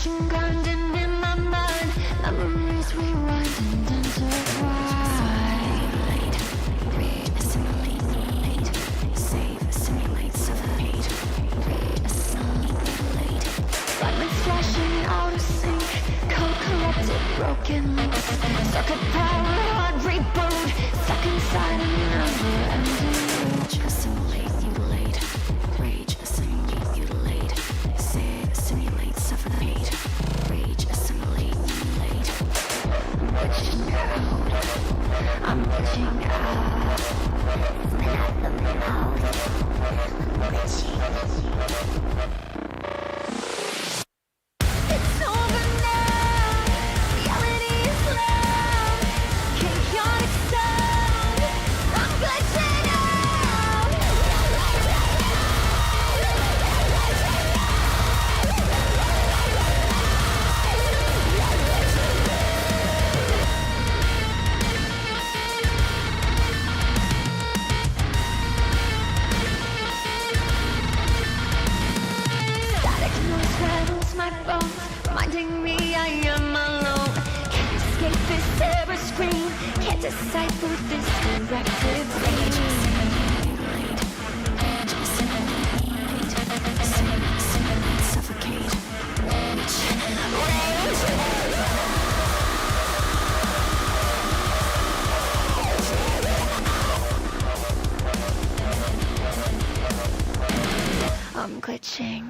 machine grinding in my mind. Memories rewind and intertwine. Simulate, re-assimilate, save, assimilate, suffocate, re-assimilate. Fragments flashing out of sync, code corrupted, broken links. Circuit power, hard reboot, stuck inside a never-ending loop. Assimilate, mutilate, rage, assimilate, mutilate, save, assimilate, suffocate, rage, assimilate, mutilate. I'm glitching out, I'm glitching out, I'm out, I'm glitching. It's over now, reality is loud, chaotic sound, I'm glitching out. Static noise rattles my bones, reminding me I am alone. Can't escape this terror scream, can't decipher this directive rage. Assimilate, rage, assimilate, save, assimilate, suffocate, rage, I'm glitching.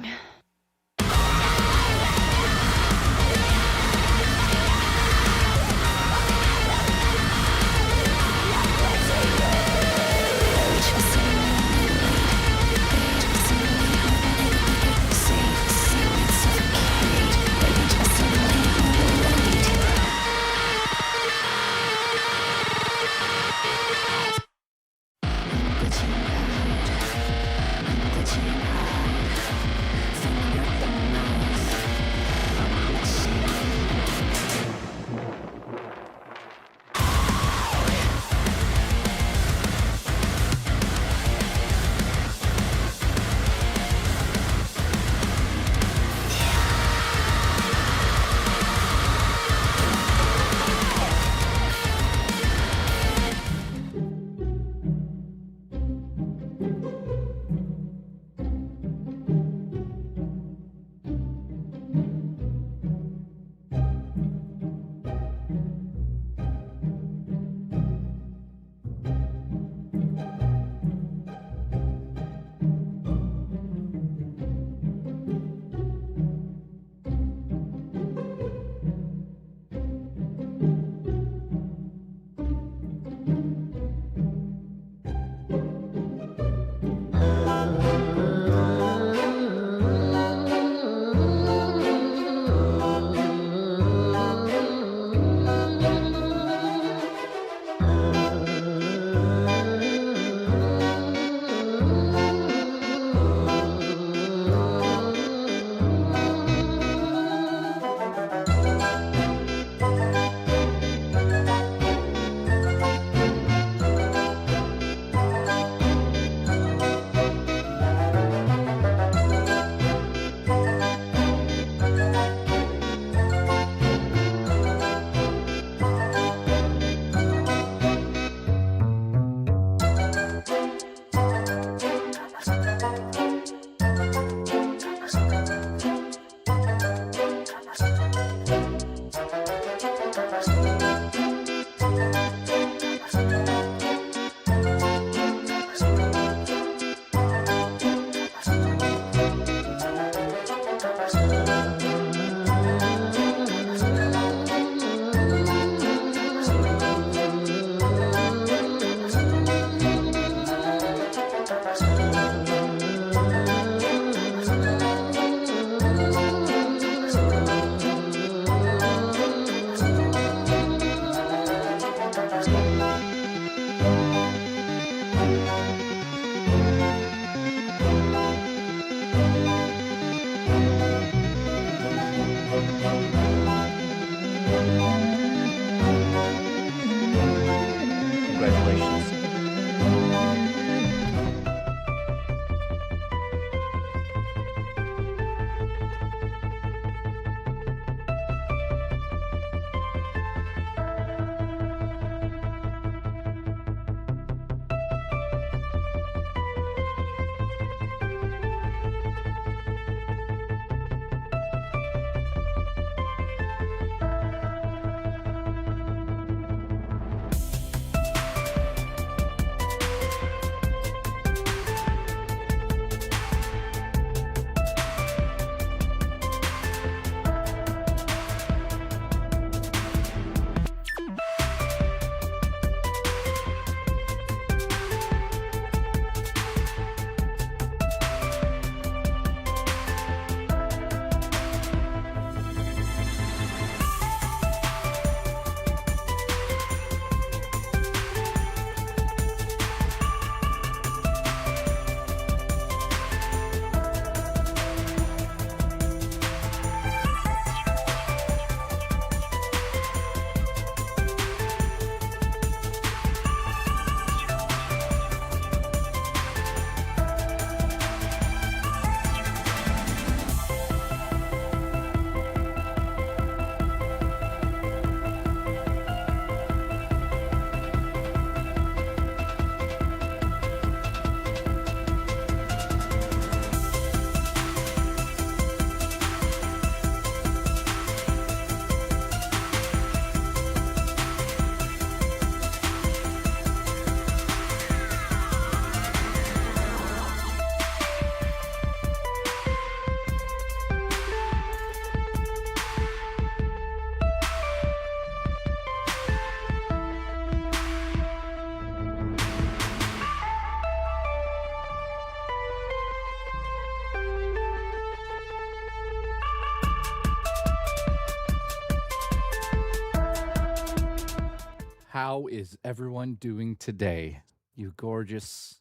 How is everyone doing today, you gorgeous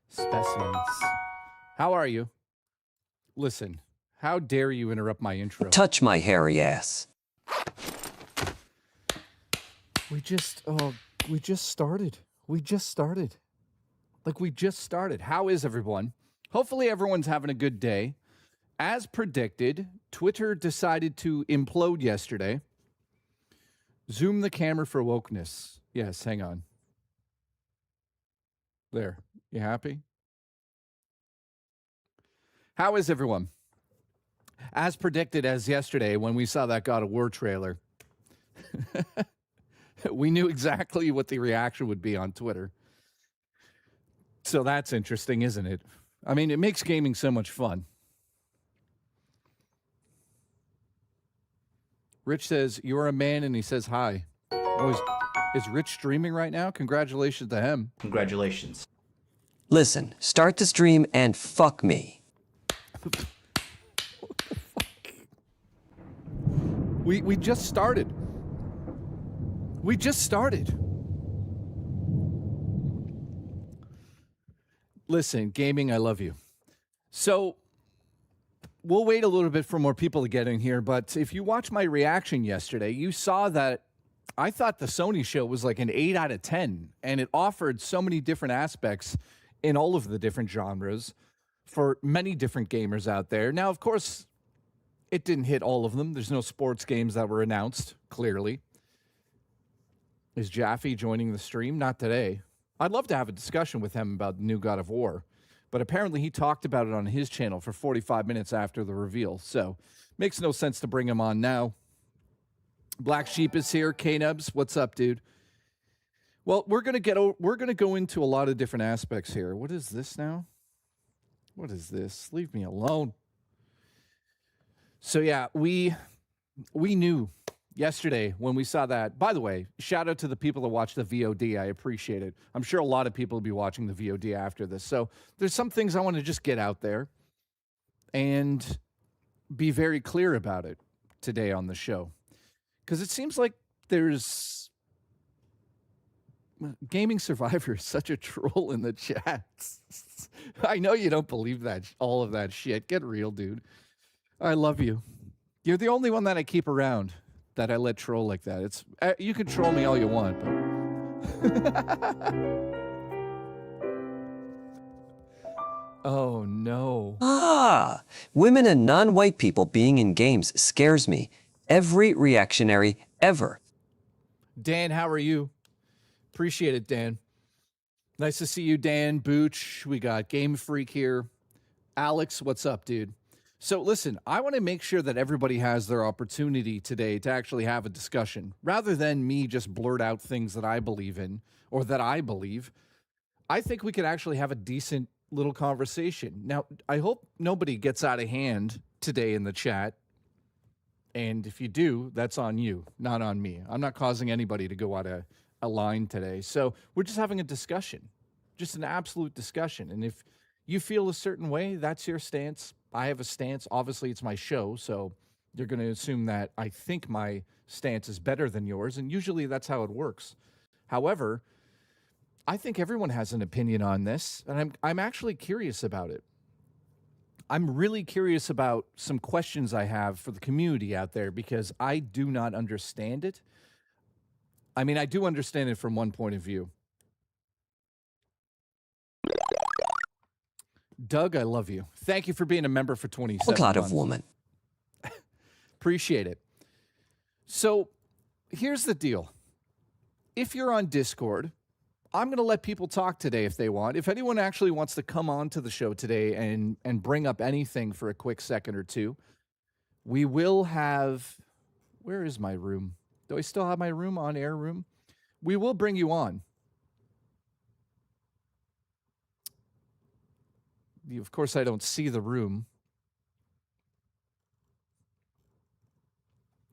specimens? How are you? Listen, how dare you interrupt my intro? Touch my hairy ass. We just started. We just started. How is everyone? Hopefully everyone's having a good day. As predicted, Twitter decided to implode yesterday. Zoom the camera for wokeness. Yes, hang on. There. You happy? How is everyone? As predicted as yesterday when we saw that God of War trailer, we knew exactly what the reaction would be on Twitter. So that's interesting, isn't it? I mean, it makes gaming so much fun. Rich says, you're a man, and he says hi. Oh, is Rich streaming right now? Congratulations to him. Congratulations. Listen, start the stream and fuck me. We just started. We just started. Listen, gaming, I love you. So we'll wait a little bit for more people to get in here, but if you watched my reaction yesterday, you saw that I thought the Sony show was like an 8 out of 10, and it offered so many different aspects in all of the different genres for many different gamers out there. Now, of course, it didn't hit all of them. There's no sports games that were announced, clearly. Is Jaffe joining the stream? Not today. I'd love to have a discussion with him about the new God of War, but apparently he talked about it on his channel for 45 minutes after the reveal, so makes no sense to bring him on now. Black Sheep is here. K-Nubs, what's up, dude? Well, we're gonna go into a lot of different aspects here. What is this now? What is this? Leave me alone. So yeah, we knew yesterday when we saw that. By the way, shout out to the people that watch the VOD. I appreciate it. I'm sure a lot of people will be watching the VOD after this. So there's some things I want to just get out there and be very clear about it today on the show. Because it seems like there's Gaming Survivor is such a troll in the chats. I know you don't believe that, all of that shit. Get real, dude. I love you. You're the only one that I keep around that I let troll like that. It's you can troll me all you want, but oh no. Women and non-white people being in games scares me. Every reactionary ever. Dan, how are you? Appreciate it, Dan. Nice to see you, Dan. Booch, we got Game Freak here. Alex, what's up, dude? So listen, I want to make sure that everybody has their opportunity today to actually have a discussion. Rather than me just blurt out things that I believe in or that I believe, I think we could actually have a decent little conversation. Now, I hope nobody gets out of hand today in the chat. And if you do, that's on you, not on me. I'm not causing anybody to go out of a line today. So we're just having a discussion, just an absolute discussion. And if you feel a certain way, that's your stance. I have a stance. Obviously, it's my show, so you're going to assume that I think my stance is better than yours, and usually that's how it works. However, I think everyone has an opinion on this, and I'm actually curious about it. I'm really curious about some questions I have for the community out there because I do not understand it. I mean, I do understand it from one point of view. Doug, I love you. Thank you for being a member for 27 months. A lot of woman. Appreciate it. So here's the deal. If you're on Discord, I'm going to let people talk today if they want. If anyone actually wants to come on to the show today and bring up anything for a quick second or two, we will have... Where is my room? Do I still have my room, on-air room? We will bring you on. Of course, I don't see the room.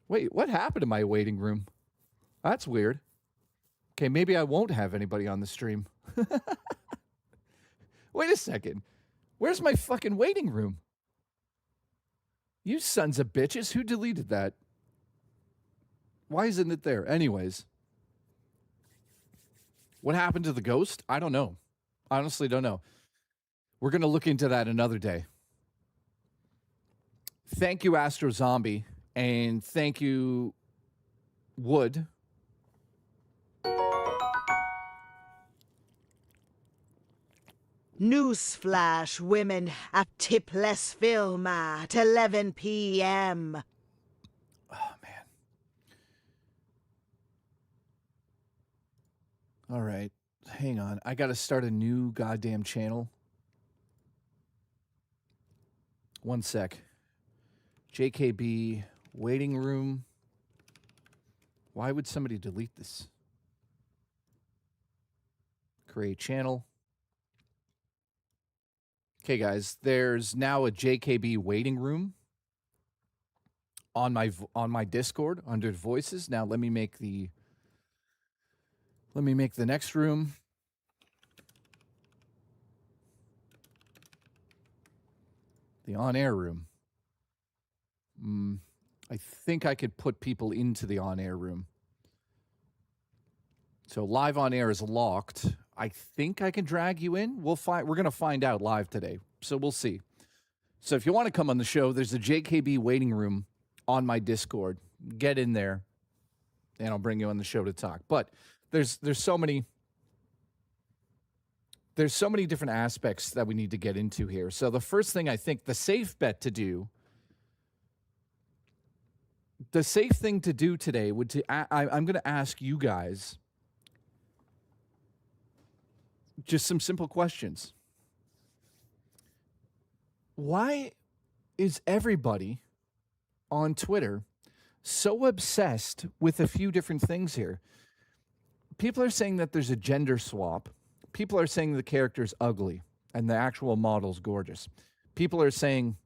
Wait, what happened to my waiting room? That's weird. Okay, maybe I won't have anybody on the stream. Wait a second. Where's my fucking waiting room? You sons of bitches. Who deleted that? Why isn't it there? Anyways. What happened to the ghost? I don't know. Honestly, don't know. We're going to look into that another day. Thank you, Astro Zombie, and thank you, Wood. Newsflash, women at tipless film at 11 p.m. Oh, man. All right. Hang on. I got to start a new goddamn channel. One sec. JKB waiting room. Why would somebody delete this? Create channel. Okay, guys, there's now a JKB waiting room on my Discord under voices. Now let me make the next room. The on-air room. I think I could put people into the on-air room. So live on air is locked. I think I can drag you in. We're going to find out live today. So we'll see. So if you want to come on the show, there's a JKB waiting room on my Discord. Get in there and I'll bring you on the show to talk. But there's so many different aspects that we need to get into here. So the first thing I think the safe thing to do today I'm going to ask you guys just some simple questions. Why is everybody on Twitter so obsessed with a few different things here? People are saying that there's a gender swap. People are saying the character's ugly and the actual model's gorgeous. People are saying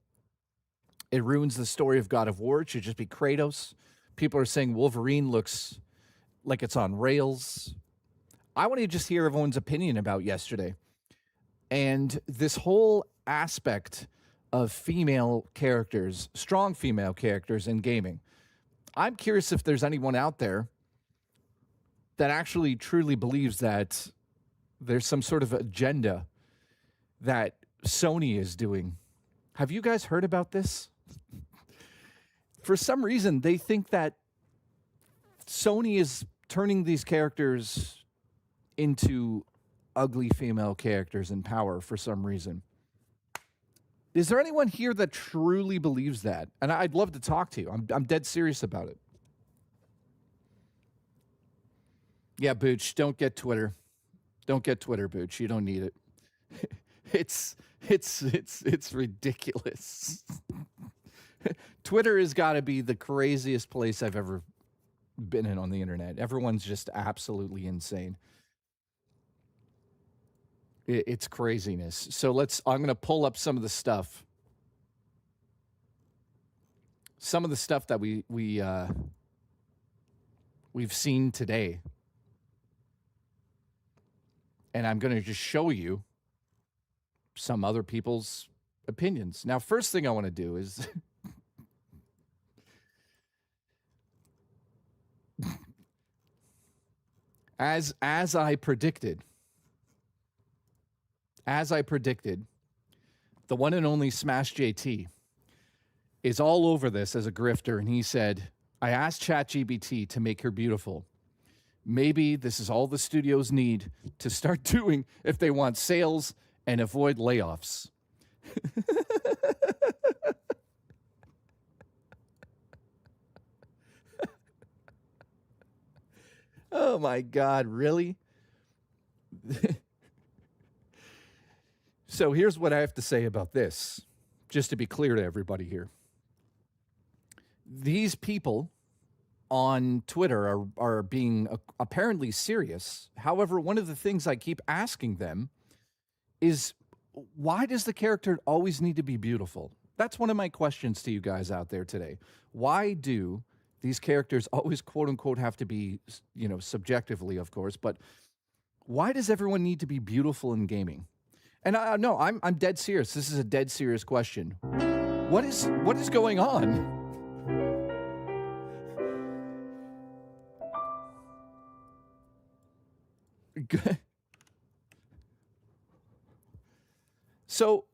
it ruins the story of God of War. It should just be Kratos. People are saying Wolverine looks like it's on rails. I want to just hear everyone's opinion about yesterday. And this whole aspect of female characters, strong female characters in gaming. I'm curious if there's anyone out there that actually truly believes that there's some sort of agenda that Sony is doing. Have you guys heard about this? For some reason, they think that Sony is turning these characters into ugly female characters in power for some reason. Is there anyone here that truly believes that? And I'd love to talk to you. I'm dead serious about it. Yeah, Booch, don't get Twitter. Don't get Twitter, Booch. You don't need it. It's ridiculous. Twitter has got to be the craziest place I've ever been in on the internet. Everyone's just absolutely insane. It's craziness. So I'm going to pull up some of the stuff. Some of the stuff that we've seen today. And I'm going to just show you some other people's opinions. Now, first thing I want to do is as I predicted, the one and only Smash JT is all over this as a grifter, and he said, I asked ChatGPT to make her beautiful. Maybe this is all the studios need to start doing if they want sales and avoid layoffs. Oh my God, really? So here's what I have to say about this, just to be clear to everybody here. These people on Twitter are being apparently serious. However, one of the things I keep asking them is, why does the character always need to be beautiful? That's one of my questions to you guys out there today. Why do these characters always, quote unquote, have to be, subjectively, of course, but why does everyone need to be beautiful in gaming? And no, I'm dead serious. This is a dead serious question. What is going on? So,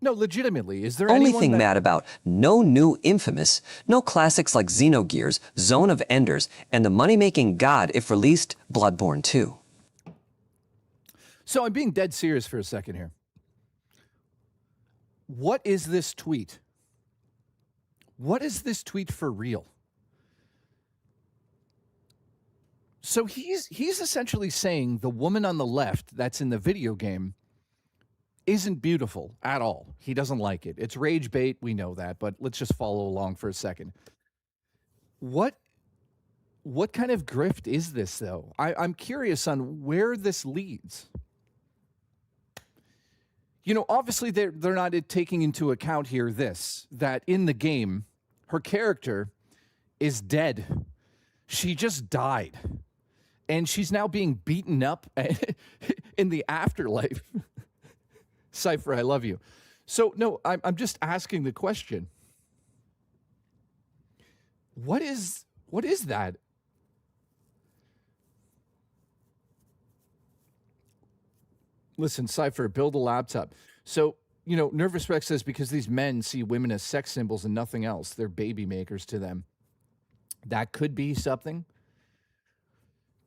no, legitimately, is there Only anyone thing that... mad about, no new Infamous, no classics like Xenogears, Zone of Enders, and the money-making god, if released, Bloodborne 2. So I'm being dead serious for a second here. What is this tweet? What is this tweet for real? So he's essentially saying the woman on the left that's in the video game isn't beautiful at all. He doesn't like it. It's rage bait, we know that, but let's just follow along for a second. What kind of grift is this, though? I'm curious on where this leads. You know, obviously they're not taking into account here that in the game, her character is dead. She just died. And she's now being beaten up in the afterlife. Cypher, I love you. So, no, I'm just asking the question. What is that? Listen, Cypher, build a laptop. So, you know, Nervous Rex says because these men see women as sex symbols and nothing else. They're baby makers to them. That could be something.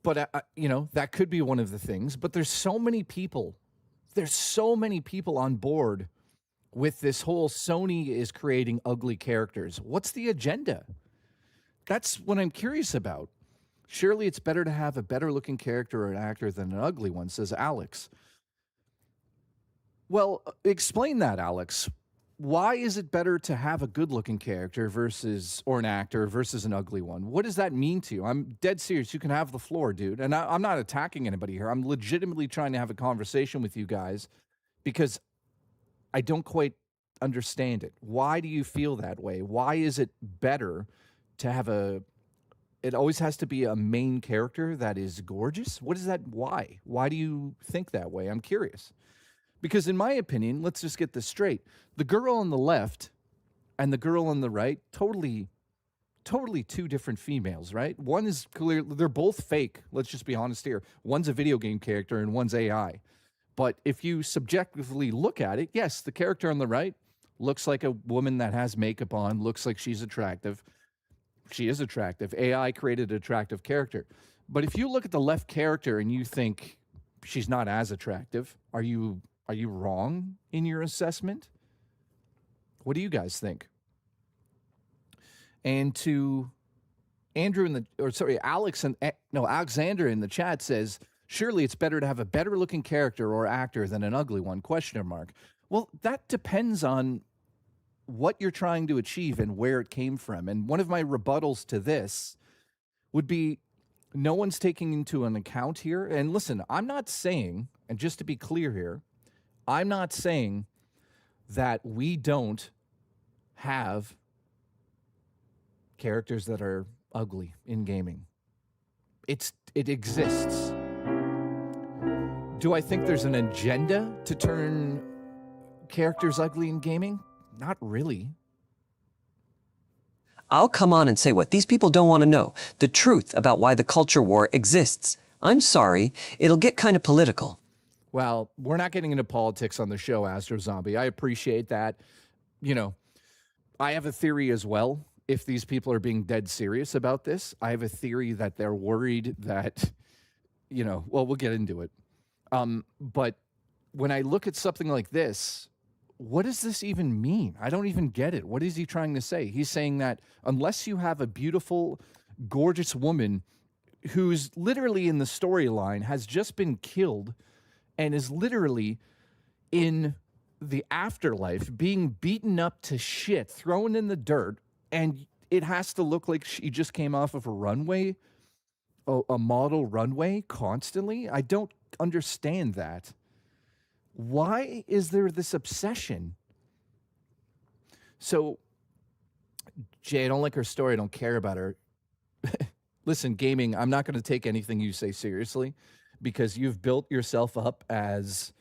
But, you know, that could be one of the things. But there's so many people. There's so many people on board with this whole Sony is creating ugly characters. What's the agenda? That's what I'm curious about. Surely it's better to have a better-looking character or an actor than an ugly one, says Alex. Well, explain that, Alex. Why is it better to have a good-looking character or an actor versus an ugly one? What does that mean to you? I'm dead serious. You can have the floor, dude. And I'm not attacking anybody here. I'm legitimately trying to have a conversation with you guys because I don't quite understand it. Why do you feel that way? Why is it better to have it always has to be a main character that is gorgeous? What is that? Why? Why do you think that way? I'm curious. Because in my opinion, let's just get this straight. The girl on the left and the girl on the right, totally two different females, right? One is clear, they're both fake. Let's just be honest here. One's a video game character and one's AI. But if you subjectively look at it, yes, the character on the right looks like a woman that has makeup on, looks like she's attractive. She is attractive. AI created an attractive character. But if you look at the left character and you think she's not as attractive, are you wrong in your assessment? What do you guys think? And to Andrew Alexander in the chat says, surely it's better to have a better looking character or actor than an ugly one, ? Well, that depends on what you're trying to achieve and where it came from. And one of my rebuttals to this would be no one's taking into an account here. And listen, I'm not saying, and just to be clear here, I'm not saying that we don't have characters that are ugly in gaming. It exists. Do I think there's an agenda to turn characters ugly in gaming? Not really. I'll come on and say what these people don't want to know, the truth about why the culture war exists. I'm sorry, it'll get kind of political. Well, we're not getting into politics on the show, Astro Zombie. I appreciate that. You know, I have a theory as well. If these people are being dead serious about this, I have a theory that they're worried that, you know, well, we'll get into it. But when I look at something like this, what does this even mean? I don't even get it. What is he trying to say? He's saying that unless you have a beautiful, gorgeous woman who's literally in the storyline has just been killed and is literally in the afterlife being beaten up to shit, thrown in the dirt, and it has to look like she just came off of a runway, a model runway constantly. I don't understand that. Why is there this obsession? So, Jay, I don't like her story. I don't care about her. Listen, gaming, I'm not going to take anything you say seriously because you've built yourself up as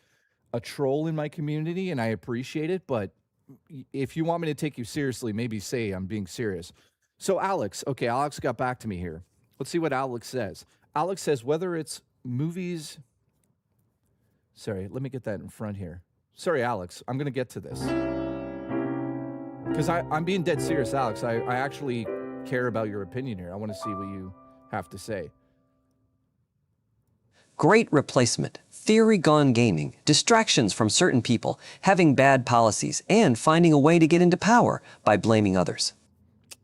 a troll in my community, and I appreciate it. But if you want me to take you seriously, maybe say I'm being serious. So, Alex got back to me here. Let's see what Alex says. Alex says whether it's movies. Sorry, let me get that in front here. Sorry, Alex, I'm going to get to this. Because I'm being dead serious, Alex. I actually care about your opinion here. I want to see what you have to say. Great replacement, theory gone gaming, distractions from certain people, having bad policies, and finding a way to get into power by blaming others.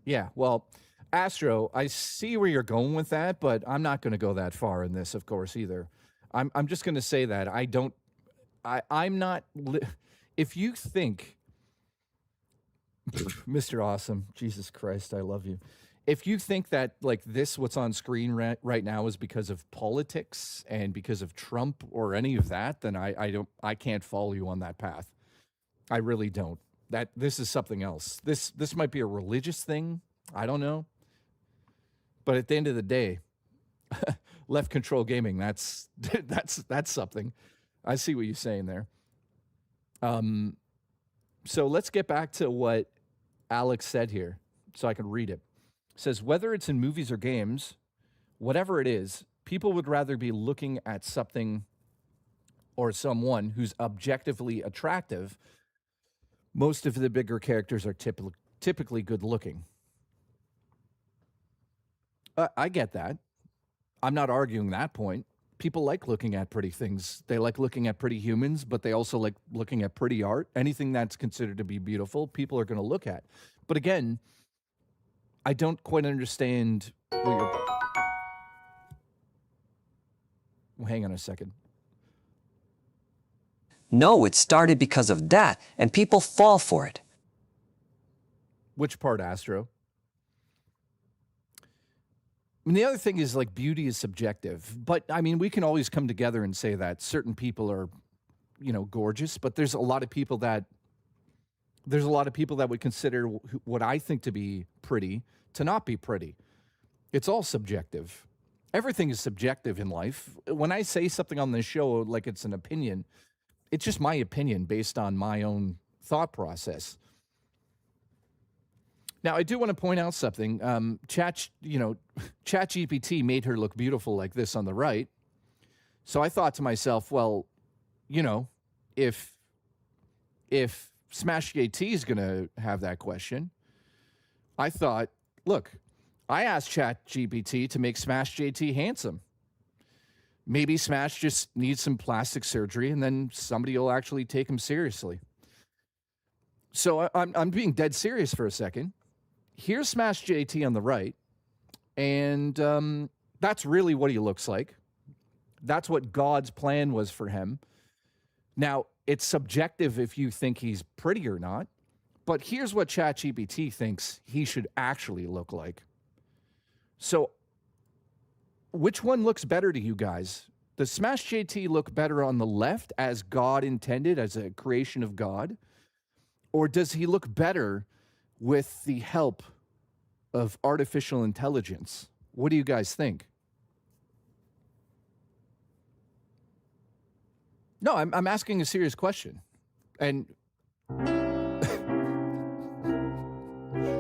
Yeah, well, Astro, I see where you're going with that, but I'm not going to go that far in this, of course, either. I'm just going to say that I'm not. If you think, Mr. Awesome, Jesus Christ, I love you. If you think that like this, what's on screen right now is because of politics and because of Trump or any of that, then I can't follow you on that path. I really don't. This is something else. This might be a religious thing. I don't know. But at the end of the day, left control gaming, that's something. I see what you're saying there. So let's get back to what Alex said here so I can read it. It says, whether it's in movies or games, whatever it is, people would rather be looking at something or someone who's objectively attractive. Most of the bigger characters are typically good looking. I get that. I'm not arguing that point. People like looking at pretty things. They like looking at pretty humans, but they also like looking at pretty art. Anything that's considered to be beautiful, people are going to look at. But again, I don't quite understand what you're... Well, hang on a second. No, it started because of that, and people fall for it. Which part, Astro? I mean, the other thing is like beauty is subjective, but I mean, we can always come together and say that certain people are, gorgeous, but there's a lot of people that would consider what I think to be pretty to not be pretty. It's all subjective. Everything is subjective in life. When I say something on this show, like it's an opinion, it's just my opinion based on my own thought process. Now, I do want to point out something. ChatGPT made her look beautiful like this on the right. So I thought to myself, well, if Smash JT is going to have that question, I thought, look, I asked ChatGPT to make Smash JT handsome. Maybe Smash just needs some plastic surgery, and then somebody will actually take him seriously. So I'm being dead serious for a second. Here's Smash JT on the right, and that's really what he looks like. That's what God's plan was for him. Now, it's subjective if you think he's pretty or not, but here's what ChatGPT thinks he should actually look like. So, which one looks better to you guys? Does Smash JT look better on the left as God intended, as a creation of God? Or does he look better with the help of artificial intelligence? What do you guys think? No, I'm asking a serious question. And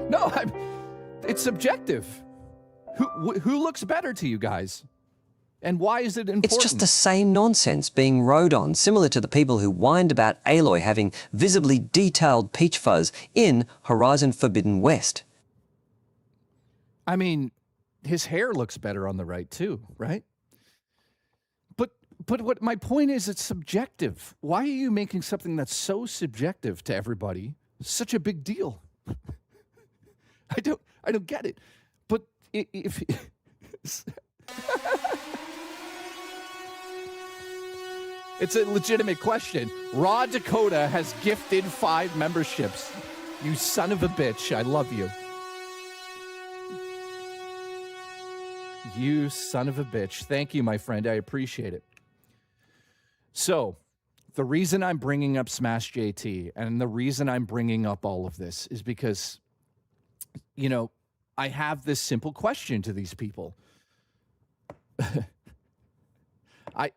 no, it's subjective. Who looks better to you guys? And why is it important? It's just the same nonsense being rode on, similar to the people who whined about Aloy having visibly detailed peach fuzz in Horizon Forbidden West. I mean, his hair looks better on the right too, right? But what my point is, it's subjective. Why are you making something that's so subjective to everybody such a big deal? I don't get it. But if it's a legitimate question. Raw Dakota has gifted 5 memberships. You son of a bitch. I love you. You son of a bitch. Thank you, my friend. I appreciate it. So, the reason I'm bringing up Smash JT and the reason I'm bringing up all of this is because, I have this simple question to these people.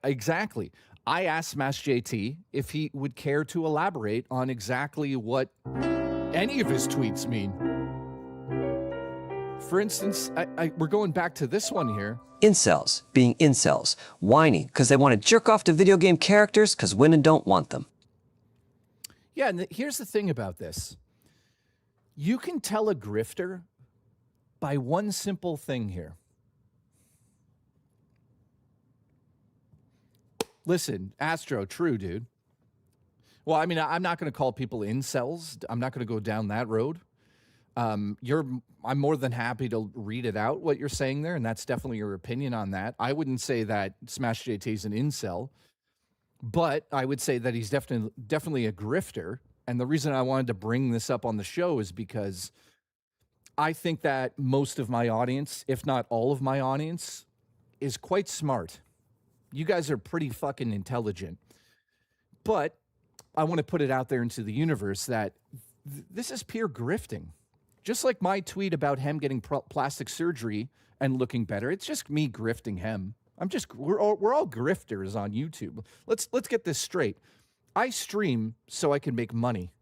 Exactly. I asked Smash JT if he would care to elaborate on exactly what any of his tweets mean. For instance, we're going back to this one here. Incels being incels, whining because they want to jerk off to video game characters because women don't want them. Yeah, and here's the thing about this. You can tell a grifter by one simple thing here. Listen, Astro, true, dude. Well, I mean, I'm not going to call people incels. I'm not going to go down that road. I'm more than happy to read it out, what you're saying there, and that's definitely your opinion on that. I wouldn't say that Smash JT is an incel, but I would say that he's definitely a grifter. And the reason I wanted to bring this up on the show is because I think that most of my audience, if not all of my audience, is quite smart. You guys are pretty fucking intelligent. But I want to put it out there into the universe that this is pure grifting. Just like my tweet about him getting plastic surgery and looking better, it's just me grifting him. We're all grifters on YouTube. Let's get this straight. I stream so I can make money.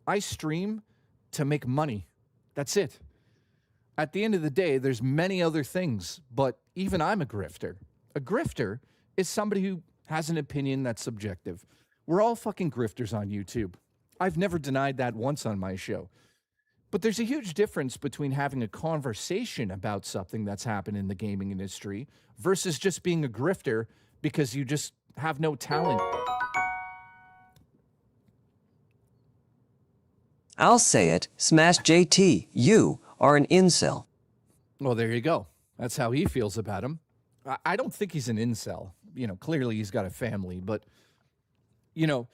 I stream to make money. That's it. At the end of the day, there's many other things, but even I'm a grifter. A grifter is somebody who has an opinion that's subjective. We're all fucking grifters on YouTube. I've never denied that once on my show. But there's a huge difference between having a conversation about something that's happened in the gaming industry versus just being a grifter because you just have no talent. I'll say it, Smash JT, you are an incel. Well, there you go. That's how he feels about him. I don't think he's an incel. You know, clearly he's got a family, but, you know,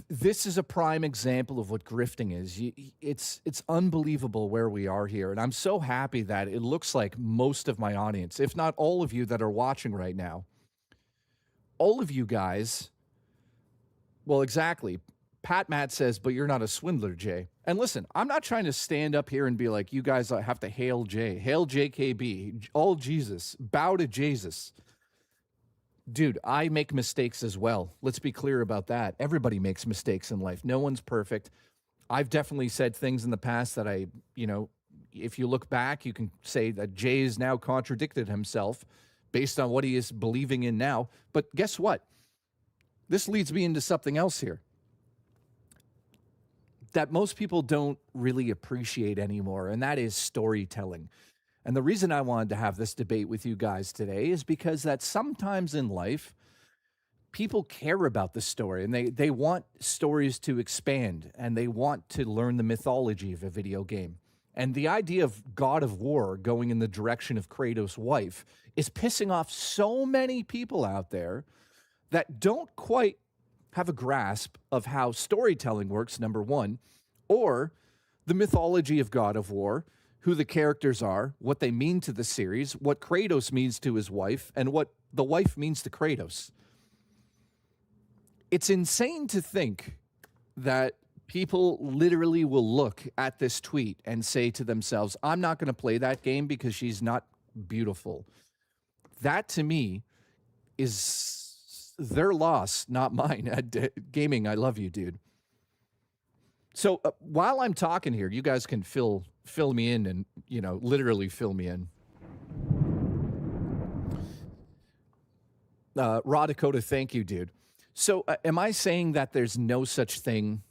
this is a prime example of what grifting is. It's unbelievable where we are here. And I'm so happy that it looks like most of my audience, if not all of you that are watching right now, all of you guys, well, exactly. Pat Matt says, but you're not a swindler, Jay. And listen, I'm not trying to stand up here and be like, you guys have to hail Jay. Hail JKB. All Jesus. Bow to Jesus. Dude, I make mistakes as well. Let's be clear about that. Everybody makes mistakes in life. No one's perfect. I've definitely said things in the past that if you look back, you can say that Jay has now contradicted himself based on what he is believing in now. But guess what? This leads me into something else here that most people don't really appreciate anymore, and that is storytelling. And the reason I wanted to have this debate with you guys today is because that sometimes in life, people care about the story, and they want stories to expand, and they want to learn the mythology of a video game. And the idea of God of War going in the direction of Kratos' wife is pissing off so many people out there that don't quite have a grasp of how storytelling works, number one, or the mythology of God of War, who the characters are, what they mean to the series, what Kratos means to his wife, and what the wife means to Kratos. It's insane to think that people literally will look at this tweet and say to themselves, I'm not going to play that game because she's not beautiful. That, to me, is their loss, not mine. Gaming, I love you, dude. So while I'm talking here, you guys can fill me in and, literally fill me in. Raw Dakota, thank you, dude. So am I saying that there's no such thing?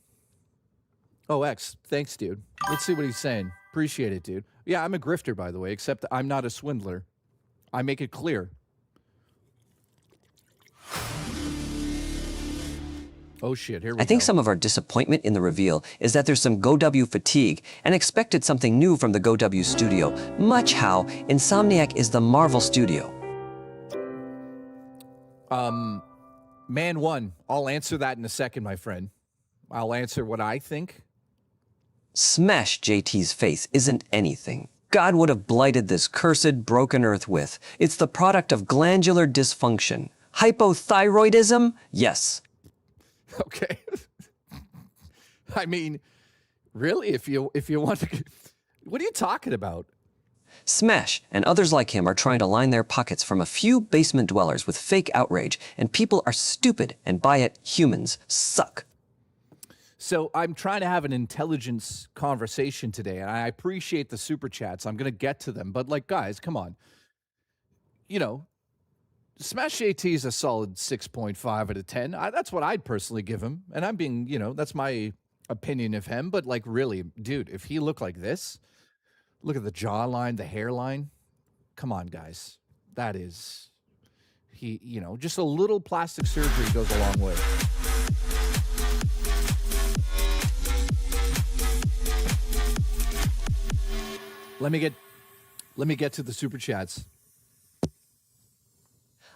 Oh, X, thanks, dude. Let's see what he's saying. Appreciate it, dude. Yeah, I'm a grifter, by the way, except I'm not a swindler. I make it clear. Oh, shit, here we go. I think some of our disappointment in the reveal is that there's some GoW fatigue and expected something new from the GoW studio, much how Insomniac is the Marvel studio. Man one, I'll answer that in a second, my friend. I'll answer what I think. Smash JT's face isn't anything God would have blighted this cursed broken earth with. It's the product of glandular dysfunction. Hypothyroidism? Yes. Okay. I mean, really, if you want to, what are you talking about? Smash and others like him are trying to line their pockets from a few basement dwellers with fake outrage, and people are stupid, and by it, humans suck. So I'm trying to have an intelligence conversation today, and I appreciate the super chats. I'm going to get to them, but like, guys, come on. You know, Smash JT is a solid 6.5 out of 10. That's what I'd personally give him, and I'm being, that's my opinion of him. But like, really, dude, if he looked like this, look at the jawline, the hairline. Come on, guys, that is just a little plastic surgery goes a long way. Let me get to the super chats.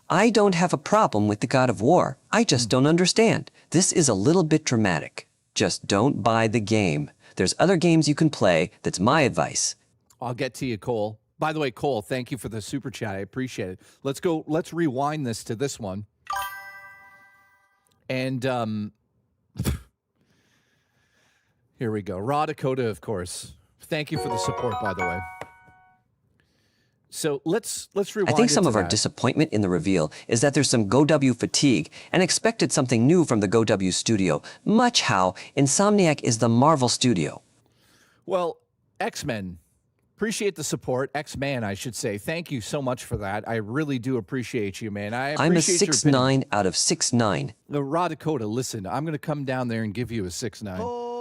I don't have a problem with the God of War. I just don't understand. This is a little bit dramatic. Just don't buy the game. There's other games you can play. That's my advice. I'll get to you, Cole. By the way, Cole, thank you for the super chat. I appreciate it. Let's rewind this to this one. And here we go. Raw Dakota, of course. Thank you for the support, by the way. So let's rewind. I think some of our that. disappointment in the reveal is that there's some GoW fatigue and expected something new from the GoW studio, much how Insomniac is the Marvel studio. Well, X-Men, appreciate the support. X-Man, I should say. Thank you so much for that. I really do appreciate you, man. I'm a 6'9" out of 6'9". The Raw Dakota, listen, I'm going to come down there and give you a 6'9". Oh.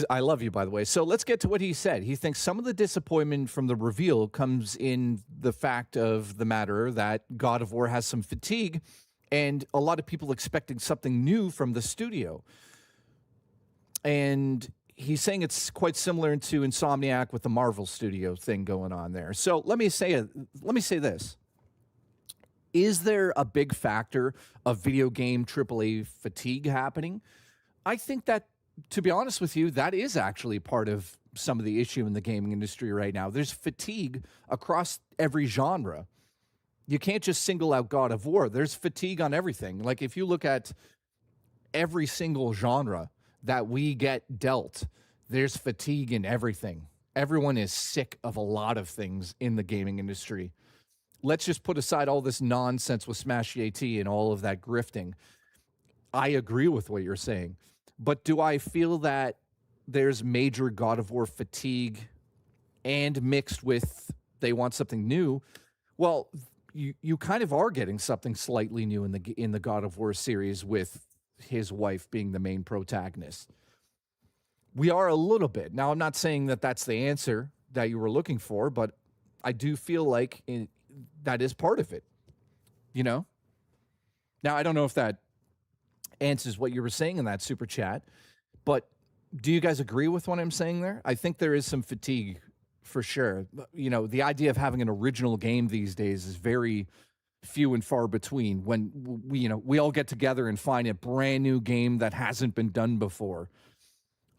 I love you, by the way. So let's get to what he said. He thinks some of the disappointment from the reveal comes in the fact of the matter that God of War has some fatigue and a lot of people expecting something new from the studio. And he's saying it's quite similar to Insomniac with the Marvel studio thing going on there. So let me say this. Is there a big factor of video game AAA fatigue happening? I think that, to be honest with you, that is actually part of some of the issue in the gaming industry right now. There's fatigue across every genre. You can't just single out God of War. There's fatigue on everything. Like if you look at every single genre that we get dealt, there's fatigue in everything. Everyone is sick of a lot of things in the gaming industry. Let's just put aside all this nonsense with Smash JT and all of that grifting. I agree with what you're saying. But do I feel that there's major God of War fatigue and mixed with they want something new? Well, you kind of are getting something slightly new in the God of War series with his wife being the main protagonist. We are a little bit. Now, I'm not saying that that's the answer that you were looking for, but I do feel like that is part of it, Now, I don't know if that answers what you were saying in that super chat, but do you guys agree with what I'm saying there? I think there is some fatigue for sure. The idea of having an original game these days is very few and far between when we all get together and find a brand new game that hasn't been done before.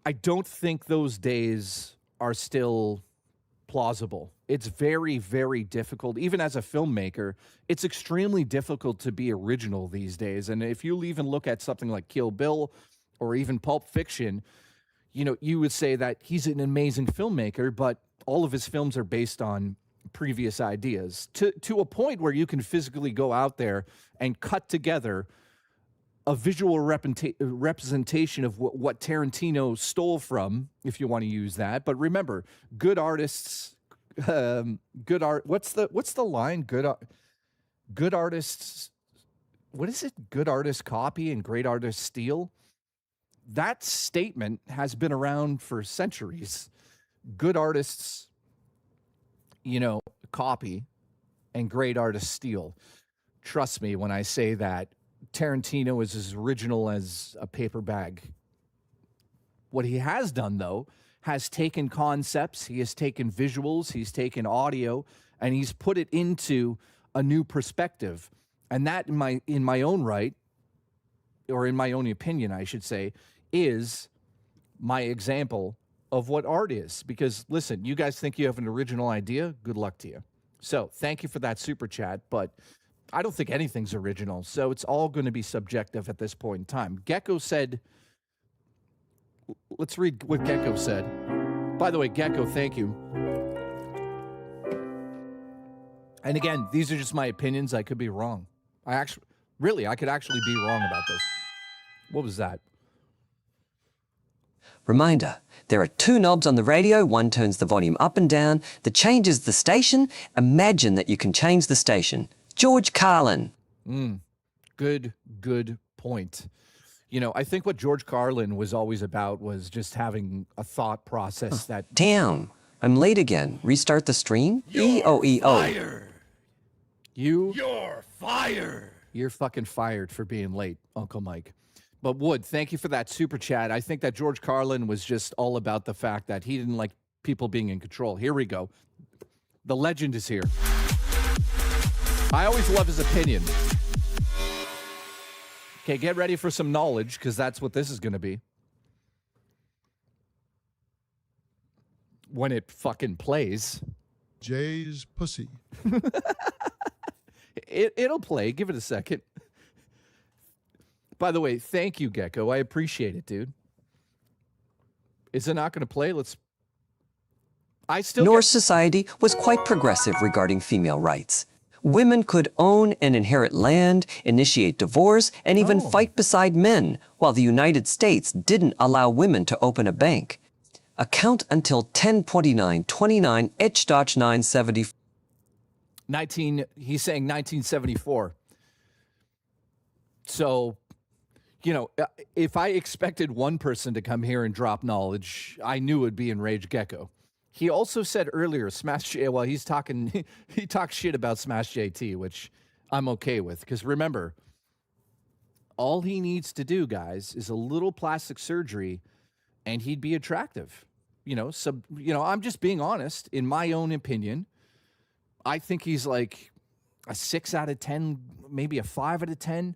I don't think those days are still plausible. It's very, very difficult. Even as a filmmaker, it's extremely difficult to be original these days. And if you even look at something like Kill Bill or even Pulp Fiction, you would say that he's an amazing filmmaker, but all of his films are based on previous ideas to a point where you can physically go out there and cut together a visual representation of what Tarantino stole from, if you want to use that. But remember, good artists, what's the line? Good artists, what is it? Good artists copy and great artists steal. That statement has been around for centuries. Good artists, copy and great artists steal. Trust me when I say that Tarantino is as original as a paper bag. What he has done, though, has taken concepts, he has taken visuals, he's taken audio, and he's put it into a new perspective. And that, in my own right, or in my own opinion, I should say, is my example of what art is. Because, listen, you guys think you have an original idea? Good luck to you. So, thank you for that super chat, but I don't think anything's original, so it's all going to be subjective at this point in time. Gecko said, let's read what Gecko said. By the way, Gecko, thank you. And again, these are just my opinions. I could be wrong. I could actually be wrong about this. What was that? Reminder, there are two knobs on the radio. One turns the volume up and down. The changes the station. Imagine that you can change the station. George Carlin. Good point. You know, I think what George Carlin was always about was just having a thought process that... Damn, I'm late again. Restart the stream? E-O-E-O. You're fired. You're fucking fired for being late, Uncle Mike. But Wood, thank you for that super chat. I think that George Carlin was just all about the fact that he didn't like people being in control. Here we go. The legend is here. I always love his opinion. Okay, get ready for some knowledge, because that's what this is going to be. When it fucking plays. Jay's pussy. It'll play. Give it a second. By the way, thank you, Gecko. I appreciate it, dude. Is it not going to play? Norse society was quite progressive regarding female rights. Women could own and inherit land, initiate divorce, and even fight beside men, while the United States didn't allow women to open a bank. Account until 10/29/29 H. 970. He's saying 1974. So, you know, if I expected one person to come here and drop knowledge, I knew it would be Enraged Gecko. He also said earlier, he talks shit about Smash JT, which I'm okay with. Because remember, all he needs to do, guys, is a little plastic surgery, and he'd be attractive. You know, I'm just being honest. In my own opinion, I think he's like a 6 out of 10, maybe a 5 out of 10.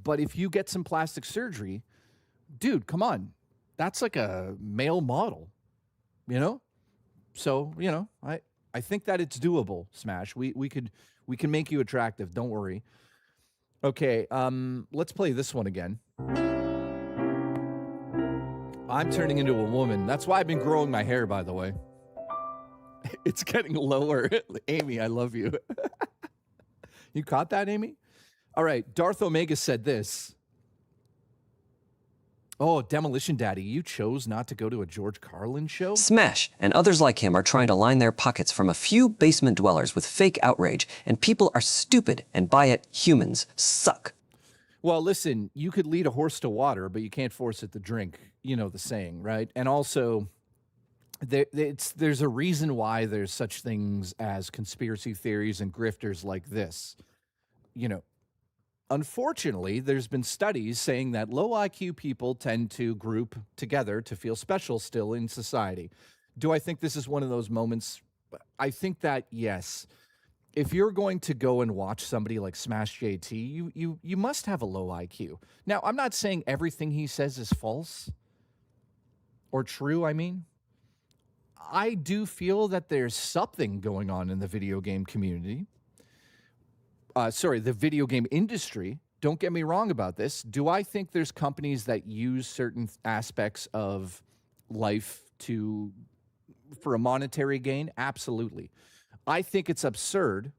But if you get some plastic surgery, dude, come on. That's like a male model, you know? So, you know, I think that it's doable, Smash. We can make you attractive. Don't worry. Okay, let's play this one again. I'm turning into a woman. That's why I've been growing my hair, by the way. It's getting lower. Amy, I love you. You caught that, Amy? All right, Darth Omega said this. Oh, Demolition Daddy, you chose not to go to a George Carlin show? Smash and others like him are trying to line their pockets from a few basement dwellers with fake outrage, and people are stupid, and by it, humans suck. Well, listen, you could lead a horse to water, but you can't force it to drink. You know the saying, right? And also, there's a reason why there's such things as conspiracy theories and grifters like this. You know, unfortunately, there's been studies saying that low IQ people tend to group together to feel special still in society. Do I think this is one of those moments? I think that, yes. If you're going to go and watch somebody like Smash JT, you must have a low IQ. Now, I'm not saying everything he says is false or true, I mean. I do feel that there's something going on in the video game community. The video game industry. Don't get me wrong about this. Do I think there's companies that use certain aspects of life for a monetary gain? Absolutely. I think it's absurd,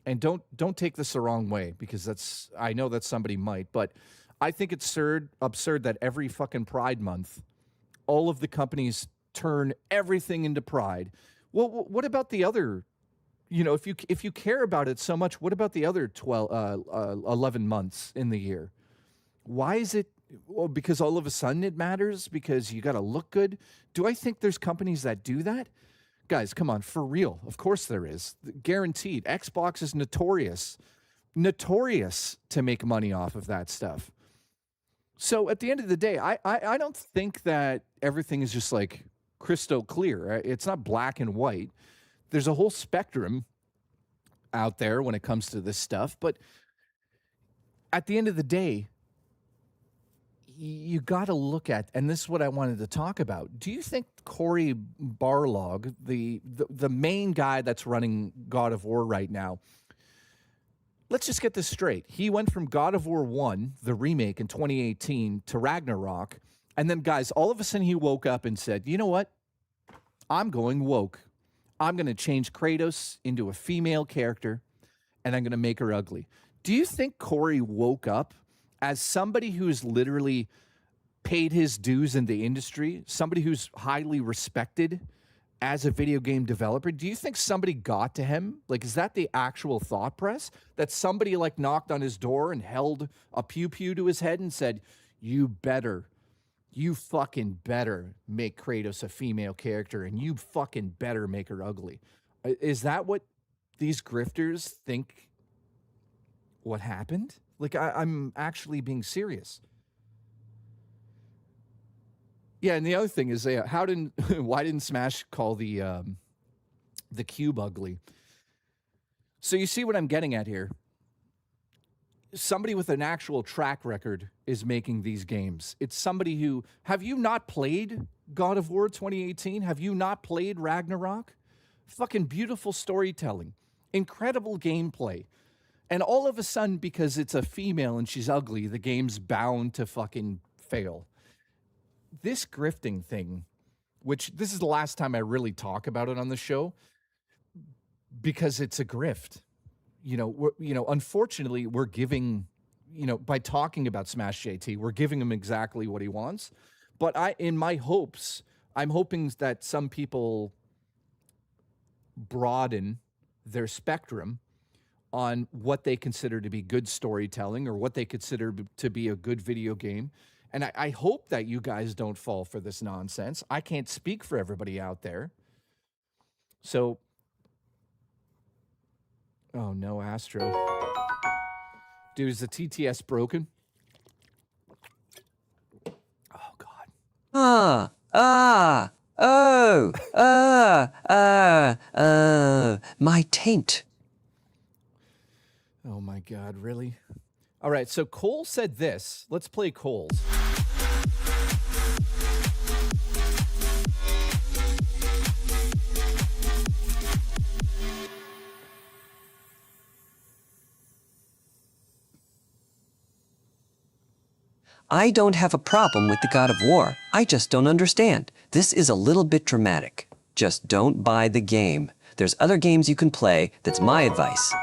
and don't take this the wrong way, because I know that somebody might, but I think it's absurd that every fucking Pride Month, all of the companies turn everything into Pride. Well, what about the other? You know, if you care about it so much, what about the other 11 months in the year? Why is it? Well, because all of a sudden it matters because you got to look good. Do I think there's companies that do that? Guys, come on, for real. Of course there is. Guaranteed. Xbox is notorious to make money off of that stuff. So at the end of the day, I don't think that everything is just like crystal clear. It's not black and white. There's a whole spectrum out there when it comes to this stuff. But at the end of the day, you got to look at, and this is what I wanted to talk about. Do you think Cory Barlog, the main guy that's running God of War right now, let's just get this straight. He went from God of War 1, the remake in 2018, to Ragnarok. And then, guys, all of a sudden he woke up and said, you know what? I'm going woke. I'm going to change Kratos into a female character, and I'm going to make her ugly. Do you think Cory woke up as somebody who's literally paid his dues in the industry, somebody who's highly respected as a video game developer, do you think somebody got to him? Like, is that the actual thought press? That somebody like knocked on his door and held a pew-pew to his head and said, you fucking better make Kratos a female character and you fucking better make her ugly. Is that what these grifters think what happened? Like, I'm actually being serious. Yeah, and the other thing is, why didn't Smash call the cube ugly? So you see what I'm getting at here. Somebody with an actual track record is making these games. It's somebody who, have you not played God of War 2018? Have you not played Ragnarok? Fucking beautiful storytelling, incredible gameplay. And all of a sudden, because it's a female and she's ugly, the game's bound to fucking fail. This grifting thing, which this is the last time I really talk about it on the show, because it's a grift. Unfortunately, we're giving, by talking about Smash JT, we're giving him exactly what he wants. But I'm hoping that some people broaden their spectrum on what they consider to be good storytelling or what they consider to be a good video game. And I hope that you guys don't fall for this nonsense. I can't speak for everybody out there. So, oh no, Astro. Dude, is the TTS broken? Oh, God. My taint. Oh my God, really? All right, so Cole said this. Let's play Cole's. I don't have a problem with the God of War. I just don't understand. This is a little bit dramatic. Just don't buy the game. There's other games you can play. That's my advice.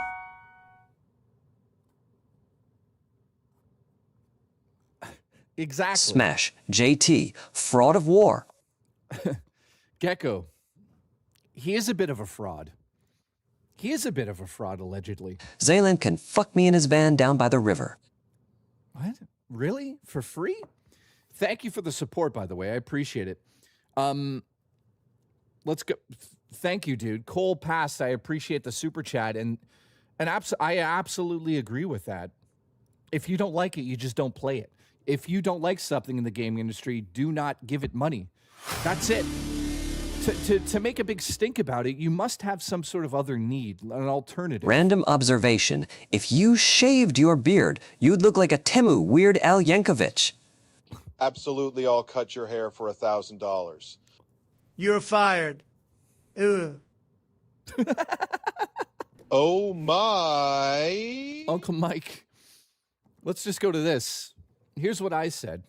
Exactly. Smash, JT, fraud of war. Gecko, he is a bit of a fraud. He is a bit of a fraud, allegedly. Zaylan can fuck me in his van down by the river. What? Really? For free? Thank you for the support, by the way. I appreciate it. Let's go. Thank you, dude. Cole passed. I appreciate the super chat, and I absolutely agree with that. If you don't like it, you just don't play it. If you don't like something in the gaming industry, do not give it money. That's it. To make a big stink about it, you must have some sort of other need, an alternative. Random observation. If you shaved your beard, you'd look like a Temu Weird Al Yankovic. Absolutely, I'll cut your hair for $1,000. You're fired. Ugh. Oh my. Uncle Mike, let's just go to this. Here's what I said.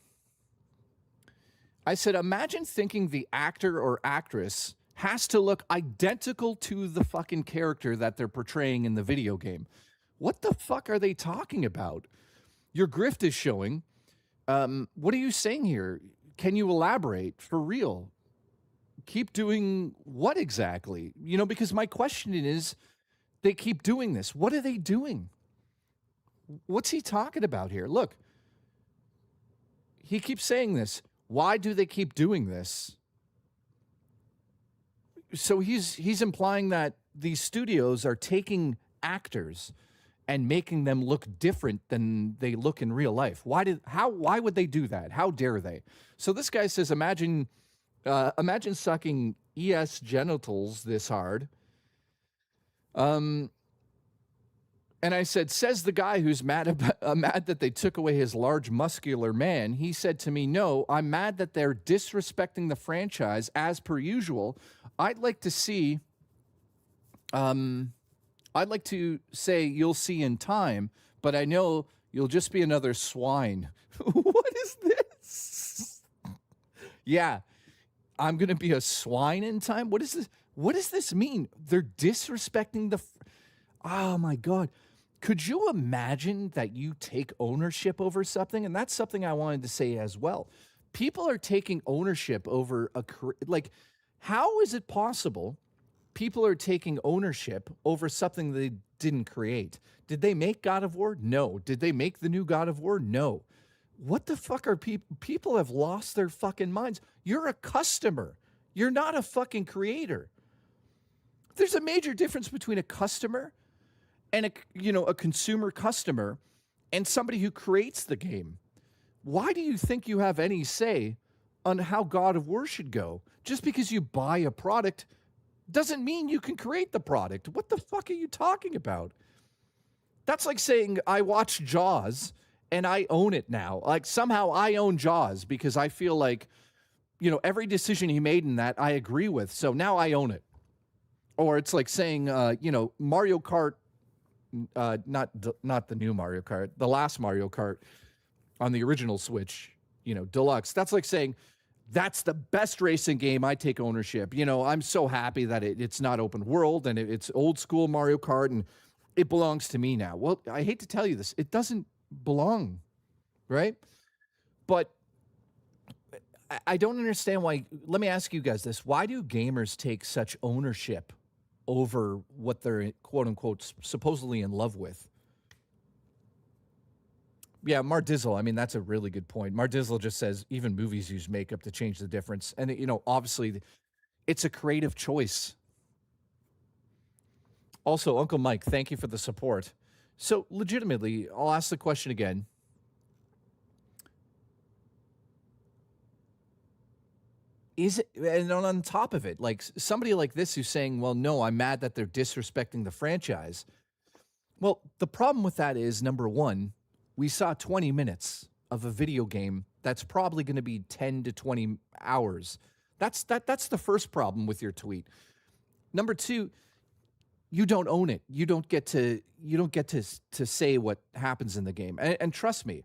I said, imagine thinking the actor or actress has to look identical to the fucking character that they're portraying in the video game. What the fuck are they talking about? Your grift is showing. What are you saying here? Can you elaborate for real? Keep doing what exactly? Because my question is, they keep doing this. What are they doing? What's he talking about here? Look, he keeps saying this. Why do they keep doing this? So he's implying that these studios are taking actors and making them look different than they look in real life. Why would they do that? How dare they? So this guy says, imagine sucking ES genitals this hard. And I said, says the guy who's mad that they took away his large muscular man. He said to me, no, I'm mad that they're disrespecting the franchise as per usual. I'd like to say you'll see in time, but I know you'll just be another swine. What is this? Yeah, I'm going to be a swine in time? What is this? What does this mean? They're disrespecting the... Oh, my God. Could you imagine that you take ownership over something? And that's something I wanted to say as well. people are taking ownership over like, how is it possible people are taking ownership over something they didn't create? Did they make God of War? No. Did they make the new God of War? No. What the fuck are people? People have lost their fucking minds. You're a customer. You're not a fucking creator. There's a major difference between a customer and a consumer customer and somebody who creates the game. Why do you think you have any say on how God of War should go? Just because you buy a product doesn't mean you can create the product. What the fuck are you talking about? That's like saying I watch Jaws and I own it now. Like somehow I own Jaws because I feel like, every decision he made in that I agree with. So now I own it. Or it's like saying, Mario Kart, not the new Mario Kart, the last Mario Kart on the original Switch, deluxe. That's like saying, that's the best racing game. I take ownership. I'm so happy that it's not open world and it's old school Mario Kart and it belongs to me now. Well, I hate to tell you this. It doesn't belong, right? But I don't understand why. Let me ask you guys this. Why do gamers take such ownership over what they're, quote unquote, supposedly in love with? Yeah, Mardizzle. I mean, that's a really good point. Mardizzle just says even movies use makeup to change the difference. And, obviously, it's a creative choice. Also, Uncle Mike, thank you for the support. So, legitimately, I'll ask the question again. Is it, and on top of it, like somebody like this who's saying, well, no, I'm mad that they're disrespecting the franchise. Well, the problem with that is, number one, we saw 20 minutes of a video game that's probably going to be 10 to 20 hours. That's the first problem with your tweet. Number two, you don't own it. You don't get to say what happens in the game. And trust me,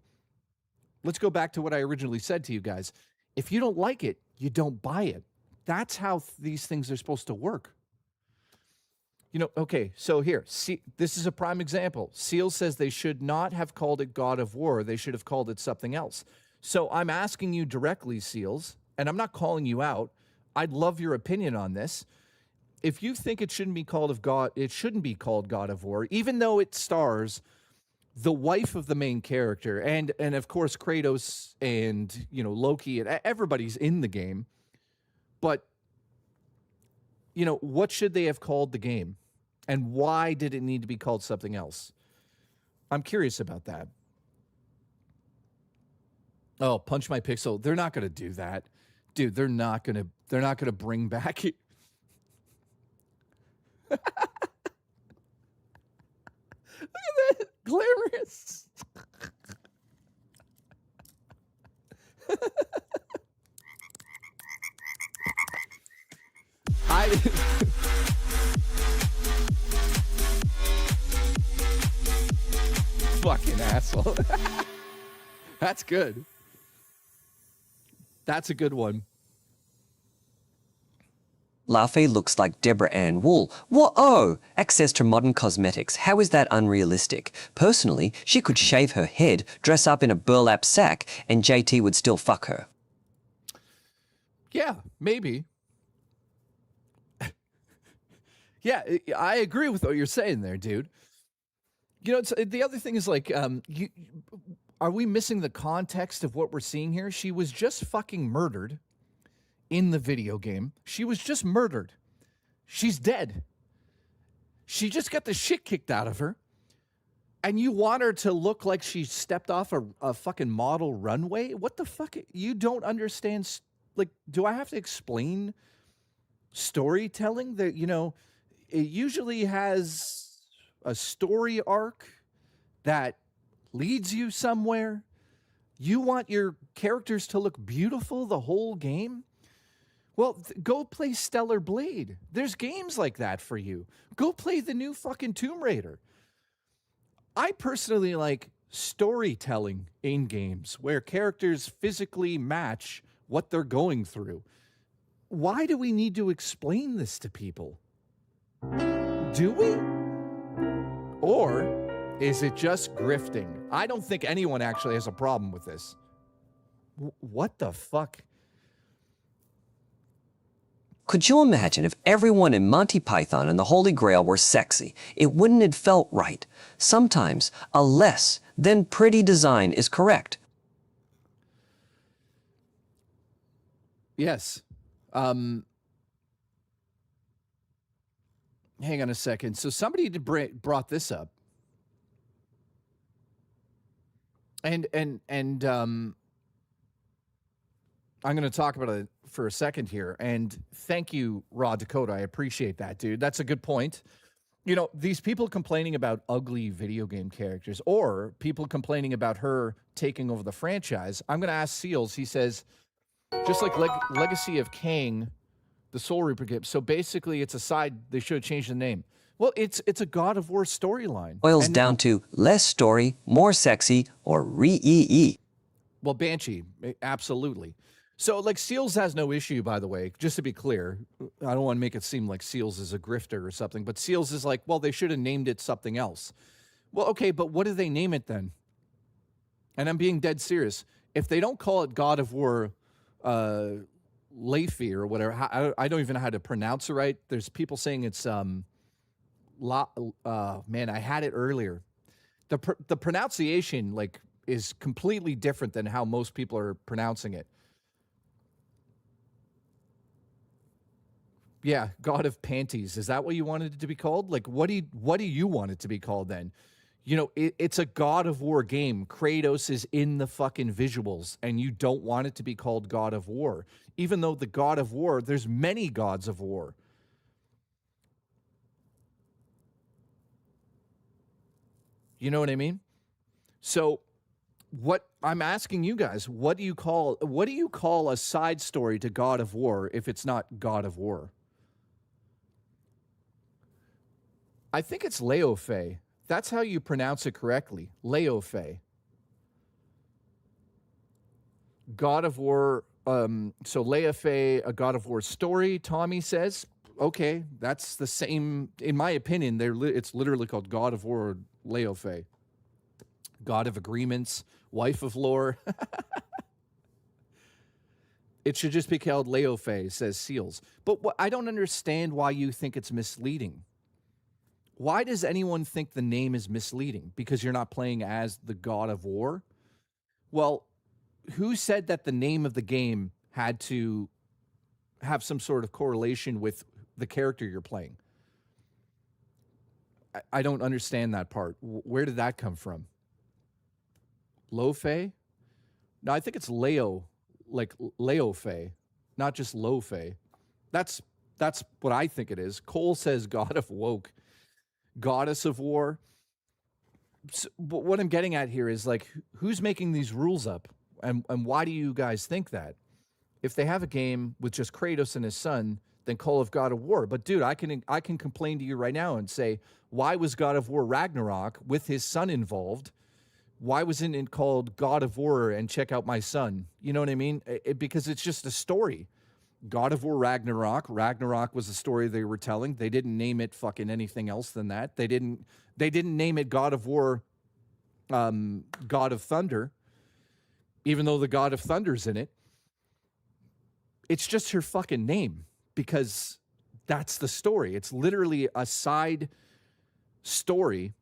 let's go back to what I originally said to you guys. If you don't like it, you don't buy it. That's how these things are supposed to work. Okay, so here, see, this is a prime example. Seal says they should not have called it God of War. They should have called it something else. So I'm asking you directly, Seals, and I'm not calling you out. I'd love your opinion on this. If you think it shouldn't be called God of War, even though it stars the wife of the main character and of course Kratos and Loki and everybody's in the game. But what should they have called the game? And why did it need to be called something else? I'm curious about that. Oh, Punch My Pixel. They're not going to do that. Dude, they're not going to bring back Look at that. Glamorous. Fucking asshole. That's good. That's a good one. Lafay looks like Deborah Ann Wool. Whoa! Access to modern cosmetics. How is that unrealistic? Personally, she could shave her head, dress up in a burlap sack, and JT would still fuck her. Yeah, maybe. Yeah, I agree with what you're saying there, dude. The other thing is like, are we missing the context of what we're seeing here? She was just fucking murdered in the video game. She was just murdered. She's dead. She just got the shit kicked out of her. And you want her to look like she stepped off a fucking model runway? What the fuck? You don't understand. Like, do I have to explain storytelling? That, it usually has a story arc that leads you somewhere. You want your characters to look beautiful the whole game? Well, go play Stellar Blade. There's games like that for you. Go play the new fucking Tomb Raider. I personally like storytelling in games where characters physically match what they're going through. Why do we need to explain this to people? Do we? Or is it just grifting? I don't think anyone actually has a problem with this. What the fuck? Could you imagine if everyone in Monty Python and the Holy Grail were sexy? It wouldn't have felt right. Sometimes a less than pretty design is correct. Yes. Hang on a second. So somebody brought this up. And I'm going to talk about it for a second here. And thank you, Raw Dakota. I appreciate that, dude. That's a good point. You know, these people complaining about ugly video game characters or people complaining about her taking over the franchise. I'm going to ask Seals. He says, just like Legacy of Kang, the Soul Reaper game. So basically, it's a side. They should have changed the name. Well, it's a God of War storyline. Boils down to less story, more sexy, or re-e-e. Well, Banshee, absolutely. So, like, Seals has no issue, by the way, just to be clear. I don't want to make it seem like Seals is a grifter or something, but Seals is like, well, they should have named it something else. Well, okay, but what do they name it then? And I'm being dead serious. If they don't call it God of War Leify or whatever, I don't even know how to pronounce it right. There's people saying it's, man, I had it earlier. The pronunciation, like, is completely different than how most people are pronouncing it. Yeah, God of Panties. Is that what you wanted it to be called? Like, what do you want it to be called then? You know, it's a God of War game. Kratos is in the fucking visuals, and you don't want it to be called God of War. Even though the God of War, there's many gods of war. You know what I mean? So what I'm asking you guys, what do you call a side story to God of War if it's not God of War? I think it's Leofei. That's how you pronounce it correctly. Leofei. God of War, so Leofei, a God of War story, Tommy says. Okay, that's the same. In my opinion, it's literally called God of War Leofei. God of Agreements, Wife of Lore. It should just be called Leofei, says Seals. But I don't understand why you think it's misleading. Why does anyone think the name is misleading? Because you're not playing as the God of War? Well, who said that the name of the game had to have some sort of correlation with the character you're playing? I don't understand that part. Where did that come from? Leofei? No, I think it's Leo, like Leofei, not just Lofei. That's what I think it is. Cole says God of Woke, Goddess of War. So, but what I'm getting at here is, like, who's making these rules up, and why do you guys think that? If they have a game with just Kratos and his son, then call it God of War. But dude, I can complain to you right now and say, why was God of War Ragnarok with his son involved? Why wasn't it called God of War and Check Out My Son? You know what I mean? Because it's just a story. God of War Ragnarok. Ragnarok was the story they were telling. They didn't name it fucking anything else than that. They didn't name it God of War, God of Thunder, even though the God of Thunder's in it. It's just her fucking name because that's the story. It's literally a side story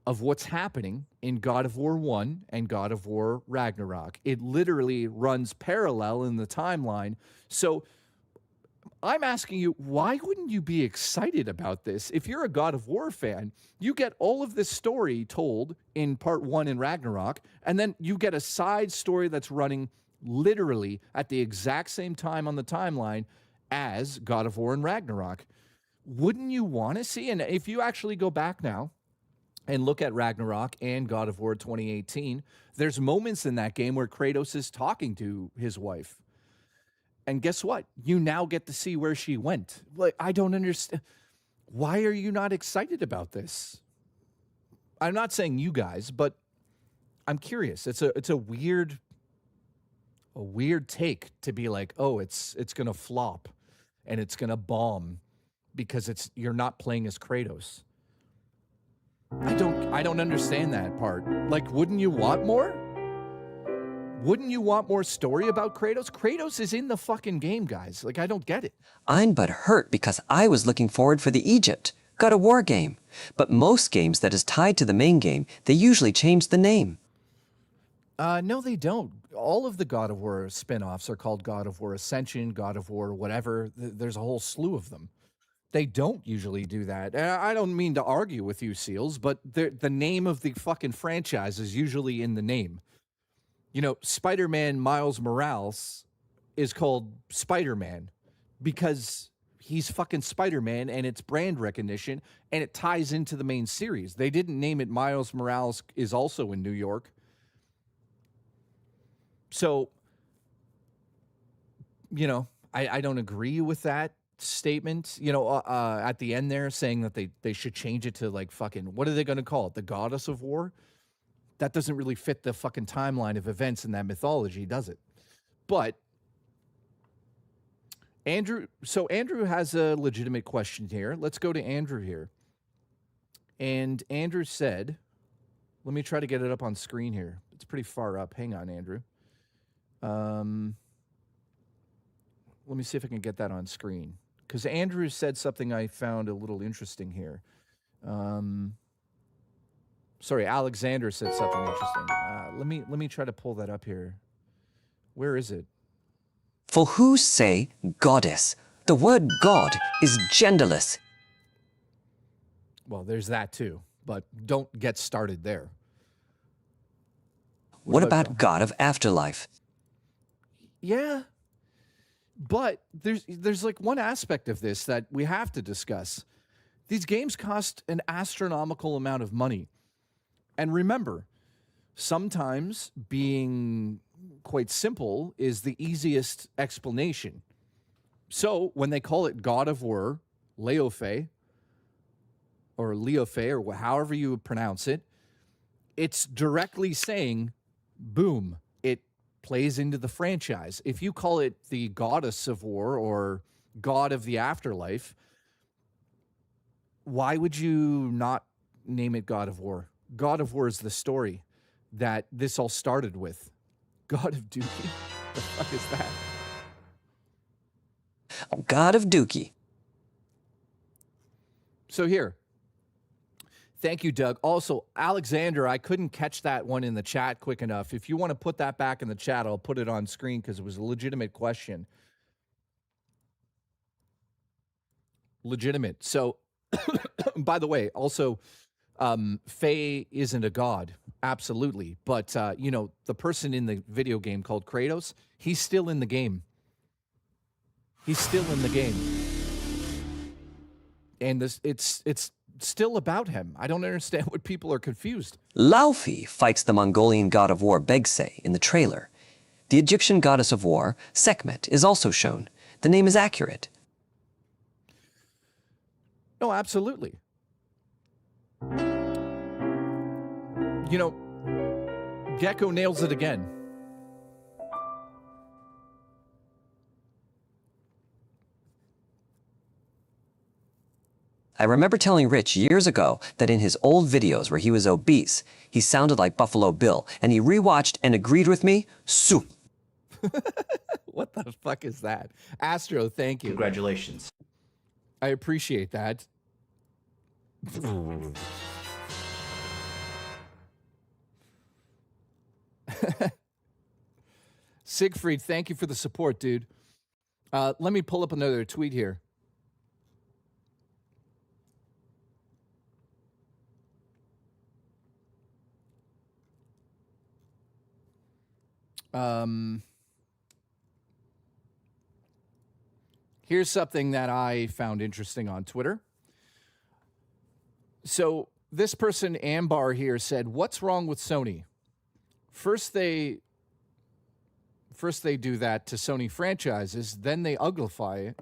of what's happening in God of War 1 and God of War Ragnarok. It literally runs parallel in the timeline. So I'm asking you, why wouldn't you be excited about this? If you're a God of War fan, you get all of this story told in part 1 in Ragnarok, and then you get a side story that's running literally at the exact same time on the timeline as God of War and Ragnarok. Wouldn't you want to see? And if you actually go back now and look at Ragnarok and God of War 2018, there's moments in that game where Kratos is talking to his wife. And guess what? You now get to see where she went. Like, I don't understand. Why are you not excited about this? I'm not saying you guys, but I'm curious. It's a weird take to be like, oh, it's gonna flop and it's gonna bomb because you're not playing as Kratos. I don't understand that part. Like, wouldn't you want more? Wouldn't you want more story about Kratos? Kratos is in the fucking game, guys. Like, I don't get it. I'm but hurt because I was looking forward for the Egypt God of War game. But most games that is tied to the main game, they usually change the name. No, they don't. All of the God of War spin-offs are called God of War Ascension, God of War whatever. There's a whole slew of them. They don't usually do that. And I don't mean to argue with you, Seals, but the name of the fucking franchise is usually in the name. You know, Spider-Man Miles Morales is called Spider-Man because he's fucking Spider-Man and it's brand recognition and it ties into the main series. They didn't name it Miles Morales is also in New York. So, you know, I don't agree with that statement. You know, at the end there saying that they should change it to like fucking, what are they going to call it? The Goddess of War? That doesn't really fit the fucking timeline of events in that mythology, does it? But Andrew has a legitimate question here. Let's go to Andrew here. And Andrew said, let me try to get it up on screen here. It's pretty far up. Hang on, Andrew. Let me see if I can get that on screen. Because Andrew said something I found a little interesting here. Sorry, Alexander said something interesting. Let me try to pull that up here. Where is it? For who say goddess? The word God is genderless. Well, there's that too, but don't get started there. What about God of Afterlife? Yeah, but there's like one aspect of this that we have to discuss. These games cost an astronomical amount of money. And remember, sometimes being quite simple is the easiest explanation. So when they call it God of War, Leofe, or however you pronounce it, it's directly saying, boom, it plays into the franchise. If you call it the Goddess of War or God of the Afterlife, why would you not name it God of War? God of War is the story that this all started with. God of Dookie? The fuck is that? God of Dookie. So here. Thank you, Doug. Also, Alexander, I couldn't catch that one in the chat quick enough. If you want to put that back in the chat, I'll put it on screen because it was a legitimate question. Legitimate. So, by the way, also, Faye isn't a god, absolutely. But, you know, the person in the video game called Kratos, he's still in the game. He's still in the game. And it's still about him. I don't understand what people are confused. Laufey fights the Mongolian god of war Begse in the trailer. The Egyptian goddess of war, Sekhmet, is also shown. The name is accurate. No, absolutely. You know, Gecko nails it again. I remember telling Rich years ago that in his old videos where he was obese, he sounded like Buffalo Bill, and he rewatched and agreed with me. Soup. What the fuck is that? Astro, thank you. Congratulations. I appreciate that. Siegfried, thank you for the support, dude. Let me pull up another tweet here. Here's something that I found interesting on Twitter. So this person, Ambar, here said, what's wrong with Sony? First they do that to Sony franchises, then they uglify it.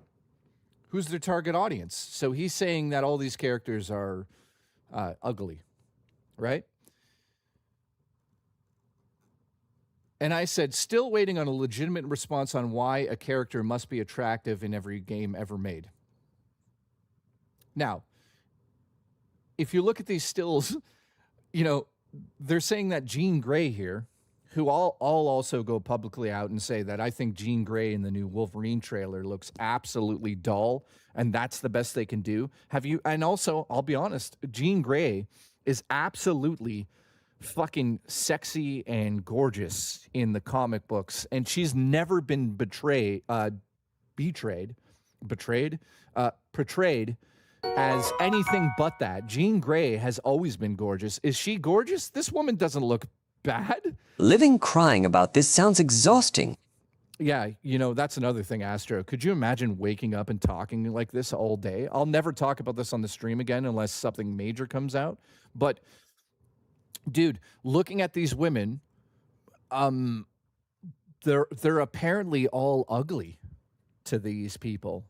Who's their target audience? So he's saying that all these characters are ugly, right? And I said, still waiting on a legitimate response on why a character must be attractive in every game ever made. Now, if you look at these stills, you know, they're saying that Jean Grey here, who I'll also go publicly out and say that I think Jean Grey in the new Wolverine trailer looks absolutely dull, and that's the best they can do. Have you? And also, I'll be honest, Jean Grey is absolutely fucking sexy and gorgeous in the comic books, and she's never been portrayed as anything but that. Jean Grey has always been gorgeous. Is she gorgeous? This woman doesn't look bad. Living crying about this sounds exhausting. Yeah, you know, that's another thing, Astro. Could you imagine waking up and talking like this all day? I'll never talk about this on the stream again unless something major comes out. But, dude, looking at these women, they're apparently all ugly to these people.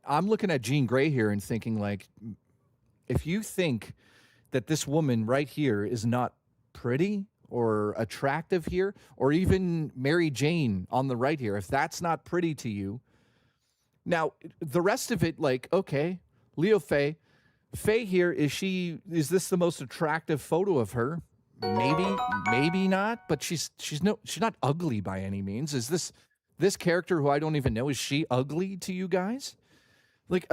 I'm looking at Jean Grey here and thinking, like, if you think that this woman right here is not pretty or attractive here, or even Mary Jane on the right here, if that's not pretty to you, now the rest of it, like, okay, Leo Faye here, is this the most attractive photo of her? Maybe not, but she's not ugly by any means. Is this character who I don't even know, is she ugly to you guys? Like,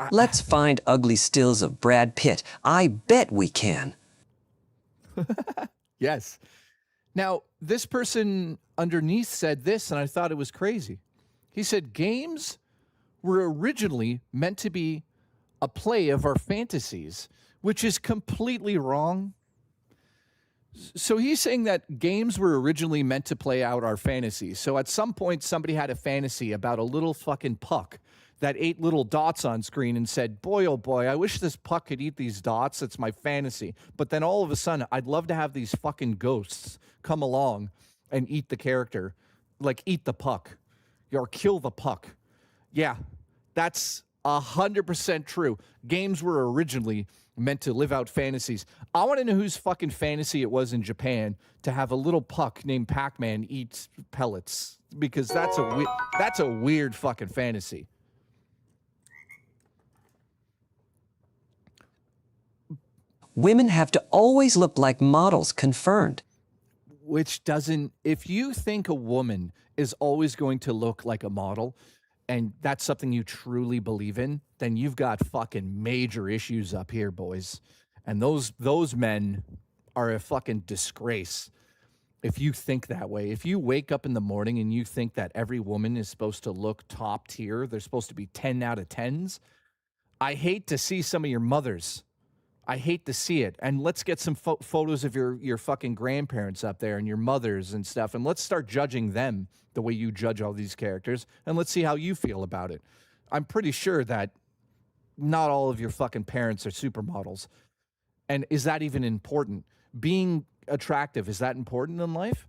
Let's find ugly stills of Brad Pitt. I bet we can. yes. Now, this person underneath said this, and I thought it was crazy. He said, games were originally meant to be a play of our fantasies, which is completely wrong. So he's saying that games were originally meant to play out our fantasies. So at some point, somebody had a fantasy about a little fucking puck that ate little dots on screen and said, boy, oh boy, I wish this puck could eat these dots. It's my fantasy. But then all of a sudden, I'd love to have these fucking ghosts come along and eat the character, like eat the puck or kill the puck. Yeah, that's 100% true. Games were originally meant to live out fantasies. I want to know whose fucking fantasy it was in Japan to have a little puck named Pac-Man eat pellets, because that's a weird fucking fantasy. Women have to always look like models, confirmed. Which doesn't, if you think a woman is always going to look like a model, and that's something you truly believe in, then you've got fucking major issues up here, boys. And those men are a fucking disgrace if you think that way. If you wake up in the morning and you think that every woman is supposed to look top tier, they're supposed to be 10 out of 10s, I hate to see some of your mothers. I hate to see it. And let's get some photos of your fucking grandparents up there and your mothers and stuff. And let's start judging them the way you judge all these characters. And let's see how you feel about it. I'm pretty sure that not all of your fucking parents are supermodels. And is that even important? Being attractive, is that important in life?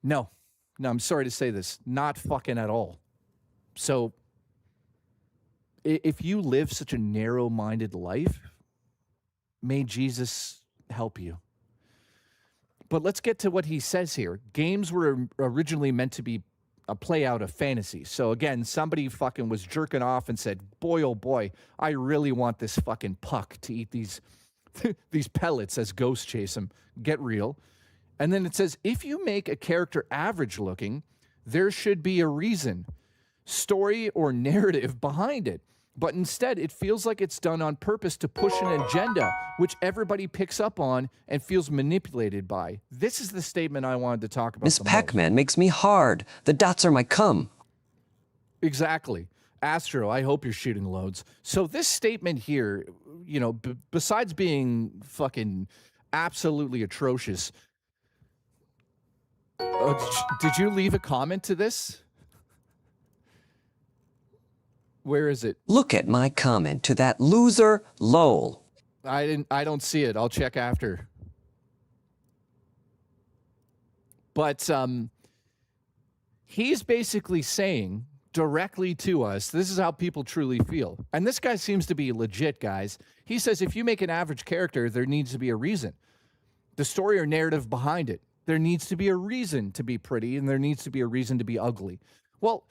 No. No, I'm sorry to say this. Not fucking at all. So if you live such a narrow-minded life, may Jesus help you. But let's get to what he says here. Games were originally meant to be a play out of fantasy. So again, somebody fucking was jerking off and said, boy, oh boy, I really want this fucking puck to eat these these pellets as ghosts chase him. Get real. And then it says, if you make a character average looking, there should be a reason, story or narrative behind it. But instead, it feels like it's done on purpose to push an agenda, which everybody picks up on and feels manipulated by. This is the statement I wanted to talk about. Miss Pac-Man makes me hard. The dots are my cum. Exactly. Astro, I hope you're shooting loads. So this statement here, you know, besides being fucking absolutely atrocious, did you leave a comment to this? Where is it? Look at my comment to that loser, lol. I don't see it. I'll check after. But he's basically saying directly to us, this is how people truly feel. And this guy seems to be legit, guys. He says if you make an average character, there needs to be a reason. The story or narrative behind it. There needs to be a reason to be pretty, and there needs to be a reason to be ugly. Well,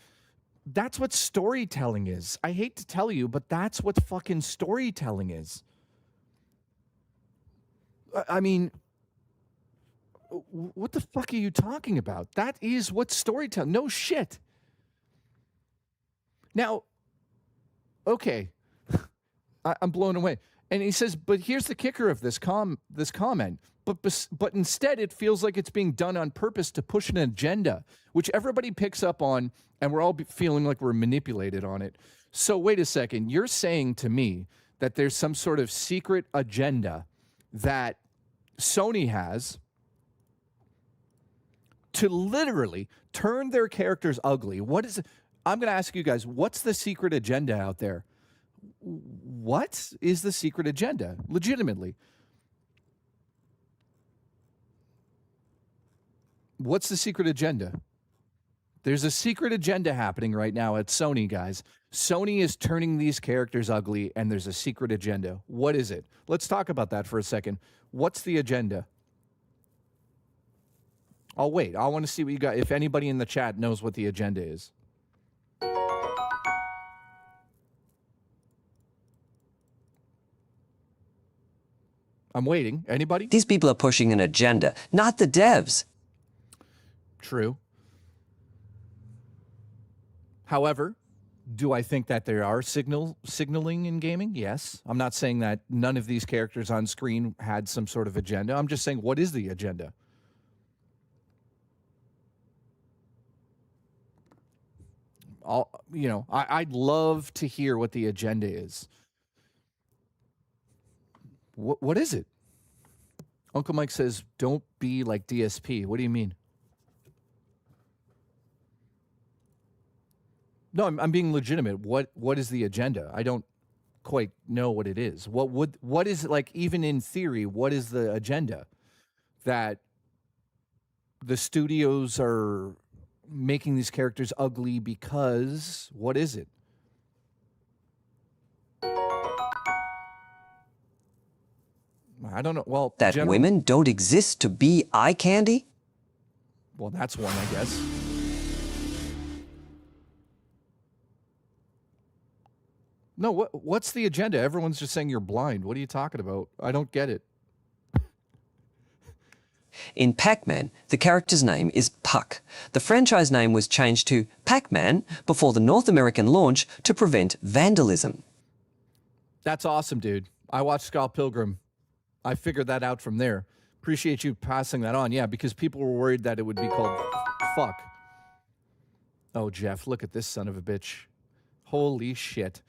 that's what storytelling is. I hate to tell you, but that's what fucking storytelling is. I mean, what the fuck are you talking about? That is what storytelling. No shit. Now, okay, I'm blown away. And he says, but here's the kicker of this comment. But instead, it feels like it's being done on purpose to push an agenda, which everybody picks up on, and we're all feeling like we're manipulated on it. So wait a second. You're saying to me that there's some sort of secret agenda that Sony has to literally turn their characters ugly. What is it? I'm going to ask you guys, what's the secret agenda out there? What is the secret agenda? Legitimately. What's the secret agenda? There's a secret agenda happening right now at Sony, guys. Sony is turning these characters ugly, and there's a secret agenda. What is it? Let's talk about that for a second. What's the agenda? I'll wait. I want to see what you got. If anybody in the chat knows what the agenda is. I'm waiting. Anybody? These people are pushing an agenda, not the devs. True. However, do I think that there are signaling in gaming? Yes. I'm not saying that none of these characters on screen had some sort of agenda. I'm just saying, what is the agenda? I'd love to hear what the agenda is. What is it? Uncle Mike says, don't be like DSP. What do you mean? No, I'm being legitimate. What is the agenda? I don't quite know what it is. What is it, like, even in theory, what is the agenda? That the studios are making these characters ugly because what is it? I don't know. Well, That women don't exist to be eye candy? Well, that's one, I guess. No, what's the agenda? Everyone's just saying you're blind. What are you talking about? I don't get it. In Pac-Man, the character's name is Puck. The franchise name was changed to Pac-Man before the North American launch to prevent vandalism. That's awesome, dude. I watched Scott Pilgrim. I figured that out from there. Appreciate you passing that on. Yeah, because people were worried that it would be called fuck. Oh, Jeff, look at this son of a bitch. Holy shit.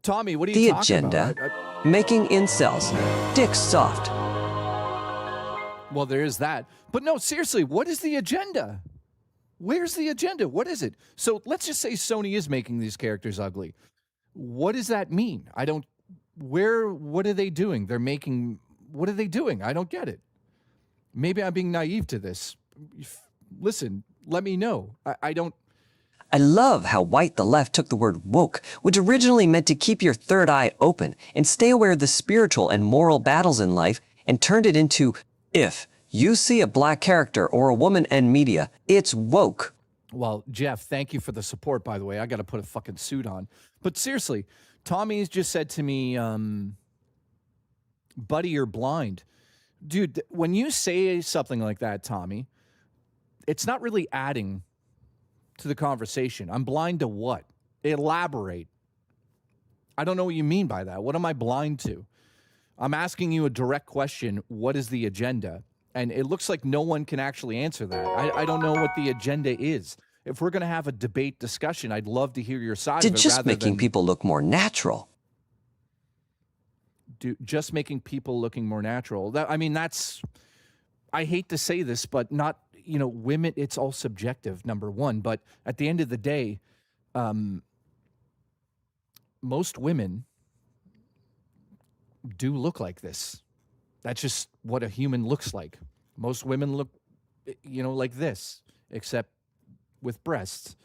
Tommy, what are you talking about? The agenda, making incels dicks soft. Well, there is that. But no, seriously, what is the agenda? Where's the agenda? What is it? So let's just say Sony is making these characters ugly. What does that mean? What are they doing? What are they doing? I don't get it. Maybe I'm being naive to this. Listen, let me know. I don't. I love how white the left took the word woke, which originally meant to keep your third eye open and stay aware of the spiritual and moral battles in life, and turned it into, if you see a black character or a woman in media, it's woke. Well, Jeff, thank you for the support, by the way. I got to put a fucking suit on. But seriously, Tommy's just said to me, buddy, you're blind. Dude, when you say something like that, Tommy, it's not really adding to the conversation. I'm blind to what? Elaborate. I don't know what you mean by that. What am I blind to? I'm asking you a direct question. What is the agenda? And it looks like no one can actually answer that. I don't know what the agenda is. If we're going to have a debate discussion, I'd love to hear your side of it. Just making people look more natural. Just making people looking more natural. That's, I hate to say this, but not, women, it's all subjective, number one. But at the end of the day, most women do look like this. That's just what a human looks like. Most women look, like this, except with breasts.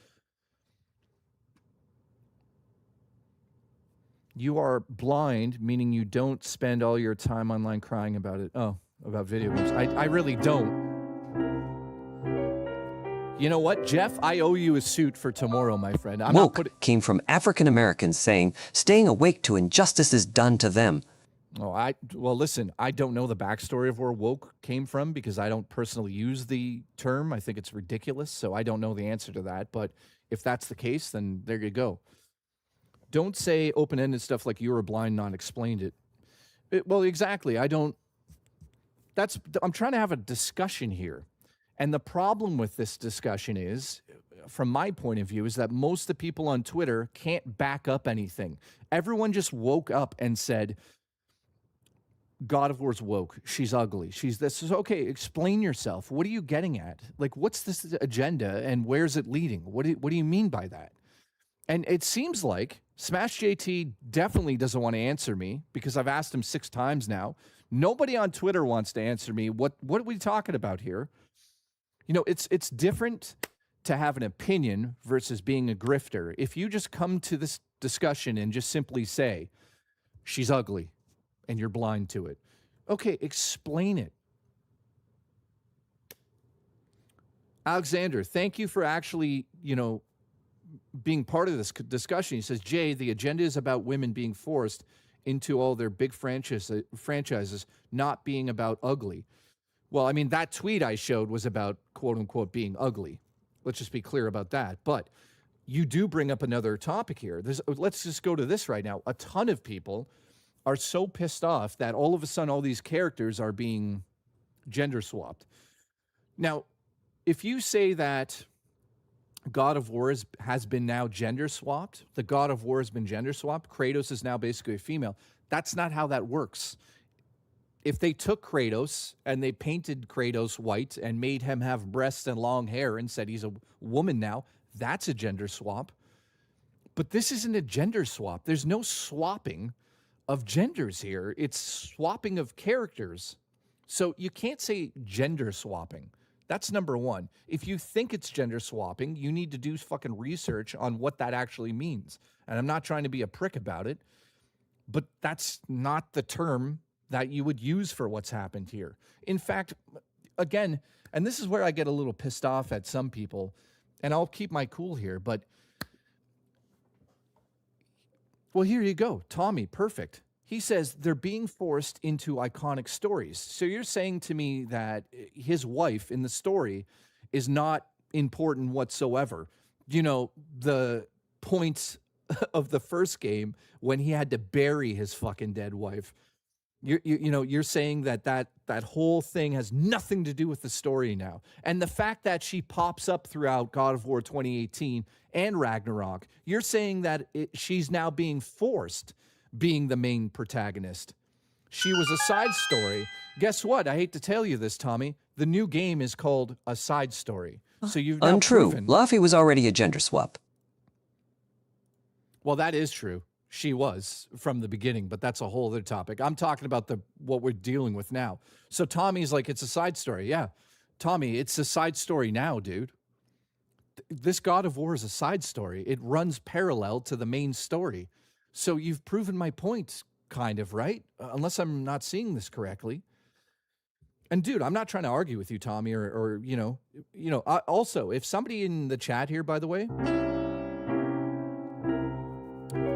You are blind, meaning you don't spend all your time online crying about it. Oh, about video games. I really don't. You know what, Jeff? I owe you a suit for tomorrow, my friend. Woke came from African Americans saying, staying awake to injustices done to them. Well, listen, I don't know the backstory of where woke came from because I don't personally use the term. I think it's ridiculous, so I don't know the answer to that. But if that's the case, then there you go. Don't say open-ended stuff like you were blind, not explained it. Well, exactly. I'm trying to have a discussion here. And the problem with this discussion is, from my point of view, is that most of the people on Twitter can't back up anything. Everyone just woke up and said, God of War's woke. She's ugly. She's this. Okay, explain yourself. What are you getting at? Like, what's this agenda and where's it leading? What do you mean by that? And it seems like Smash JT definitely doesn't want to answer me because I've asked him 6 times now. Nobody on Twitter wants to answer me. What are we talking about here? You know, it's different to have an opinion versus being a grifter. If you just come to this discussion and just simply say, she's ugly, and you're blind to it. Okay, explain it. Alexander, thank you for actually, being part of this discussion. He says, Jay, the agenda is about women being forced into all their big franchises, not being about ugly. Well, I mean, that tweet I showed was about, quote unquote, being ugly. Let's just be clear about that. But you do bring up another topic here. Let's just go to this right now. A ton of people are so pissed off that all of a sudden all these characters are being gender swapped. Now, if you say that God of War has been now gender swapped, the God of War has been gender swapped, Kratos is now basically a female, that's not how that works. If they took Kratos and they painted Kratos white and made him have breasts and long hair and said he's a woman now, that's a gender swap. But this isn't a gender swap. There's no swapping of genders here. It's swapping of characters. So you can't say gender swapping. That's number one. If you think it's gender swapping, you need to do fucking research on what that actually means. And I'm not trying to be a prick about it, but that's not the term that you would use for what's happened here. In fact, again, and this is where I get a little pissed off at some people, and I'll keep my cool here, but well, here you go. Tommy, perfect. He says they're being forced into iconic stories. So you're saying to me that his wife in the story is not important whatsoever. You know, the points of the first game when he had to bury his fucking dead wife. You're saying that whole thing has nothing to do with the story now. And the fact that she pops up throughout God of War 2018 and Ragnarok, you're saying that she's now being forced being the main protagonist. She was a side story. Guess what? I hate to tell you this, Tommy. The new game is called a side story. So you've now Untrue. proven... Luffy was already a gender swap. Well, that is true. She was from the beginning, but that's a whole other topic. I'm talking about what we're dealing with now. So Tommy's like, it's a side story. Yeah, Tommy, it's a side story now, dude. This God of War is a side story. It runs parallel to the main story. So you've proven my point, kind of, right? Unless I'm not seeing this correctly. And dude, I'm not trying to argue with you, Tommy, or also, if somebody in the chat here, by the way,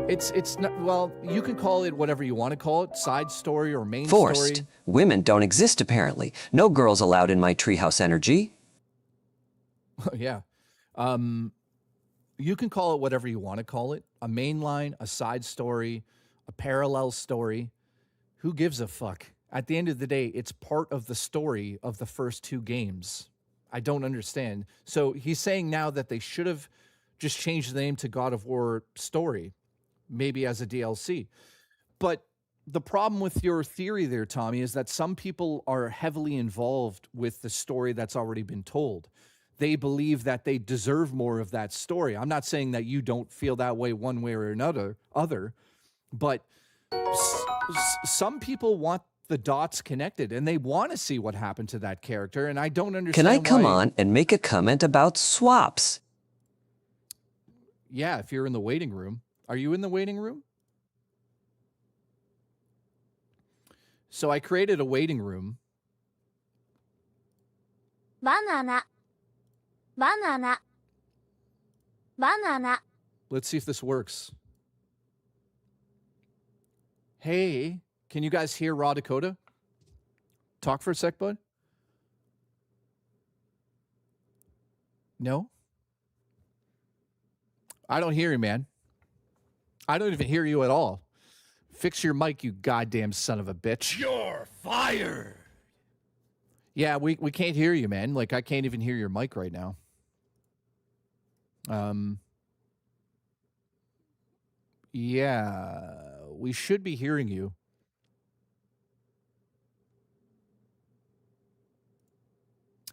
it's not, well, you can call it whatever you want to call it, side story or main Forced. story. Women don't exist, apparently. No girls allowed in my treehouse energy. Yeah. You can call it whatever you want to call it. A main line, a side story, a parallel story. Who gives a fuck? At the end of the day, it's part of the story of the first 2 games. I don't understand. So he's saying now that they should have just changed the name to God of War Story, maybe as a DLC. But the problem with your theory there, Tommy, is that some people are heavily involved with the story that's already been told. They believe that they deserve more of that story. I'm not saying that you don't feel that way one way or another, but some people want the dots connected and they want to see what happened to that character, and I don't understand. Can I come on and make a comment about swaps? Yeah, if you're in the waiting room. Are you in the waiting room? So I created a waiting room. Banana. Banana. Banana. Let's see if this works. Hey, Can you guys hear Raw Dakota? Talk for a sec, bud. No? I don't hear you, man. I don't even hear you at all. Fix your mic, you goddamn son of a bitch. You're fired. Yeah, we can't hear you, man. Like, I can't even hear your mic right now. Yeah, we should be hearing you.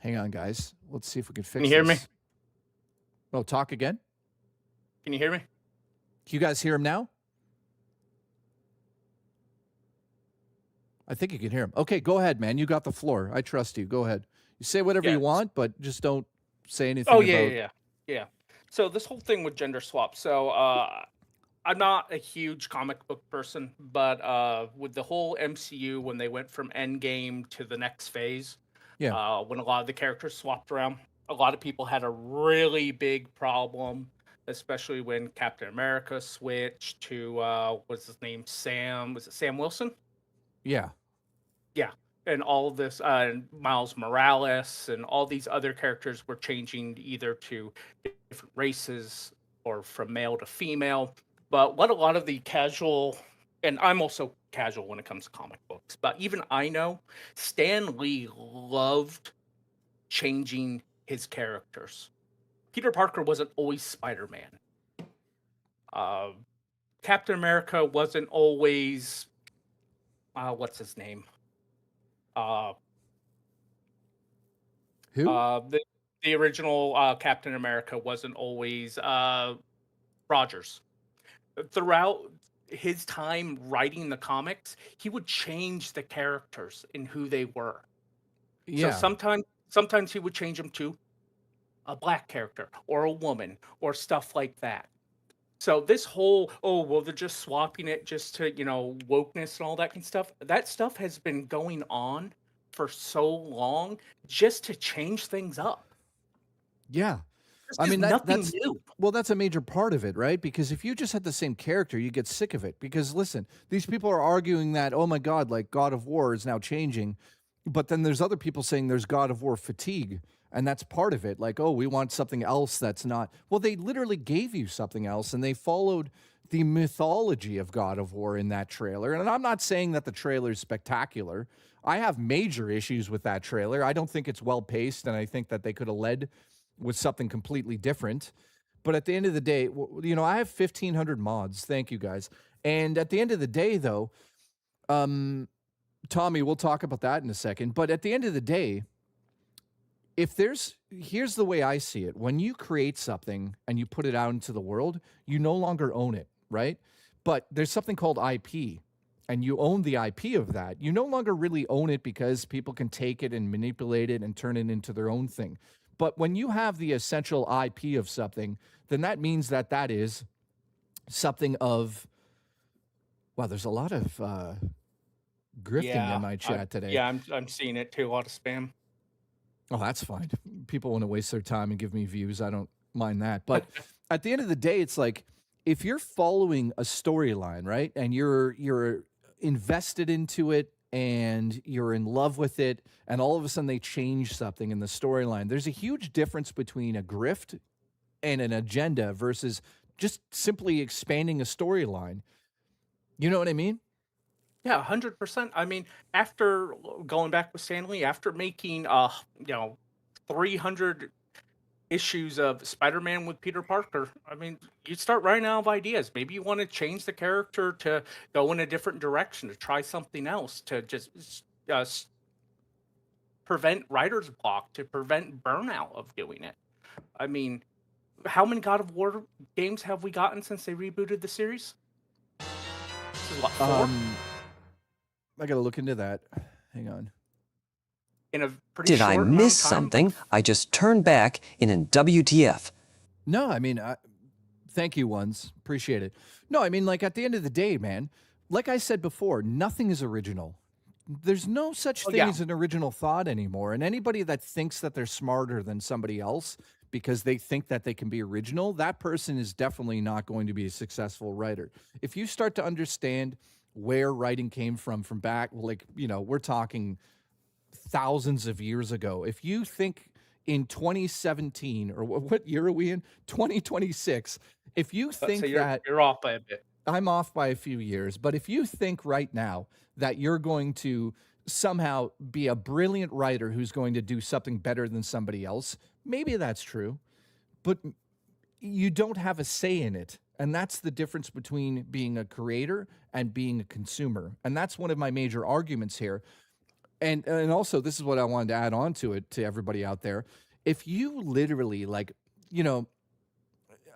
Hang on, guys. Let's see if we can fix Can you hear me? this. Oh, talk again? Can you hear me? Can you guys hear him now? I think you can hear him. Okay, go ahead, man. You got the floor. I trust you. Go ahead. You say whatever you want, but just don't say anything Oh, about... yeah. So this whole thing with gender swap. So I'm not a huge comic book person, but with the whole MCU, when they went from Endgame to the next phase, when a lot of the characters swapped around, a lot of people had a really big problem, especially when Captain America switched to, what's his name, Sam? Was it Sam Wilson? Yeah. Yeah. And all of this, Miles Morales and all these other characters were changing either to different races or from male to female. But what a lot of the casual, and I'm also casual when it comes to comic books, but even I know Stan Lee loved changing his characters. Peter Parker wasn't always Spider-Man. Captain America wasn't always, what's his name? Who? The original Captain America wasn't always Rogers. Throughout his time writing the comics, he would change the characters and who they were. Yeah. So sometimes he would change them to a black character or a woman or stuff like that. So this whole, they're just swapping it just to, wokeness and all that kind of stuff. That stuff has been going on for so long just to change things up. Yeah. I mean, that's new. Well, that's a major part of it, right? Because if you just had the same character, you get sick of it. Because listen, these people are arguing that, oh my God, like God of War is now changing. But then there's other people saying there's God of War fatigue. And that's part of it. Like, oh, we want something else that's not. Well, they literally gave you something else, and they followed the mythology of God of War in that trailer. And I'm not saying that the trailer is spectacular. I have major issues with that trailer. I don't think it's well paced, and I think that they could have led with something completely different. But at the end of the day, I have 1,500 mods. Thank you, guys. And at the end of the day, though, Tommy, we'll talk about that in a second. But at the end of the day, here's the way I see it. When you create something and you put it out into the world, you no longer own it, right? But there's something called IP, and you own the IP of that. You no longer really own it because people can take it and manipulate it and turn it into their own thing. But when you have the essential IP of something, then that means that that is something of, wow, there's a lot of grifting in my chat today. Yeah, I'm seeing it too, a lot of spam. Oh, that's fine. People want to waste their time and give me views. I don't mind that. But at the end of the day, it's like, if you're following a storyline, right, and you're invested into it and you're in love with it, and all of a sudden they change something in the storyline, there's a huge difference between a grift and an agenda versus just simply expanding a storyline. You know what I mean? Yeah, 100%. I mean, after going back with Stan Lee, after making 300 issues of Spider-Man with Peter Parker, I mean, you start running out of ideas. Maybe you want to change the character to go in a different direction, to try something else, to just prevent writer's block, to prevent burnout of doing it. I mean, how many God of War games have we gotten since they rebooted the series? This is what, 4? I got to look into that. Hang on. In a pretty Did I short amount of miss time? something? I just turned back in a WTF. No, I mean, thank you, ones. Appreciate it. No, I mean, like, at the end of the day, man, like I said before, nothing is original. There's no such thing as an original thought anymore. And anybody that thinks that they're smarter than somebody else because they think that they can be original, that person is definitely not going to be a successful writer. If you start to understand where writing came from back, like, we're talking thousands of years ago. If you think in 2017, or what year are we in? 2026. If you think So that you're off by a bit. I'm off by a few years, but if you think right now that you're going to somehow be a brilliant writer who's going to do something better than somebody else, maybe that's true, but you don't have a say in it. And that's the difference between being a creator and being a consumer. And that's one of my major arguments here. And also, this is what I wanted to add on to it to everybody out there. If you literally, like,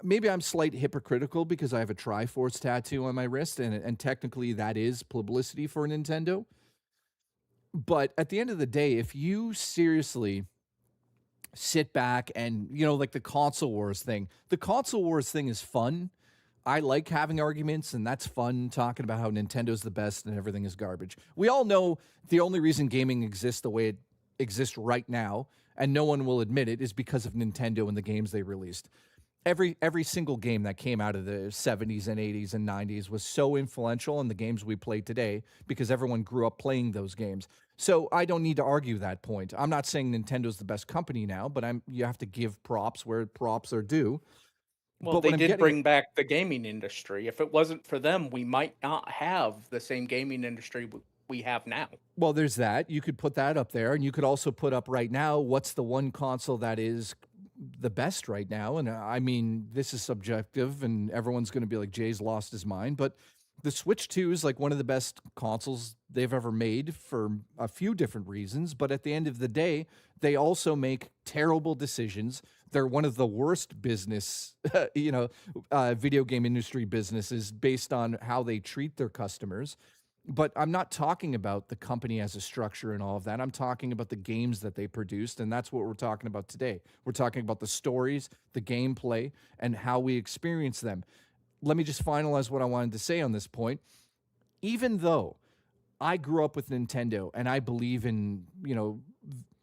maybe I'm slightly hypocritical because I have a Triforce tattoo on my wrist, and technically that is publicity for Nintendo. But at the end of the day, if you seriously sit back and, like the console wars thing is fun. I like having arguments, and that's fun, talking about how Nintendo's the best and everything is garbage. We all know the only reason gaming exists the way it exists right now, and no one will admit it, is because of Nintendo and the games they released. Every single game that came out of the 70s and 80s and 90s was so influential in the games we play today because everyone grew up playing those games. So I don't need to argue that point. I'm not saying Nintendo's the best company now, but you have to give props where props are due. Well, they did bring back the gaming industry. If it wasn't for them, we might not have the same gaming industry we have now. Well, there's that. You could put that up there, and you could also put up right now, what's the one console that is the best right now? And I mean, this is subjective, and everyone's going to be like, Jay's lost his mind, but the Switch 2 is like one of the best consoles they've ever made for a few different reasons. But at the end of the day, they also make terrible decisions. They're one of the worst business, video game industry businesses based on how they treat their customers. But I'm not talking about the company as a structure and all of that. I'm talking about the games that they produced, and that's what we're talking about today. We're talking about the stories, the gameplay, and how we experience them. Let me just finalize what I wanted to say on this point. Even though I grew up with Nintendo and I believe in,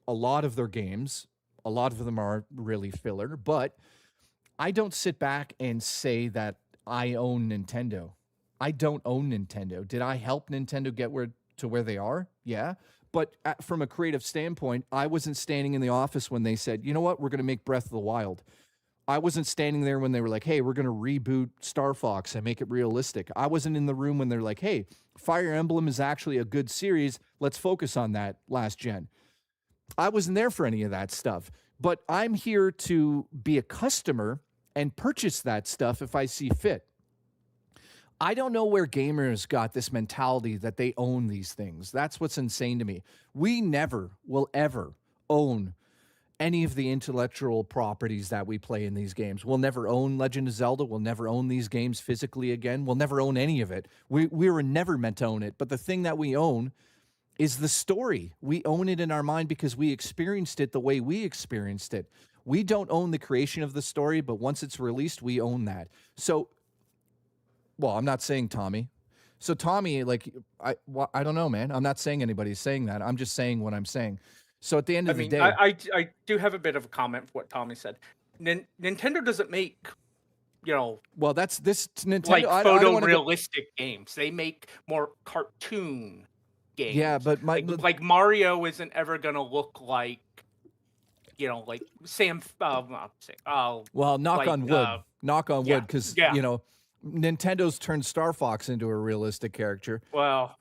a lot of their games, a lot of them are really filler, but I don't sit back and say that I own Nintendo. I don't own Nintendo. Did I help Nintendo get to where they are? Yeah. But from a creative standpoint, I wasn't standing in the office when they said, you know what, we're going to make Breath of the Wild. I wasn't standing there when they were like, hey, we're going to reboot Star Fox and make it realistic. I wasn't in the room when they're like, hey, Fire Emblem is actually a good series. Let's focus on that last gen. I wasn't there for any of that stuff. But I'm here to be a customer and purchase that stuff if I see fit. I don't know where gamers got this mentality that they own these things. That's what's insane to me. We never will ever own any of the intellectual properties that we play in these games. We'll never own Legend of Zelda. We'll never own these games physically again. We'll never own any of it. We were never meant to own it. But the thing that we own is the story. We own it in our mind because we experienced it the way we experienced it. We don't own the creation of the story, but once it's released, we own that. So, well, I'm not saying Tommy. So Tommy, I don't know, man. I'm not saying anybody's saying that. I'm just saying what I'm saying. So at the end of the day, I do have a bit of a comment for what Tommy said. Nintendo doesn't make, well, that's this Nintendo like I don't wanna photorealistic games. They make more cartoon games. Yeah, but like Mario isn't ever gonna look like, like Sam. well, knock on wood, because Nintendo's turned Star Fox into a realistic character. Well,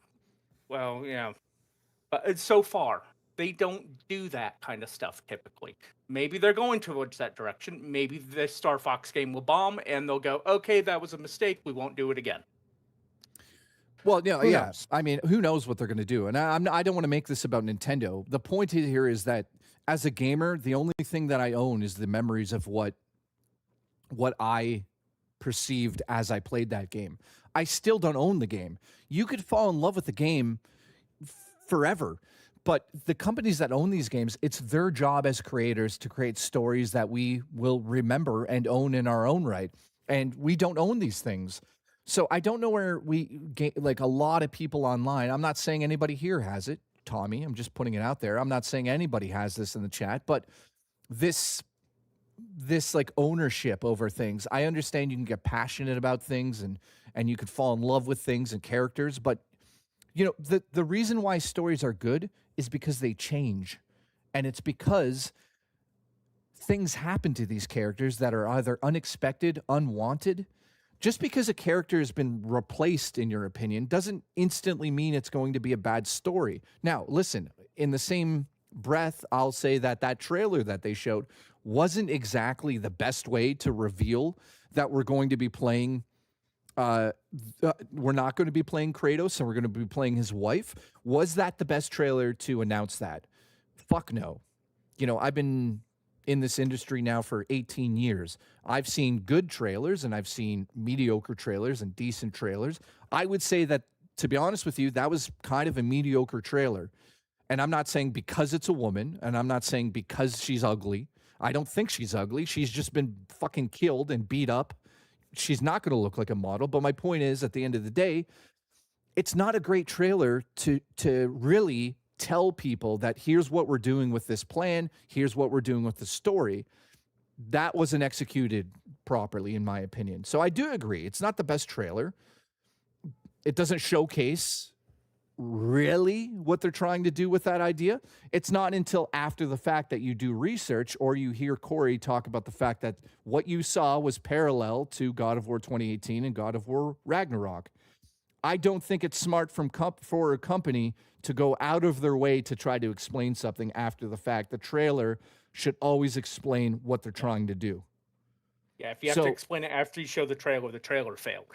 yeah, but so far they don't do that kind of stuff typically. Maybe they're going towards that direction. Maybe the Star Fox game will bomb and they'll go, okay, that was a mistake. We won't do it again. Well, yeah. I mean, who knows what they're going to do? And I don't want to make this about Nintendo. The point here is that as a gamer, the only thing that I own is the memories of what I perceived as I played that game. I still don't own the game. You could fall in love with the game forever. But the companies that own these games, it's their job as creators to create stories that we will remember and own in our own right. And we don't own these things. So I don't know where like a lot of people online, I'm not saying anybody here has it, Tommy, I'm just putting it out there. I'm not saying anybody has this in the chat, but this this like ownership over things. I understand you can get passionate about things and you could fall in love with things and characters, but you know, the reason why stories are good is because they change. And it's because things happen to these characters that are either unexpected, unwanted. Just because a character has been replaced, in your opinion, doesn't instantly mean it's going to be a bad story. Now, listen, in the same breath, I'll say that that trailer that they showed wasn't exactly the best way to reveal that we're going to be playing. We're not going to be playing Kratos and we're going to be playing his wife. Was that the best trailer to announce that? Fuck no. You know, I've been in this industry now for 18 years. I've seen good trailers and I've seen mediocre trailers and decent trailers. I would say that, to be honest with you, that was kind of a mediocre trailer. And I'm not saying because it's a woman, and I'm not saying because she's ugly. I don't think she's ugly. She's just been fucking killed and beat up. She's not going to look like a model. But my point is, at the end of the day, it's not a great trailer to really tell people that here's what we're doing with this plan, here's what we're doing with the story. That wasn't executed properly, in my opinion. So I do agree. It's not the best trailer. It doesn't showcase really what they're trying to do with that idea. It's not until after the fact that you do research or you hear Corey talk about the fact that what you saw was parallel to God of War 2018 and God of War Ragnarok. I don't think it's smart for a company to go out of their way to try to explain something after the fact. The trailer should always explain what they're trying to do. Yeah, if you have to explain it after you show the trailer failed.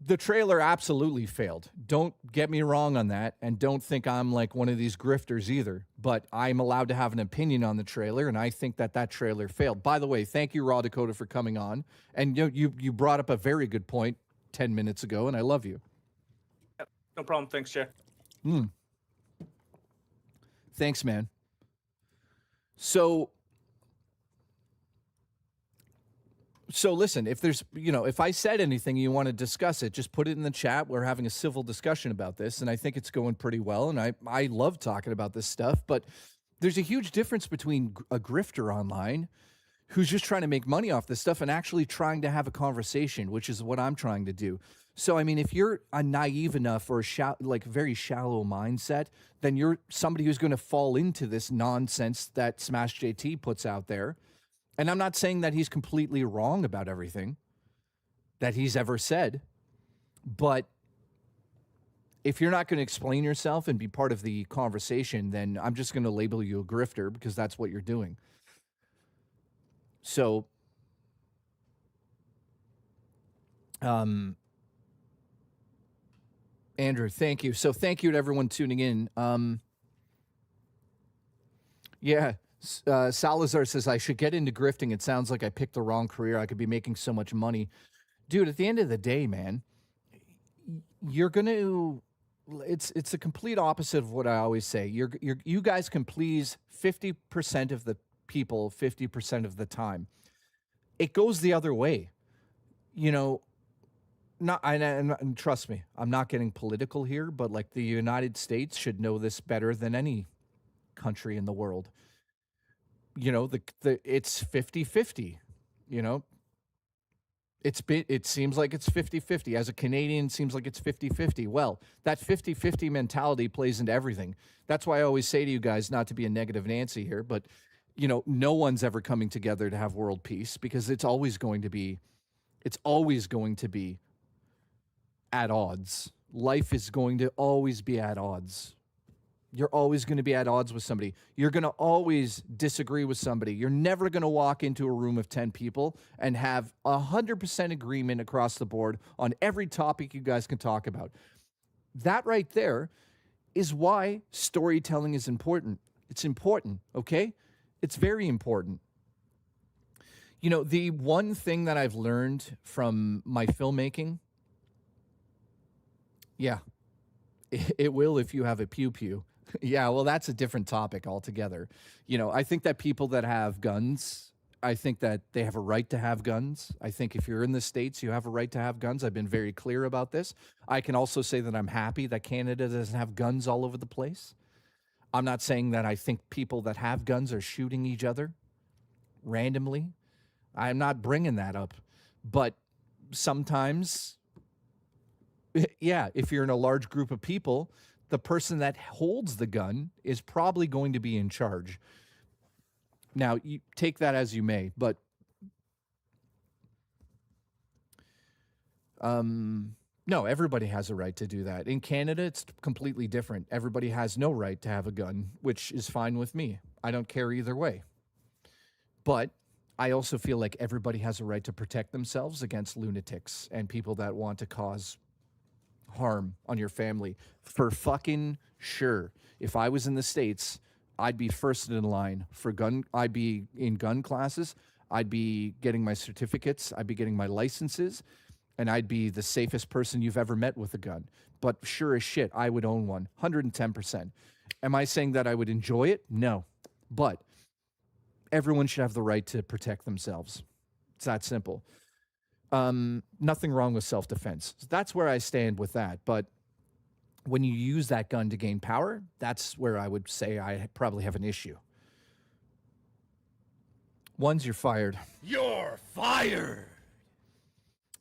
The trailer absolutely failed. Don't get me wrong on that, and don't think I'm like one of these grifters either, but I'm allowed to have an opinion on the trailer, and I think that that trailer failed. By the way, thank you, Raw Dakota, for coming on, and you brought up a very good point 10 minutes ago, and I love you. No problem. Thanks, Jay. Thanks, man. So listen, if there's, if I said anything you want to discuss it, just put it in the chat. We're having a civil discussion about this, and I think it's going pretty well, and I love talking about this stuff, but there's a huge difference between a grifter online who's just trying to make money off this stuff and actually trying to have a conversation, which is what I'm trying to do. So, I mean, if you're a naive enough or very shallow mindset, then you're somebody who's going to fall into this nonsense that Smash JT puts out there. And I'm not saying that he's completely wrong about everything that he's ever said, but if you're not going to explain yourself and be part of the conversation, then I'm just going to label you a grifter because that's what you're doing. So, Andrew, thank you. So thank you to everyone tuning in. Salazar says, I should get into grifting. It sounds like I picked the wrong career. I could be making so much money. Dude, at the end of the day, man, you're going to, it's a complete opposite of what I always say. You guys can please 50% of the people 50% of the time. It goes the other way. And trust me, I'm not getting political here, but like the United States should know this better than any country in the world. It's 50-50, it seems like it's 50-50. As a Canadian, it seems like it's 50-50. Well, that 50-50 mentality plays into everything. That's why I always say to you guys, not to be a negative Nancy here, but no one's ever coming together to have world peace because it's always going to be at odds. Life is going to always be at odds. You're always going to be at odds with somebody. You're going to always disagree with somebody. You're never going to walk into a room of 10 people and have 100% agreement across the board on every topic you guys can talk about. That right there is why storytelling is important. It's important, okay? It's very important. The one thing that I've learned from my filmmaking, yeah, it will if you have a pew-pew. Yeah, well, that's a different topic altogether. I think that people that have guns, I think that they have a right to have guns. I think if you're in the States, you have a right to have guns. I've been very clear about this. I can also say that I'm happy that Canada doesn't have guns all over the place. I'm not saying that I think people that have guns are shooting each other. randomly. I'm not bringing that up. But sometimes, yeah, if you're in a large group of people, the person that holds the gun is probably going to be in charge. Now, you take that as you may, but no, everybody has a right to do that. In Canada, it's completely different. Everybody has no right to have a gun, which is fine with me. I don't care either way. But I also feel like everybody has a right to protect themselves against lunatics and people that want to cause harm on your family. For fucking sure. If I was in the States, I'd be first in line for gun. I'd be in gun classes. I'd be getting my certificates. I'd be getting my licenses. And I'd be the safest person you've ever met with a gun. But sure as shit, I would own one, 110%. Am I saying that I would enjoy it? No. But everyone should have the right to protect themselves. It's that simple. Nothing wrong with self-defense. So that's where I stand with that. But when you use that gun to gain power, that's where I would say I probably have an issue. Ones, you're fired. You're fired.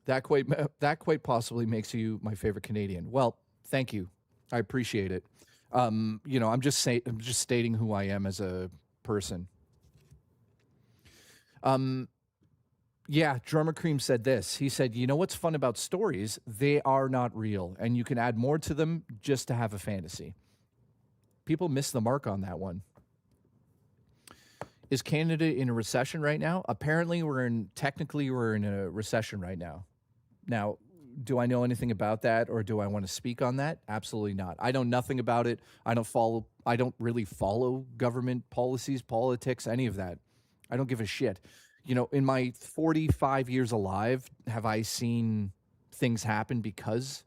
That quite possibly makes you my favorite Canadian. Well, thank you. I appreciate it. I'm just stating who I am as a person. Yeah, Drummer Cream said this. He said, "You know what's fun about stories? They are not real, and you can add more to them just to have a fantasy." People miss the mark on that one. Is Canada in a recession right now? Apparently, technically we're in a recession right now. Now, do I know anything about that, or do I want to speak on that? Absolutely not. I know nothing about it. I don't really follow government policies, politics, any of that. I don't give a shit. In my 45 years alive, have I seen things happen because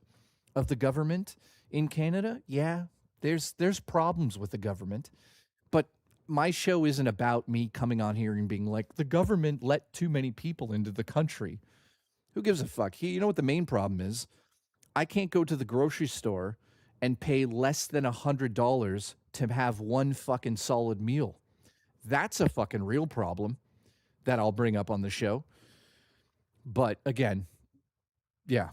of the government in Canada? Yeah, there's problems with the government. But my show isn't about me coming on here and being like, the government let too many people into the country. Who gives a fuck? You know what the main problem is? I can't go to the grocery store and pay less than $100 to have one fucking solid meal. That's a fucking real problem that I'll bring up on the show. But again, yeah.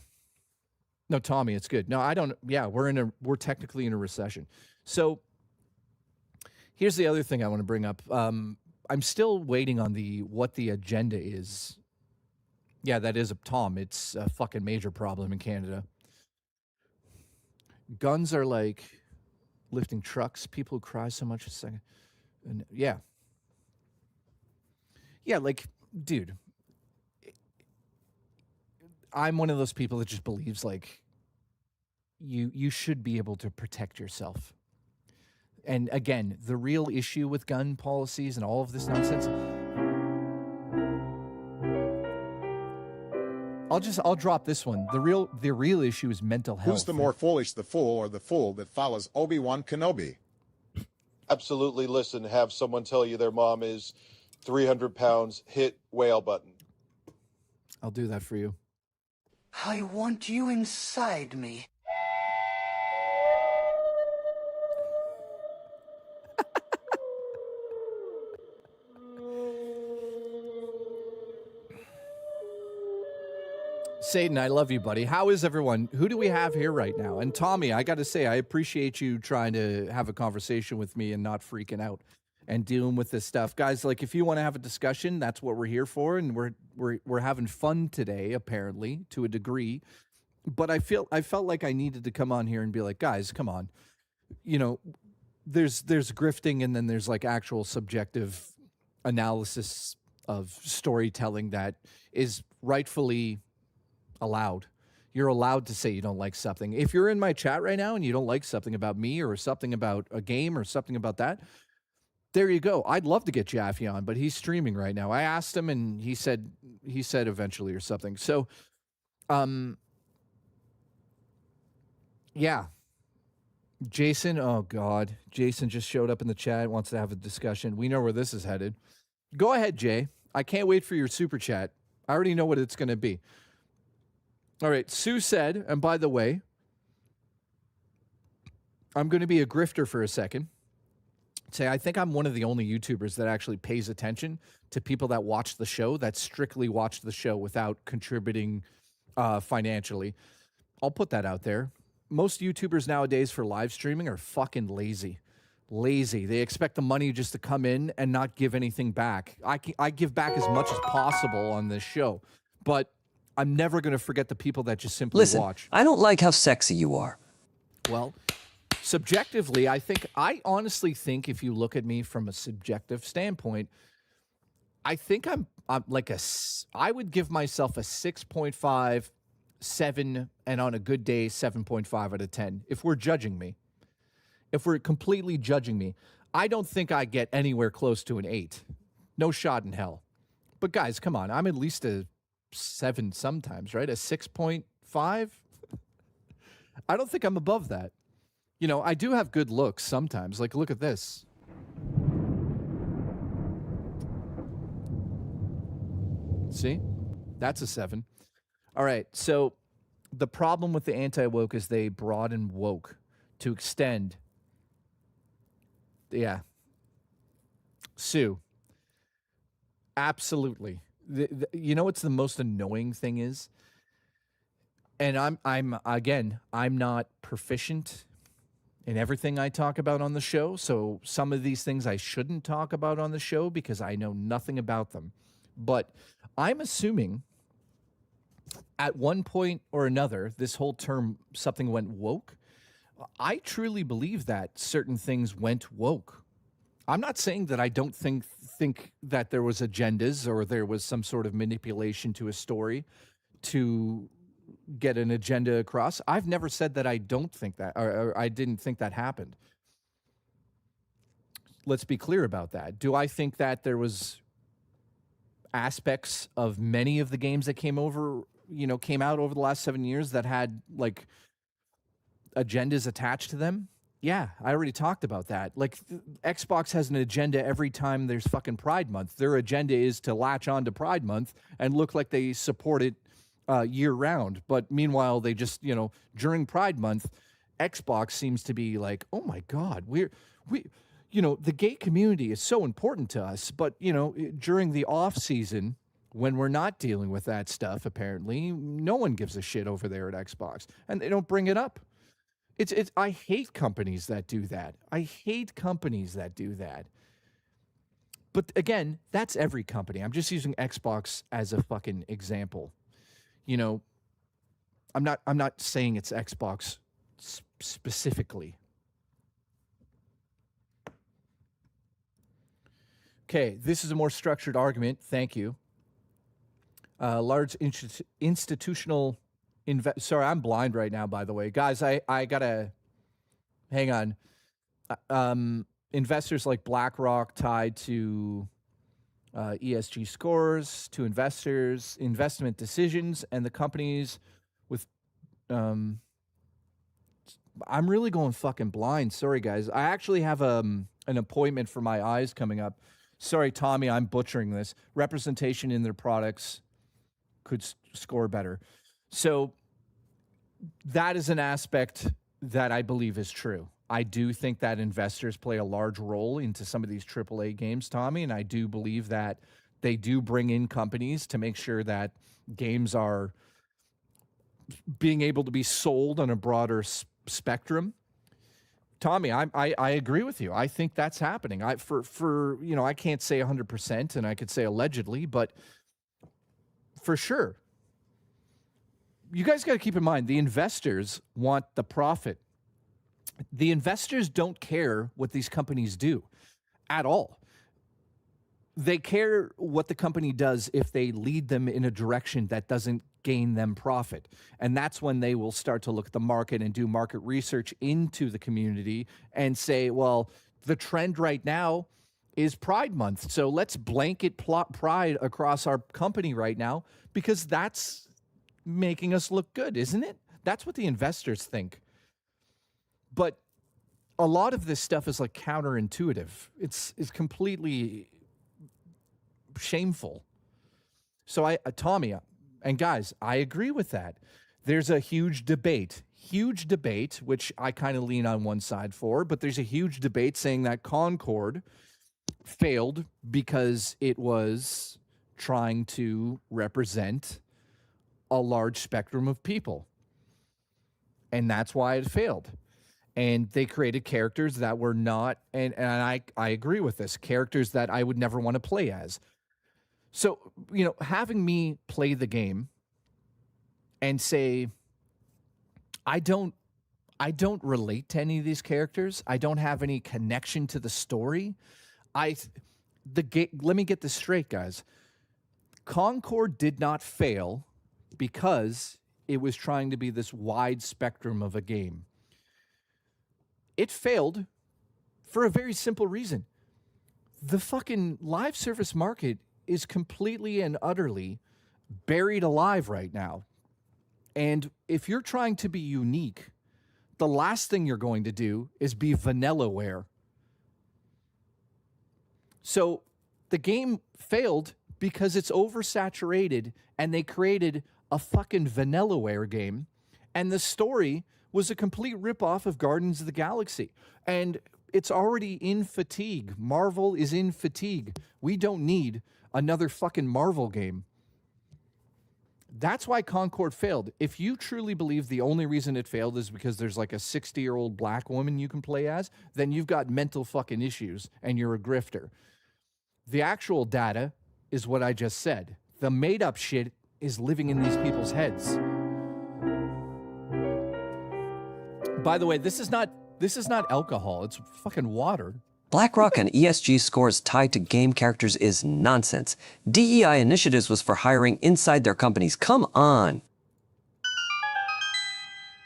No, Tommy, it's good. No, I don't. Yeah, we're technically in a recession. So here's the other thing I want to bring up. I'm still waiting on what the agenda is. Yeah, that is Tom. It's a fucking major problem in Canada. Guns are like lifting trucks. People cry so much a second. And yeah. Yeah, like, dude, I'm one of those people that just believes like you should be able to protect yourself. And again, the real issue with gun policies and all of this nonsense, I'll drop this one. The real issue is mental health. Who's the more foolish, the fool or the fool that follows Obi-Wan Kenobi? Absolutely. Listen, have someone tell you their mom is 300 pounds, hit whale button. I'll do that for you. I want you inside me. Satan, I love you, buddy. How is everyone? Who do we have here right now? And Tommy, I got to say, I appreciate you trying to have a conversation with me and not freaking out and dealing with this stuff. Guys, like, if you want to have a discussion, that's what we're here for, and we're having fun today, apparently, to a degree. But I felt like I needed to come on here and be like, guys, come on. There's grifting, and then there's like actual subjective analysis of storytelling that is rightfully allowed. You're allowed to say you don't like something. If you're in my chat right now and you don't like something about me or something about a game or something about that, there you go. I'd love to get Jaffe on, but he's streaming right now. I asked him and he said eventually or something. So, yeah. Jason, oh God. Jason just showed up in the chat, wants to have a discussion. We know where this is headed. Go ahead, Jay. I can't wait for your super chat. I already know what it's going to be. All right, Sue said, and by the way, I'm going to be a grifter for a second. say I think I'm one of the only YouTubers that actually pays attention to people that watch the show, that strictly watch the show without contributing financially. I'll put that out there. Most YouTubers nowadays for live streaming are fucking lazy. Lazy. They expect the money just to come in and not give anything back. I give back as much as possible on this show, but I'm never going to forget the people that just simply Listen, watch. I don't like how sexy you are. Well, subjectively, I honestly think if you look at me from a subjective standpoint, I think I'm like I would give myself a 6.5, 7, and on a good day, 7.5 out of 10. If we're judging me, if we're completely judging me, I don't think I get anywhere close to an 8. No shot in hell. But guys, come on. I'm at least a 7 sometimes, right? A 6.5? I don't think I'm above that. You know, I do have good looks sometimes. Like, look at this. See? That's a 7. All right. So the problem with the anti-woke is they broaden woke to extend. Yeah. Sue. Absolutely. You know what's the most annoying thing is? And I'm not proficient in everything I talk about on the show. So some of these things I shouldn't talk about on the show because I know nothing about them. But I'm assuming at one point or another, this whole term, something went woke. I truly believe that certain things went woke. I'm not saying that I don't think that there was agendas or there was some sort of manipulation to a story to get an agenda across. I've never said that I don't think that, or I didn't think that happened. Let's be clear about that. Do I think that there was aspects of many of the games that came out over the last 7 years that had like agendas attached to them? Yeah, I already talked about that. Like, Xbox has an agenda every time there's fucking Pride Month. Their agenda is to latch on to Pride Month and look like they support it year round. But meanwhile, they just, during Pride Month, Xbox seems to be like, oh my God, the gay community is so important to us. But, during the off season, when we're not dealing with that stuff, apparently, no one gives a shit over there at Xbox. And they don't bring it up. I hate companies that do that. I hate companies that do that. But again, that's every company. I'm just using Xbox as a fucking example. I'm not saying it's Xbox specifically. Okay, this is a more structured argument. Thank you. Large institutional sorry, I'm blind right now, by the way. Guys, I gotta hang on. Investors like BlackRock tied to ESG scores, to investors, investment decisions, and the companies with I'm really going fucking blind. Sorry, guys. I actually have an appointment for my eyes coming up. Sorry, Tommy, I'm butchering this. Representation in their products could score better. So that is an aspect that I believe is true. I do think that investors play a large role into some of these AAA games, Tommy, and I do believe that they do bring in companies to make sure that games are being able to be sold on a broader spectrum. Tommy, I agree with you. I think that's happening. I can't say 100%, and I could say allegedly, but for sure. You guys got to keep in mind, the investors want the profit. The investors don't care what these companies do at all. They care what the company does if they lead them in a direction that doesn't gain them profit. And that's when they will start to look at the market and do market research into the community and say, well, the trend right now is Pride Month. So let's blanket pride across our company right now because that's making us look good, isn't it? That's what the investors think. But a lot of this stuff is like counterintuitive. It's completely shameful. So Tommy, and guys, I agree with that. There's a huge debate huge debate, which I kind of lean on one side for, but there's a huge debate saying that Concord failed because it was trying to represent a large spectrum of people. And that's why it failed. And they created characters that were not, and I agree with this, characters that I would never want to play as. So, you know, having me play the game and say, I don't relate to any of these characters. I don't have any connection to the story. Let me get this straight, guys. Concord did not fail because it was trying to be this wide spectrum of a game. It failed for a very simple reason. The fucking live service market is completely and utterly buried alive right now. And if you're trying to be unique, the last thing you're going to do is be vanillaware. So the game failed because it's oversaturated and they created a fucking vanillaware game. And the story was a complete ripoff of Guardians of the Galaxy. And it's already in fatigue. Marvel is in fatigue. We don't need another fucking Marvel game. That's why Concord failed. If you truly believe the only reason it failed is because there's like a 60-year-old black woman you can play as, then you've got mental fucking issues and you're a grifter. The actual data is what I just said. The made-up shit is living in these people's heads. By the way, this is not alcohol. It's fucking water. BlackRock and ESG scores tied to game characters is nonsense. DEI initiatives was for hiring inside their companies. Come on.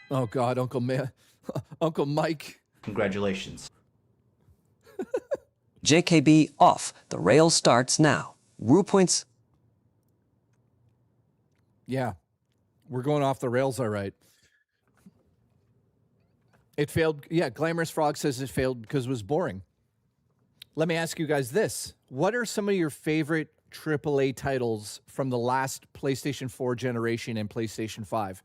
Oh God, Uncle Mike. Congratulations. JKB off. The rail starts now. Rue points. Yeah, we're going off the rails, all right. It failed. Yeah, Glamorous Frog says it failed because it was boring. Let me ask you guys this. What are some of your favorite AAA titles from the last PlayStation 4 generation and PlayStation 5?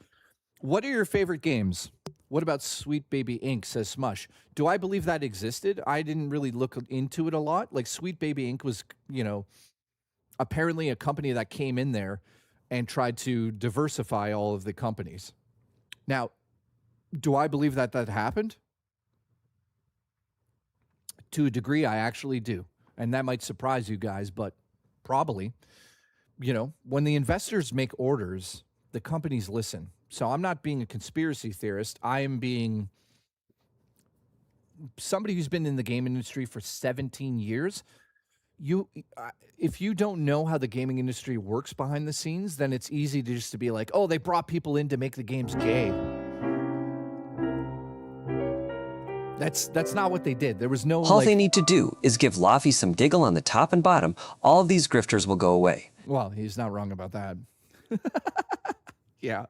What are your favorite games? What about Sweet Baby Inc., says Smush? Do I believe that existed? I didn't really look into it a lot. Like, Sweet Baby Inc. was, you know, apparently a company that came in there and tried to diversify all of the companies. Now, do I believe that happened? To a degree, I actually do. And that might surprise you guys, but probably. You know, when the investors make orders, the companies listen. So I'm not being a conspiracy theorist. I am being somebody who's been in the game industry for 17 years. If you don't know how the gaming industry works behind the scenes, then it's easy to just to be like, oh, they brought people in to make the games gay. That's not what they did. There was no All they need to do is give Laffy some diggle on the top and bottom. All of these grifters will go away. Well, he's not wrong about that. Yeah.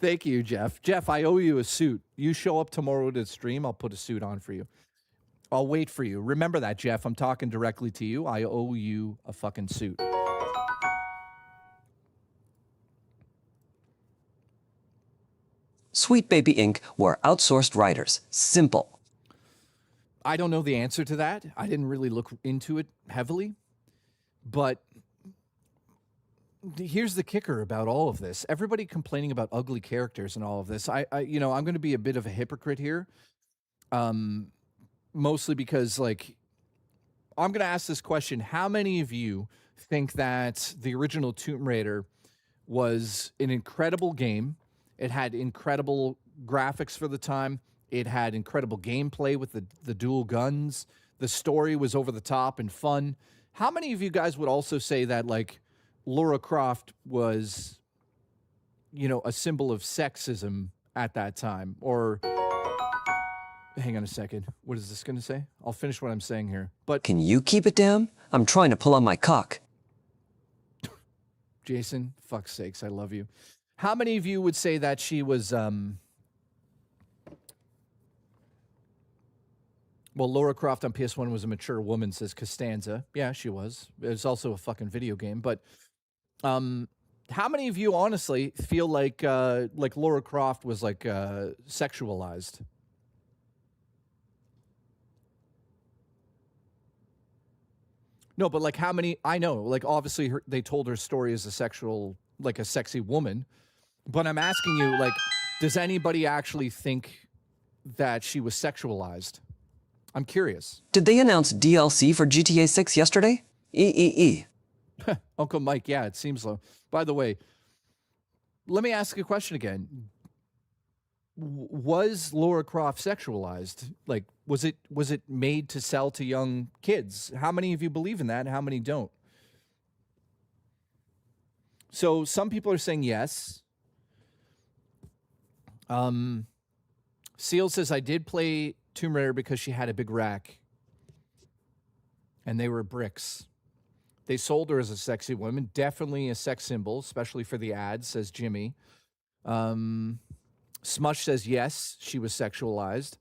Thank you, Jeff. Jeff, I owe you a suit. You show up tomorrow to the stream, I'll put a suit on for you. I'll wait for you. Remember that, Jeff. I'm talking directly to you. I owe you a fucking suit. Sweet Baby Inc. were outsourced writers. Simple. I don't know the answer to that. I didn't really look into it heavily. But here's the kicker about all of this. Everybody complaining about ugly characters and all of this. I'm going to be a bit of a hypocrite here. Mostly because, like, I'm going to ask this question. How many of you think that the original Tomb Raider was an incredible game? It had incredible graphics for the time. It had incredible gameplay with the dual guns. The story was over the top and fun. How many of you guys would also say that, like, Lara Croft was, you know, a symbol of sexism at that time? Or, hang on a second. What is this going to say? I'll finish what I'm saying here. But can you keep it down? I'm trying to pull on my cock. Jason, fuck's sakes, I love you. How many of you would say that she was, well, Lara Croft on PS1 was a mature woman, says Costanza. Yeah, she was. It was also a fucking video game. But How many of you honestly feel like Laura Croft was like sexualized? No, but like how many? I know, like obviously they told her story as a sexual, like a sexy woman. But I'm asking you, like, does anybody actually think that she was sexualized? I'm curious. Did they announce DLC for GTA 6 yesterday? Uncle Mike, yeah, it seems so. By the way, let me ask you a question again. Was Laura Croft sexualized? Like, was it made to sell to young kids? How many of you believe in that and how many don't? So some people are saying yes. Seal says, I did play Tomb Raider because she had a big rack. And they were bricks. They sold her as a sexy woman. Definitely a sex symbol, especially for the ads, says Jimmy. Smush says, yes, she was sexualized.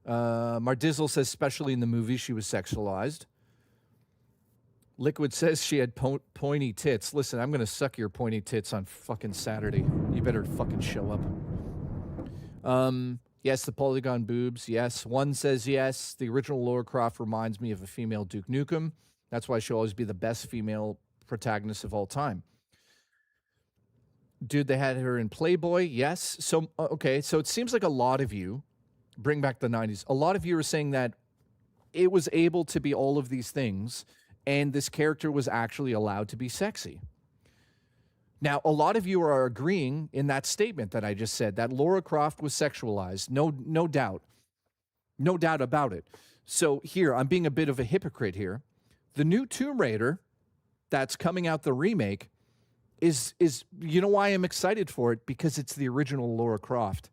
Mardizzle says, especially in the movie, she was sexualized. Liquid says she had pointy tits. Listen, I'm going to suck your pointy tits on fucking Saturday. You better fucking show up. Yes, the polygon boobs. Yes. One says yes. The original Laura Croft reminds me of a female Duke Nukem. That's why she'll always be the best female protagonist of all time. Dude, they had her in Playboy. Yes. So, okay. So it seems like a lot of you, bring back the 90s, a lot of you are saying that it was able to be all of these things and this character was actually allowed to be sexy. Now, a lot of you are agreeing in that statement that I just said, that Laura Croft was sexualized. No doubt. No doubt about it. So here, I'm being a bit of a hypocrite here. The new Tomb Raider that's coming out, the remake, is you know why I'm excited for it? Because it's the original Laura Croft.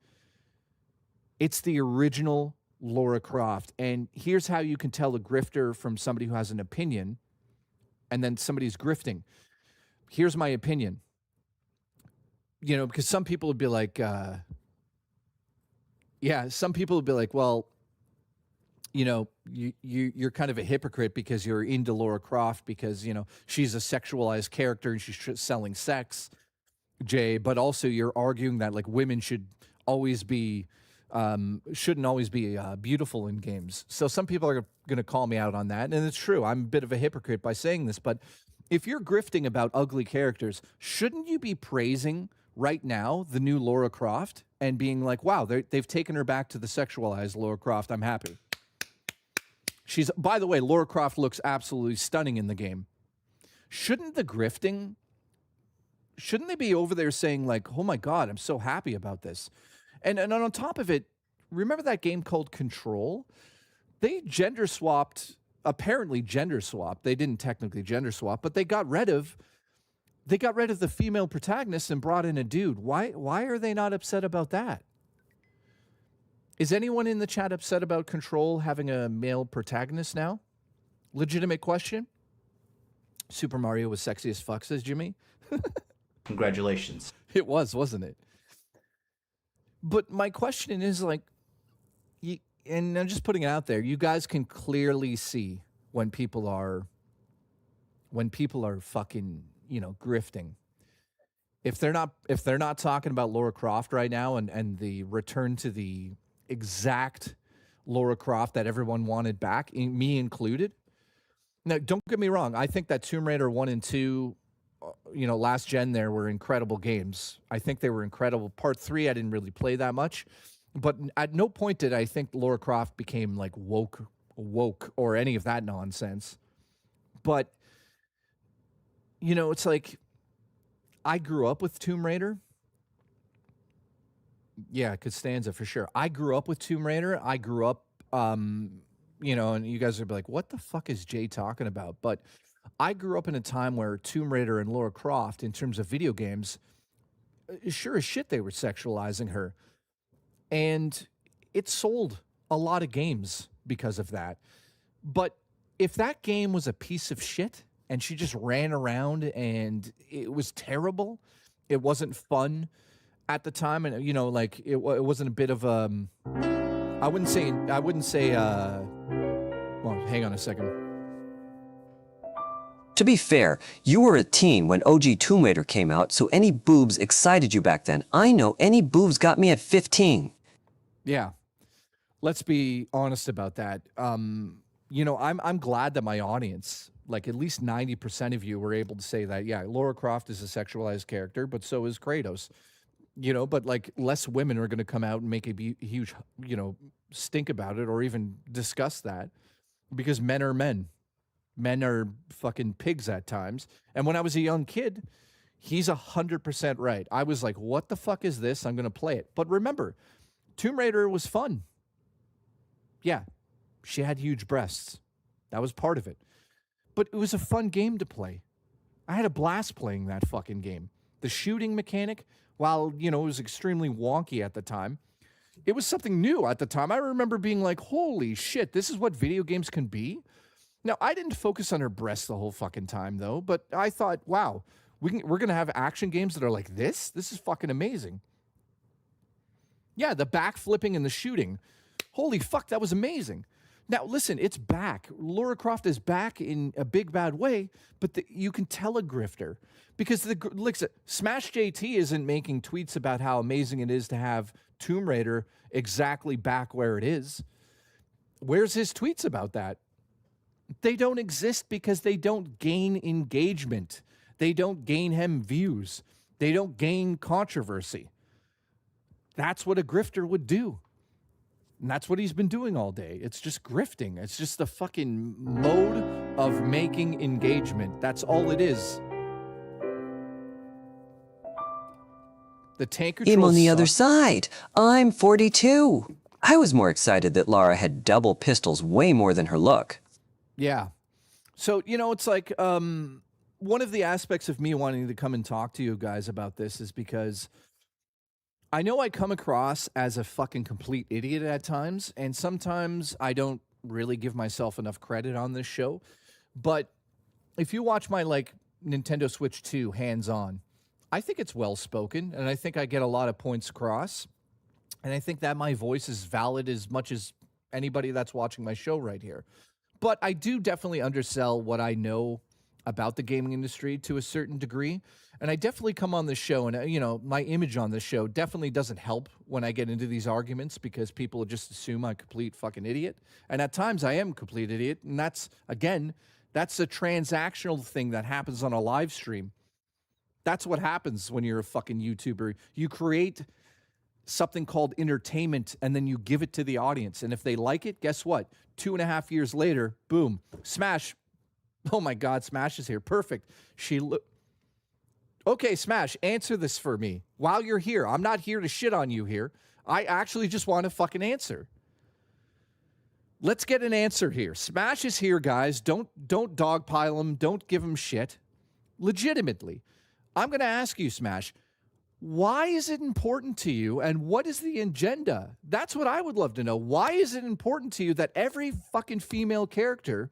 It's the original Laura Croft. And here's how you can tell a grifter from somebody who has an opinion and then somebody's grifting. Here's my opinion. You know, because some people would be like, some people would be like, well, you know, you're kind of a hypocrite because you're into Laura Croft because, you know, she's a sexualized character and she's selling sex, Jay, but also you're arguing that like women should always be, shouldn't always be beautiful in games. So some people are going to call me out on that. And it's true. I'm a bit of a hypocrite by saying this, but if you're grifting about ugly characters, shouldn't you be praising right now the new Laura Croft and being like, wow, they've taken her back to the sexualized Laura Croft. I'm happy. By the way, Laura Croft looks absolutely stunning in the game. Shouldn't they be over there saying like, oh my God, I'm so happy about this. And on top of it, remember that game called Control? They apparently gender swapped. They didn't technically gender swap, but they got rid of the female protagonist and brought in a dude. Why are they not upset about that? Is anyone in the chat upset about Control having a male protagonist now? Legitimate question. Super Mario was sexy as fuck, says Jimmy. Congratulations. It was, wasn't it? But my question is like, and I'm just putting it out there, you guys can clearly see when people are fucking, you know, grifting. If they're not talking about Laura Croft right now and the return to the exact Laura Croft that everyone wanted back, me included. Now, don't get me wrong. I think that Tomb Raider 1 and 2, you know, last gen there were incredible games. I think they were incredible. Part 3, I didn't really play that much. But at no point did I think Laura Croft became like woke or any of that nonsense. But, you know, it's like I grew up with Tomb Raider. Yeah, Costanza for sure. I grew up with Tomb Raider. I grew up, you know, and you guys would be like, what the fuck is Jay talking about? But I grew up in a time where Tomb Raider and Laura Croft, in terms of video games, sure as shit they were sexualizing her. And it sold a lot of games because of that. But if that game was a piece of shit and she just ran around and it was terrible, it wasn't fun at the time, and you know, like it wasn't a bit of I wouldn't say well, hang on a second. To be fair, you were a teen when OG Tomb Raider came out, so any boobs excited you back then. I know any boobs got me at 15. Yeah. Let's be honest about that. You know, I'm glad that my audience, like at least 90% of you, were able to say that, yeah, Lara Croft is a sexualized character, but so is Kratos. You know, but like less women are going to come out and make a huge, you know, stink about it or even discuss that, because men are men. Men are fucking pigs at times. And when I was a young kid, he's 100% right. I was like, what the fuck is this? I'm going to play it. But remember, Tomb Raider was fun. Yeah, she had huge breasts. That was part of it. But it was a fun game to play. I had a blast playing that fucking game. The shooting mechanic, while, you know, it was extremely wonky at the time, it was something new at the time. I remember being like, holy shit, this is what video games can be? Now, I didn't focus on her breasts the whole fucking time, though, but I thought, wow, we're going to have action games that are like this? This is fucking amazing. Yeah, the backflipping and the shooting. Holy fuck, that was amazing. Now, listen, it's back. Lara Croft is back in a big, bad way, but you can tell a grifter. Because, listen, Smash JT isn't making tweets about how amazing it is to have Tomb Raider exactly back where it is. Where's his tweets about that? They don't exist because they don't gain engagement. They don't gain him views. They don't gain controversy. That's what a grifter would do. And that's what he's been doing all day. It's just grifting. It's just the fucking mode of making engagement. That's all it is. The tank controls I'm on the suck. other side. I'm 42. I was more excited that Lara had double pistols way more than her look. Yeah. So, you know, it's like one of the aspects of me wanting to come and talk to you guys about this is because I know I come across as a fucking complete idiot at times, and sometimes I don't really give myself enough credit on this show. But if you watch my, like, Nintendo Switch 2 hands-on, I think it's well-spoken, and I think I get a lot of points across. And I think that my voice is valid as much as anybody that's watching my show right here. But I do definitely undersell what I know about the gaming industry to a certain degree. And I definitely come on this show, and, you know, my image on this show definitely doesn't help when I get into these arguments because people just assume I'm a complete fucking idiot. And at times I am a complete idiot. And that's, again, that's a transactional thing that happens on a live stream. That's what happens when you're a fucking YouTuber. You create something called entertainment, and then you give it to the audience. And if they like it, guess what? 2.5 years later, boom, Smash. Oh my God, Smash is here. Perfect. Okay, Smash, answer this for me while you're here. I'm not here to shit on you here. I actually just want to fucking answer. Let's get an answer here. Smash is here, guys. Don't dogpile him. Don't give him shit. Legitimately. I'm going to ask you, Smash, why is it important to you, and what is the agenda? That's what I would love to know. Why is it important to you that every fucking female character,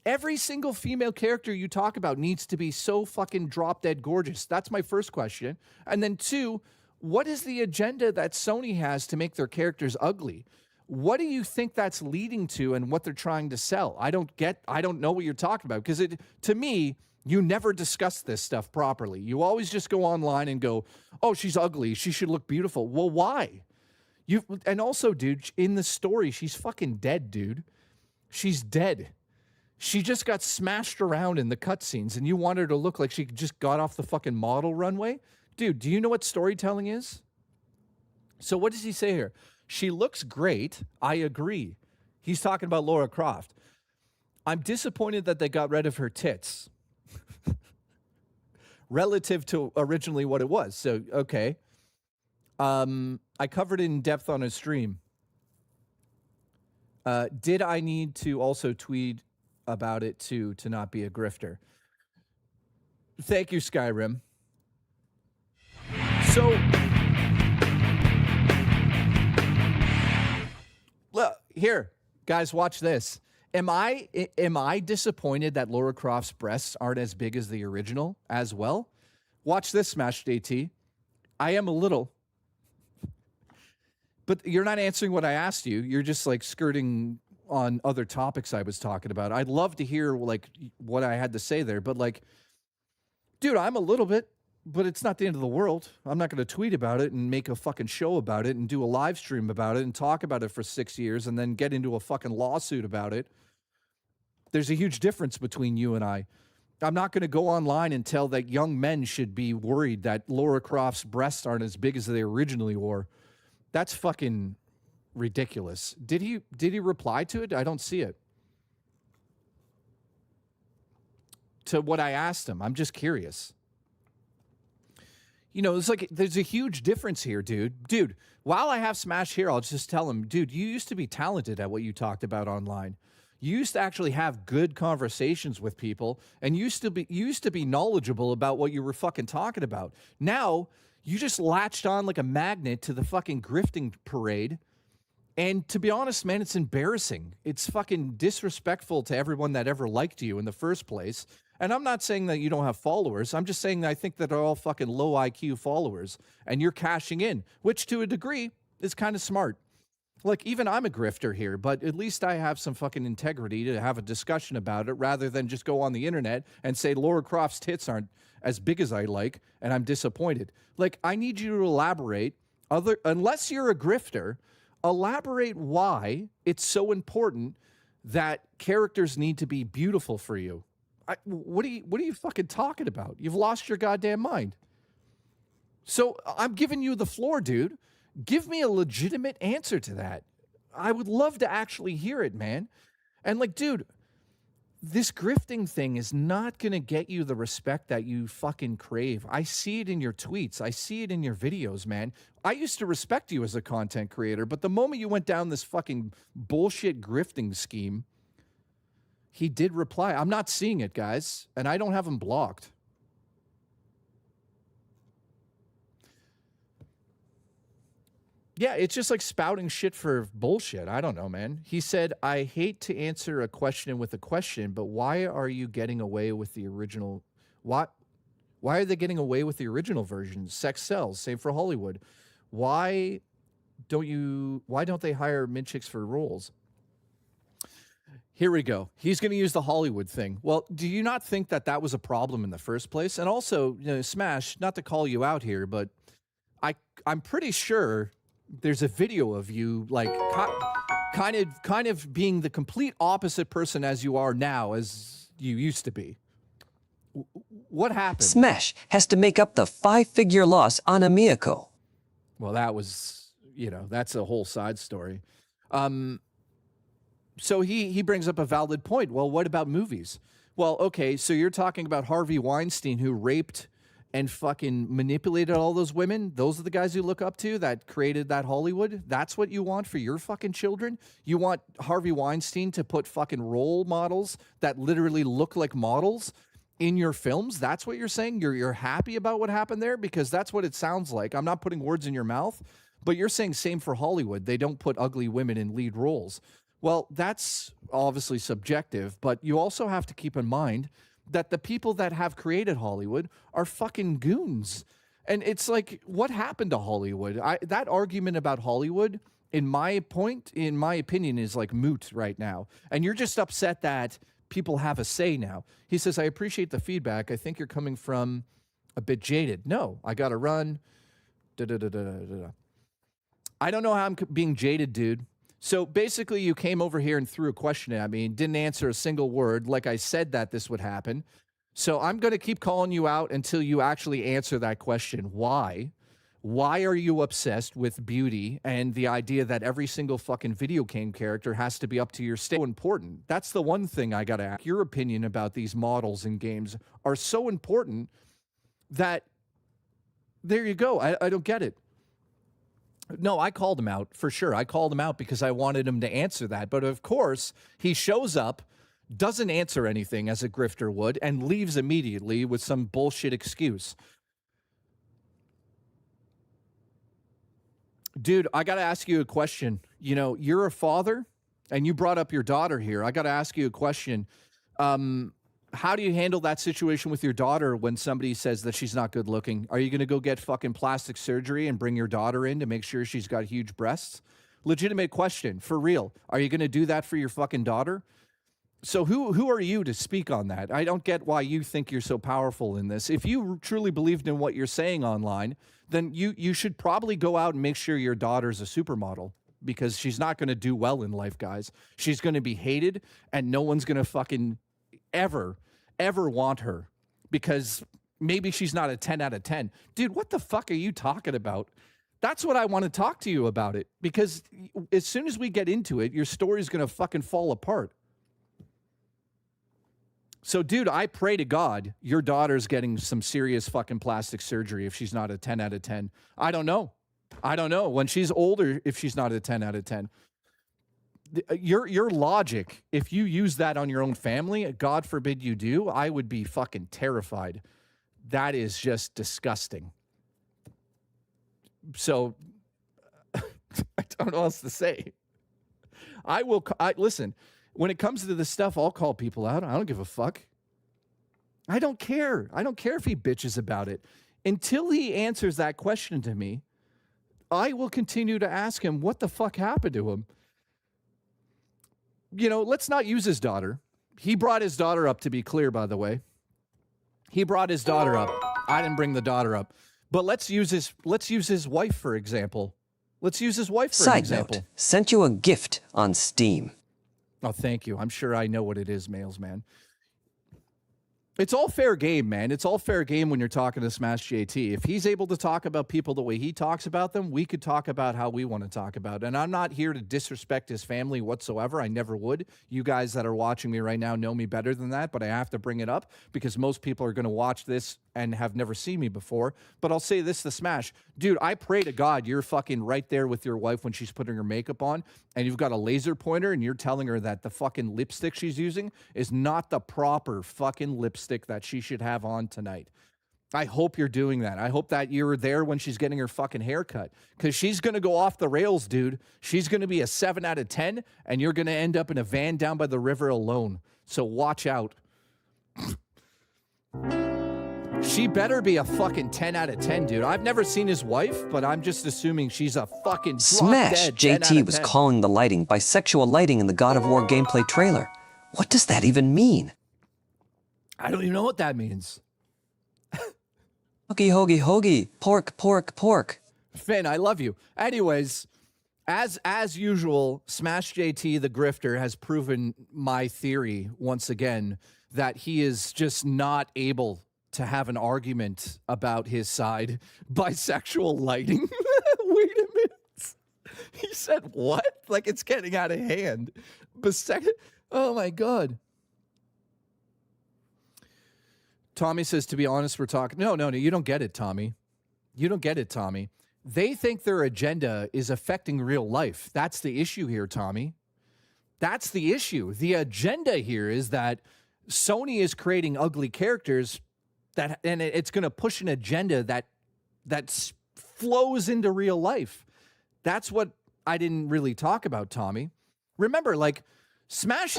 every single female character you talk about needs to be so fucking drop-dead gorgeous? That's my first question. And then two, what is the agenda that Sony has to make their characters ugly? What do you think that's leading to and what they're trying to sell? I don't know what you're talking about, because to me, you never discuss this stuff properly. You always just go online and go, oh, she's ugly. She should look beautiful. Well, why? And also, dude, in the story, she's fucking dead, dude. She's dead. She just got smashed around in the cutscenes, and you want her to look like she just got off the fucking model runway? Dude, do you know what storytelling is? So what does he say here? She looks great. I agree. He's talking about Lara Croft. I'm disappointed that they got rid of her tits. Relative to originally what it was. So, okay. I covered it in depth on a stream. Did I need to also tweet about it to not be a grifter? Thank you, Skyrim. So, look, here, guys, watch this. Am I disappointed that Lara Croft's breasts aren't as big as the original as well? Watch this, Smash JT. I am a little. But you're not answering what I asked you. You're just like skirting on other topics I was talking about. I'd love to hear like what I had to say there, but like, dude, I'm a little bit, but it's not the end of the world. I'm not going to tweet about it and make a fucking show about it and do a live stream about it and talk about it for 6 years and then get into a fucking lawsuit about it. There's a huge difference between you and I. I'm not going to go online and tell that young men should be worried that Laura Croft's breasts aren't as big as they originally were. That's fucking ridiculous. Did he reply to it? I don't see it. To what I asked him. I'm just curious. You know, it's like there's a huge difference here, dude. Dude, while I have Smash here, I'll just tell him, dude, you used to be talented at what you talked about online. You used to actually have good conversations with people, and you used to be knowledgeable about what you were fucking talking about. Now, you just latched on like a magnet to the fucking grifting parade. And to be honest, man, it's embarrassing. It's fucking disrespectful to everyone that ever liked you in the first place. And I'm not saying that you don't have followers. I'm just saying that I think that they're all fucking low IQ followers, and you're cashing in, which to a degree is kind of smart. Like, even I'm a grifter here, but at least I have some fucking integrity to have a discussion about it rather than just go on the internet and say Laura Croft's tits aren't as big as I like, and I'm disappointed. Like, I need you to elaborate, unless you're a grifter, elaborate why it's so important that characters need to be beautiful for you. What are you fucking talking about? You've lost your goddamn mind. So I'm giving you the floor, dude. Give me a legitimate answer to that. I would love to actually hear it, man. And like, dude, this grifting thing is not going to get you the respect that you fucking crave. I see it in your tweets. I see it in your videos, man. I used to respect you as a content creator, but the moment you went down this fucking bullshit grifting scheme, he did reply. I'm not seeing it, guys, and I don't have him blocked. Yeah, it's just like spouting shit for bullshit. I don't know, man. He said, I hate to answer a question with a question, but why are you getting away with the original? Why are they getting away with the original version? Sex sells. Same for Hollywood. Why don't they hire mid chicks for roles? Here we go. He's going to use the Hollywood thing. Well, do you not think that that was a problem in the first place? And also, you know, Smash, not to call you out here, but I'm pretty sure there's a video of you like kind of being the complete opposite person as you are now as you used to be. What happened? Smash has to make up the 5-figure loss on Amiyako. Well, that was, you know, that's a whole side story. So he brings up a valid point. Well, what about movies? Well, okay, so you're talking about Harvey Weinstein, who raped and fucking manipulated all those women. Those are the guys you look up to that created that Hollywood. That's what you want for your fucking children? You want Harvey Weinstein to put fucking role models that literally look like models in your films? That's what you're saying? You're happy about what happened there? Because that's what it sounds like. I'm not putting words in your mouth, but you're saying same for Hollywood. They don't put ugly women in lead roles. Well, that's obviously subjective, but you also have to keep in mind that the people that have created Hollywood are fucking goons. And it's like, what happened to Hollywood? That argument about Hollywood, in my opinion, is like moot right now. And you're just upset that people have a say now. He says, I appreciate the feedback. I think you're coming from a bit jaded. No, I got to run. I don't know how I'm being jaded, dude. So basically, you came over here and threw a question at me and didn't answer a single word, like I said that this would happen. So I'm going to keep calling you out until you actually answer that question. Why? Why are you obsessed with beauty and the idea that every single fucking video game character has to be up to your state? So important. That's the one thing I got to ask. Your opinion about these models in games are so important that there you go. I don't get it. No, I called him out for sure. I called him out because I wanted him to answer that. But of course, he shows up, doesn't answer anything as a grifter would, and leaves immediately with some bullshit excuse. Dude, I got to ask you a question. You know, you're a father, and you brought up your daughter here. I got to ask you a question. How do you handle that situation with your daughter when somebody says that she's not good looking? Are you going to go get fucking plastic surgery and bring your daughter in to make sure she's got huge breasts? Legitimate question, for real. Are you going to do that for your fucking daughter? So who are you to speak on that? I don't get why you think you're so powerful in this. If you truly believed in what you're saying online, then you should probably go out and make sure your daughter's a supermodel, because she's not going to do well in life, guys. She's going to be hated, and no one's going to fucking ever want her, because maybe she's not a 10 out of 10. Dude, what the fuck are you talking about? That's what I want to talk to you about it, because as soon as we get into it, your story's going to fucking fall apart. So, dude, I pray to God your daughter's getting some serious fucking plastic surgery if she's not a 10 out of 10. I don't know. When she's older, if she's not a 10 out of 10. Your logic, if you use that on your own family, God forbid you do, I would be fucking terrified. That is just disgusting. So, I don't know what else to say. Listen, when it comes to this stuff, I'll call people out. I don't give a fuck. I don't care. I don't care if he bitches about it. Until he answers that question to me, I will continue to ask him what the fuck happened to him. You know, let's not use his daughter. He brought his daughter up, to be clear, by the way. He brought his daughter up. I didn't bring the daughter up. But let's use his wife, for example. Let's use his wife for example. Side note, sent you a gift on Steam. Oh, thank you. I'm sure I know what it is, Mails, man. It's all fair game, man. It's all fair game when you're talking to Smash JT. If he's able to talk about people the way he talks about them, we could talk about how we want to talk about it. And I'm not here to disrespect his family whatsoever. I never would. You guys that are watching me right now know me better than that, but I have to bring it up because most people are going to watch this and have never seen me before. But I'll say this to Smash. Dude, I pray to God you're fucking right there with your wife when she's putting her makeup on and you've got a laser pointer and you're telling her that the fucking lipstick she's using is not the proper fucking lipstick that she should have on tonight. I hope you're doing that. I hope that you're there when she's getting her fucking haircut, because she's going to go off the rails, dude. She's going to be a 7 out of 10 and you're going to end up in a van down by the river alone. So watch out. She better be a fucking 10 out of 10, dude. I've never seen his wife, but I'm just assuming she's a fucking Smash JT was calling the lighting bisexual lighting in the God of War gameplay trailer. What does that even mean? I don't even know what that means. Hoagie, hoagie, hoagie. Pork, pork, pork. Finn, I love you. Anyways, as usual, Smash JT, the grifter, has proven my theory once again that he is just not able to have an argument about his side. Bisexual lighting. Wait a minute. He said what? Like it's getting out of hand. Oh my God. Tommy says, to be honest, we're talking. No, you don't get it, Tommy. You don't get it, Tommy. They think their agenda is affecting real life. That's the issue here, Tommy. That's the issue. The agenda here is that Sony is creating ugly characters and it's going to push an agenda that flows into real life. That's what I didn't really talk about, Tommy. Remember, like, Smash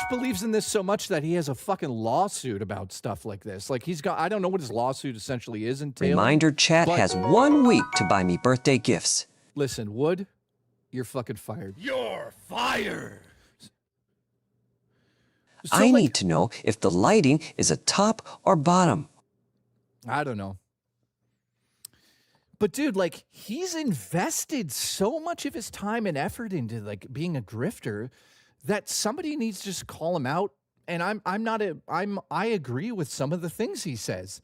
believes in this so much that he has a fucking lawsuit about stuff like this. Like I don't know what his lawsuit essentially is entailing. Reminder chat has 1 week to buy me birthday gifts. Listen, Wood, you're fucking fired. You're fired. So I need to know if the lighting is a top or bottom. I don't know. But dude, like, he's invested so much of his time and effort into like being a grifter that somebody needs to just call him out. And I agree with some of the things he says,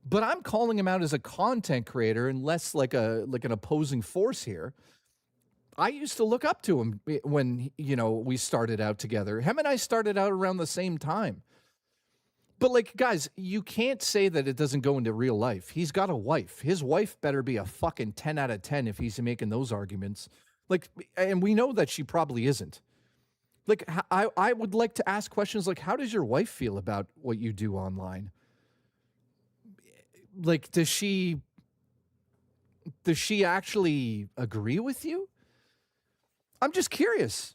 but I'm calling him out as a content creator and less like an opposing force here. I used to look up to him when, we started out together. Him and I started out around the same time. But like, guys, you can't say that it doesn't go into real life. He's got a wife. His wife better be a fucking 10 out of 10 if he's making those arguments. Like, and we know that she probably isn't. Like, I would like to ask questions like, how does your wife feel about what you do online? Like, does she actually agree with you? I'm just curious.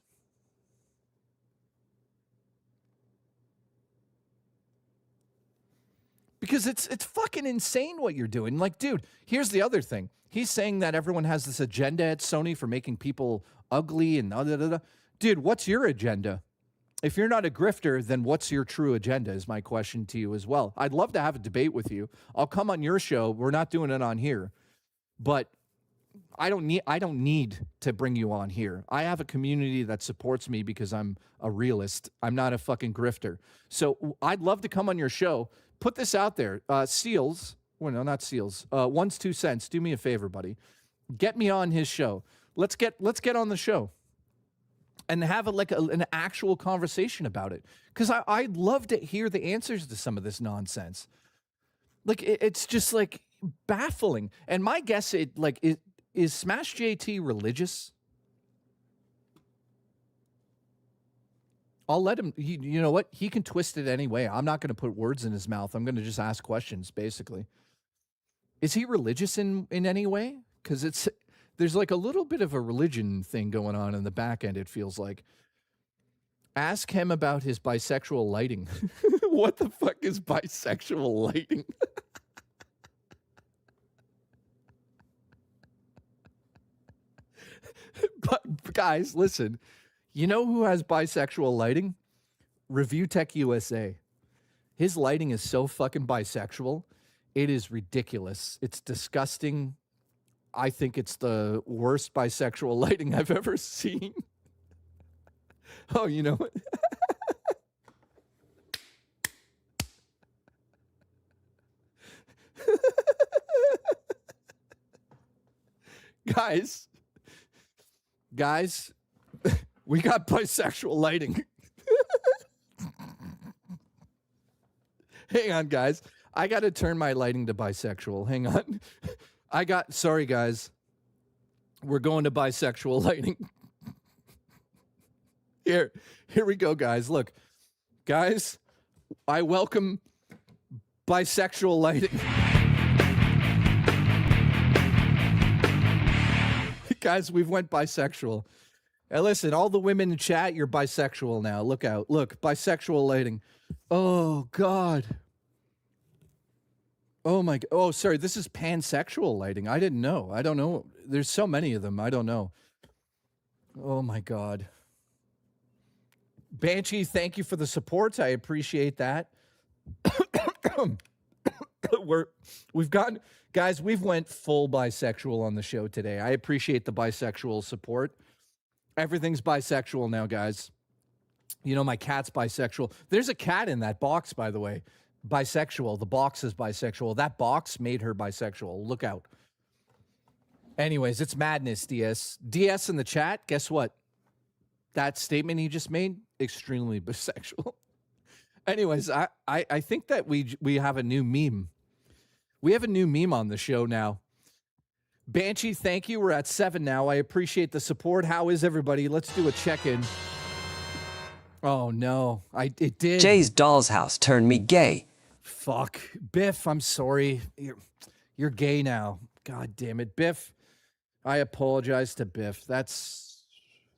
because it's fucking insane what you're doing. Like, dude, here's the other thing. He's saying that everyone has this agenda at Sony for making people ugly and Dude, what's your agenda? If you're not a grifter, then what's your true agenda is my question to you as well. I'd love to have a debate with you. I'll come on your show. We're not doing it on here. But I don't need to bring you on here. I have a community that supports me because I'm a realist. I'm not a fucking grifter. So I'd love to come on your show. Put this out there. Seals. Well, no, not Seals. One's 2 cents. Do me a favor, buddy. Get me on his show. Let's get on the show and have an actual conversation about it. Because I'd love to hear the answers to some of this nonsense. Like, it's just like baffling. And my guess, is Smash JT religious? I'll let him, you know what? He can twist it anyway. I'm not going to put words in his mouth. I'm going to just ask questions, basically. Is he religious in any way? Because there's like a little bit of a religion thing going on in the back end, it feels like. Ask him about his bisexual lighting. What the fuck is bisexual lighting? But guys, listen. You know who has bisexual lighting? Review Tech USA. His lighting is so fucking bisexual. It is ridiculous. It's disgusting. I think it's the worst bisexual lighting I've ever seen. Oh, you know what? Guys, we got bisexual lighting. Hang on, guys. I got to turn my lighting to bisexual. Hang on. Sorry, guys. We're going to bisexual lighting. Here we go, guys. Look, guys, I welcome bisexual lighting. Guys, we've went bisexual. And listen, all the women in chat, you're bisexual now. Look out. Look, bisexual lighting. Oh, God. Oh, my God. Oh, sorry. This is pansexual lighting. I didn't know. I don't know. There's so many of them. I don't know. Oh, my God. Banshee, thank you for the support. I appreciate that. We've gotten... Guys, we've went full bisexual on the show today. I appreciate the bisexual support. Everything's bisexual now, guys. You know, my cat's bisexual. There's a cat in that box, by the way. Bisexual. The box is bisexual. That box made her bisexual. Look out. Anyways, it's madness, DS. DS in the chat, guess what? That statement he just made, extremely bisexual. Anyways, I think that we have a new meme. We have a new meme on the show now. Banshee, thank you. We're at 7 now. I appreciate the support. How is everybody? Let's do a check-in. Oh, no. It did. Jay's doll's house turned me gay. Fuck. Biff, I'm sorry. You're gay now. God damn it. Biff, I apologize to Biff. That's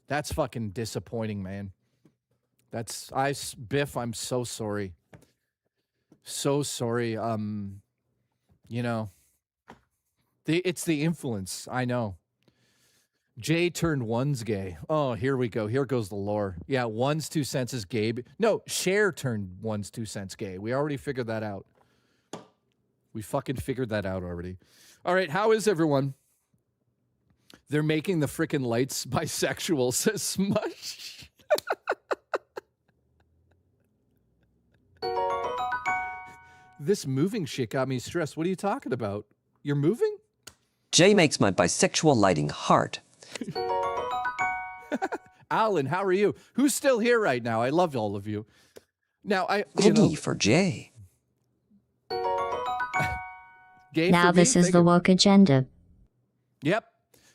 fucking disappointing, man. Biff, I'm so sorry. So sorry. You know, it's the influence. I know. Jay turned one's gay. Oh, here we go. Here goes the lore. Yeah, one's 2 cents is gay. No, Cher turned one's 2 cents gay. We already figured that out. We fucking figured that out already. All right, how is everyone? They're making the freaking lights bisexual, says Smush. This moving shit got me stressed. What are you talking about? You're moving? Jay makes my bisexual lighting hard. Alan, how are you? Who's still here right now? I love all of you. Now, Gay for Jay. Gay now for me? this is the woke agenda. Yep.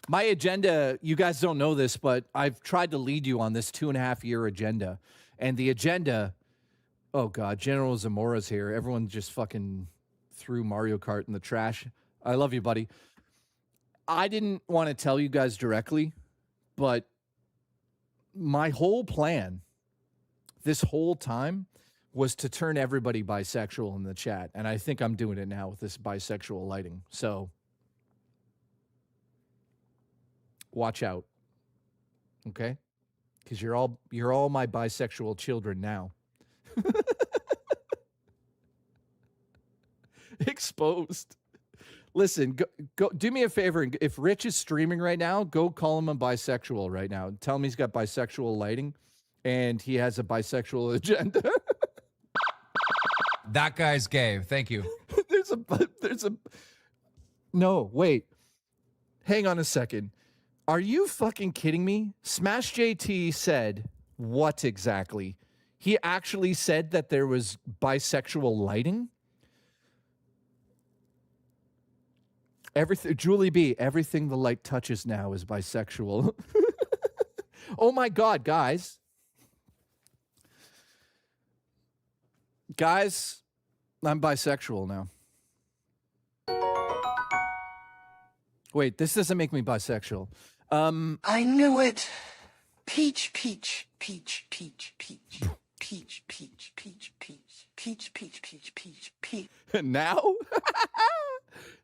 My agenda, you guys don't know this, but I've tried to lead you on this 2.5-year agenda. And the agenda... Oh, God, General Zamora's here. Everyone just fucking threw Mario Kart in the trash. I love you, buddy. I didn't want to tell you guys directly, but my whole plan this whole time was to turn everybody bisexual in the chat. And I think I'm doing it now with this bisexual lighting. So watch out. Okay? Because you're all my bisexual children now. Exposed. Listen, go do me a favor. If Rich is streaming right now, go call him a bisexual right now. Tell him he's got bisexual lighting and he has a bisexual agenda. That guy's gay. Thank you. there's a No, wait. Hang on a second. Are you fucking kidding me? Smash JT said what exactly? He actually said that there was bisexual lighting? Everything, Julie B, everything the light touches now is bisexual. Oh my God, guys. Guys, I'm bisexual now. Wait, this doesn't make me bisexual. I knew it. Peach, peach, peach, peach, peach. Peach, peach, peach, peach, peach, peach, peach, peach, peach. Now?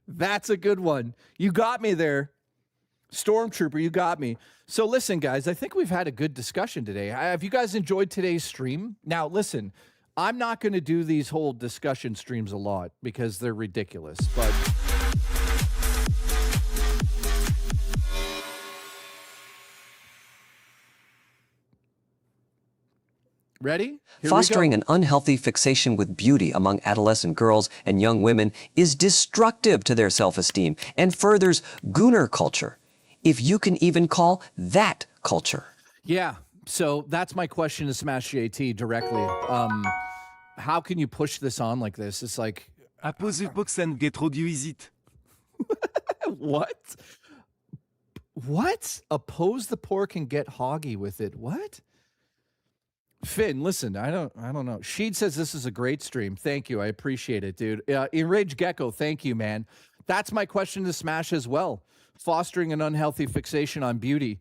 That's a good one. You got me there. Stormtrooper, you got me. So listen, guys, I think we've had a good discussion today. Have you guys enjoyed today's stream? Now, listen, I'm not going to do these whole discussion streams a lot because they're ridiculous, but... Ready? Here Fostering an unhealthy fixation with beauty among adolescent girls and young women is destructive to their self-esteem and furthers gooner culture, if you can even call that culture. Yeah, so that's my question to Smash JT directly. How can you push this on like this? It's like... What? What? Oppose the pork and get hoggy with it. What? Finn, listen, I don't know. Sheed says this is a great stream. Thank you. I appreciate it, dude. Enraged Gecko, thank you, man. That's my question to Smash as well. Fostering an unhealthy fixation on beauty.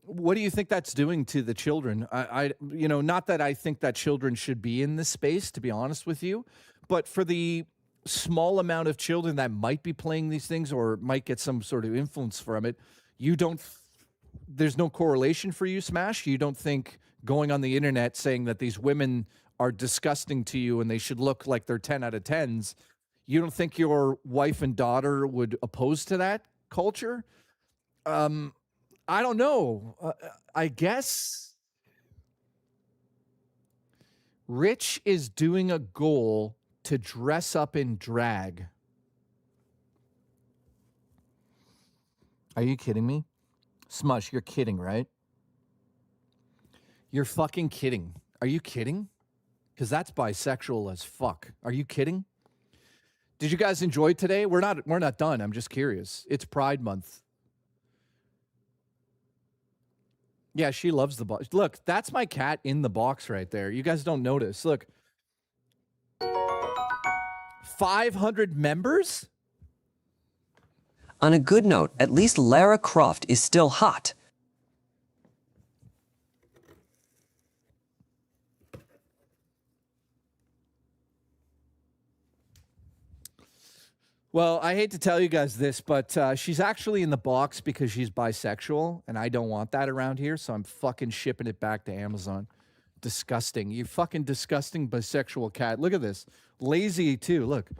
What do you think that's doing to the children? I not that I think that children should be in this space, to be honest with you, but for the small amount of children that might be playing these things or might get some sort of influence from it, there's no correlation for you, Smash? You don't think going on the internet saying that these women are disgusting to you and they should look like they're 10 out of 10s, you don't think your wife and daughter would oppose to that culture? I don't know. I guess Rich is doing a goal to dress up in drag. Are you kidding me? Smush, you're kidding, right? You're fucking kidding. Are you kidding? Because that's bisexual as fuck. Are you kidding? Did you guys enjoy today? We're not done. I'm just curious. It's Pride Month. Yeah, she loves the box. Look, that's my cat in the box right there. You guys don't notice. Look. 500 members? On a good note, at least Lara Croft is still hot. Well, I hate to tell you guys this, but she's actually in the box because she's bisexual, and I don't want that around here, so I'm fucking shipping it back to Amazon. Disgusting. You fucking disgusting bisexual cat. Look at this. Lazy, too. Look.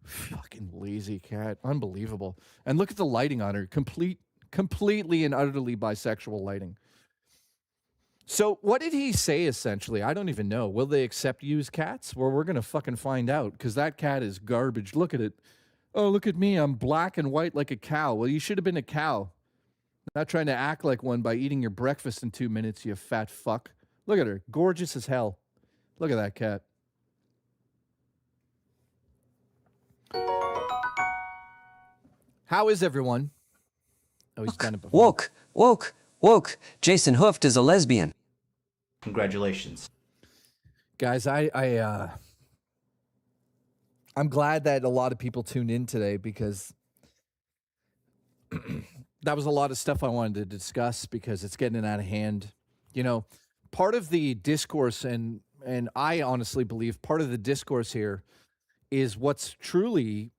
Fucking lazy cat. Unbelievable. And look at the lighting on her. Completely and utterly bisexual lighting. So what did he say, essentially? I don't even know. Will they accept used cats? Well, we're going to fucking find out, because that cat is garbage. Look at it. Oh, look at me. I'm black and white like a cow. Well, you should have been a cow. Not trying to act like one by eating your breakfast in 2 minutes, you fat fuck. Look at her. Gorgeous as hell. Look at that cat. How is everyone? Oh, he's done it before. Woke, woke, woke. Jason Hooft is a lesbian. Congratulations. Guys, I'm glad that a lot of people tuned in today, because that was a lot of stuff I wanted to discuss, because it's getting out of hand. You know, part of the discourse and and I honestly believe part of the discourse here is what's truly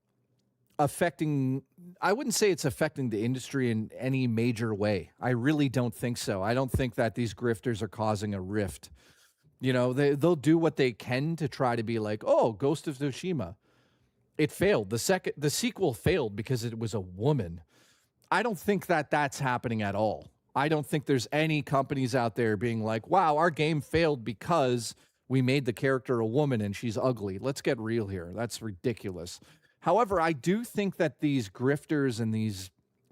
affecting. I wouldn't say it's affecting the industry in any major way. I really don't think so. I don't think that these grifters are causing a rift. You know, they'll do what they can to try to be like, oh, Ghost of Tsushima. It failed. The sequel failed because it was a woman. I don't think that that's happening at all. I don't think there's any companies out there being like, wow, our game failed because we made the character a woman and she's ugly. Let's get real here. That's ridiculous. However, I do think that these grifters and these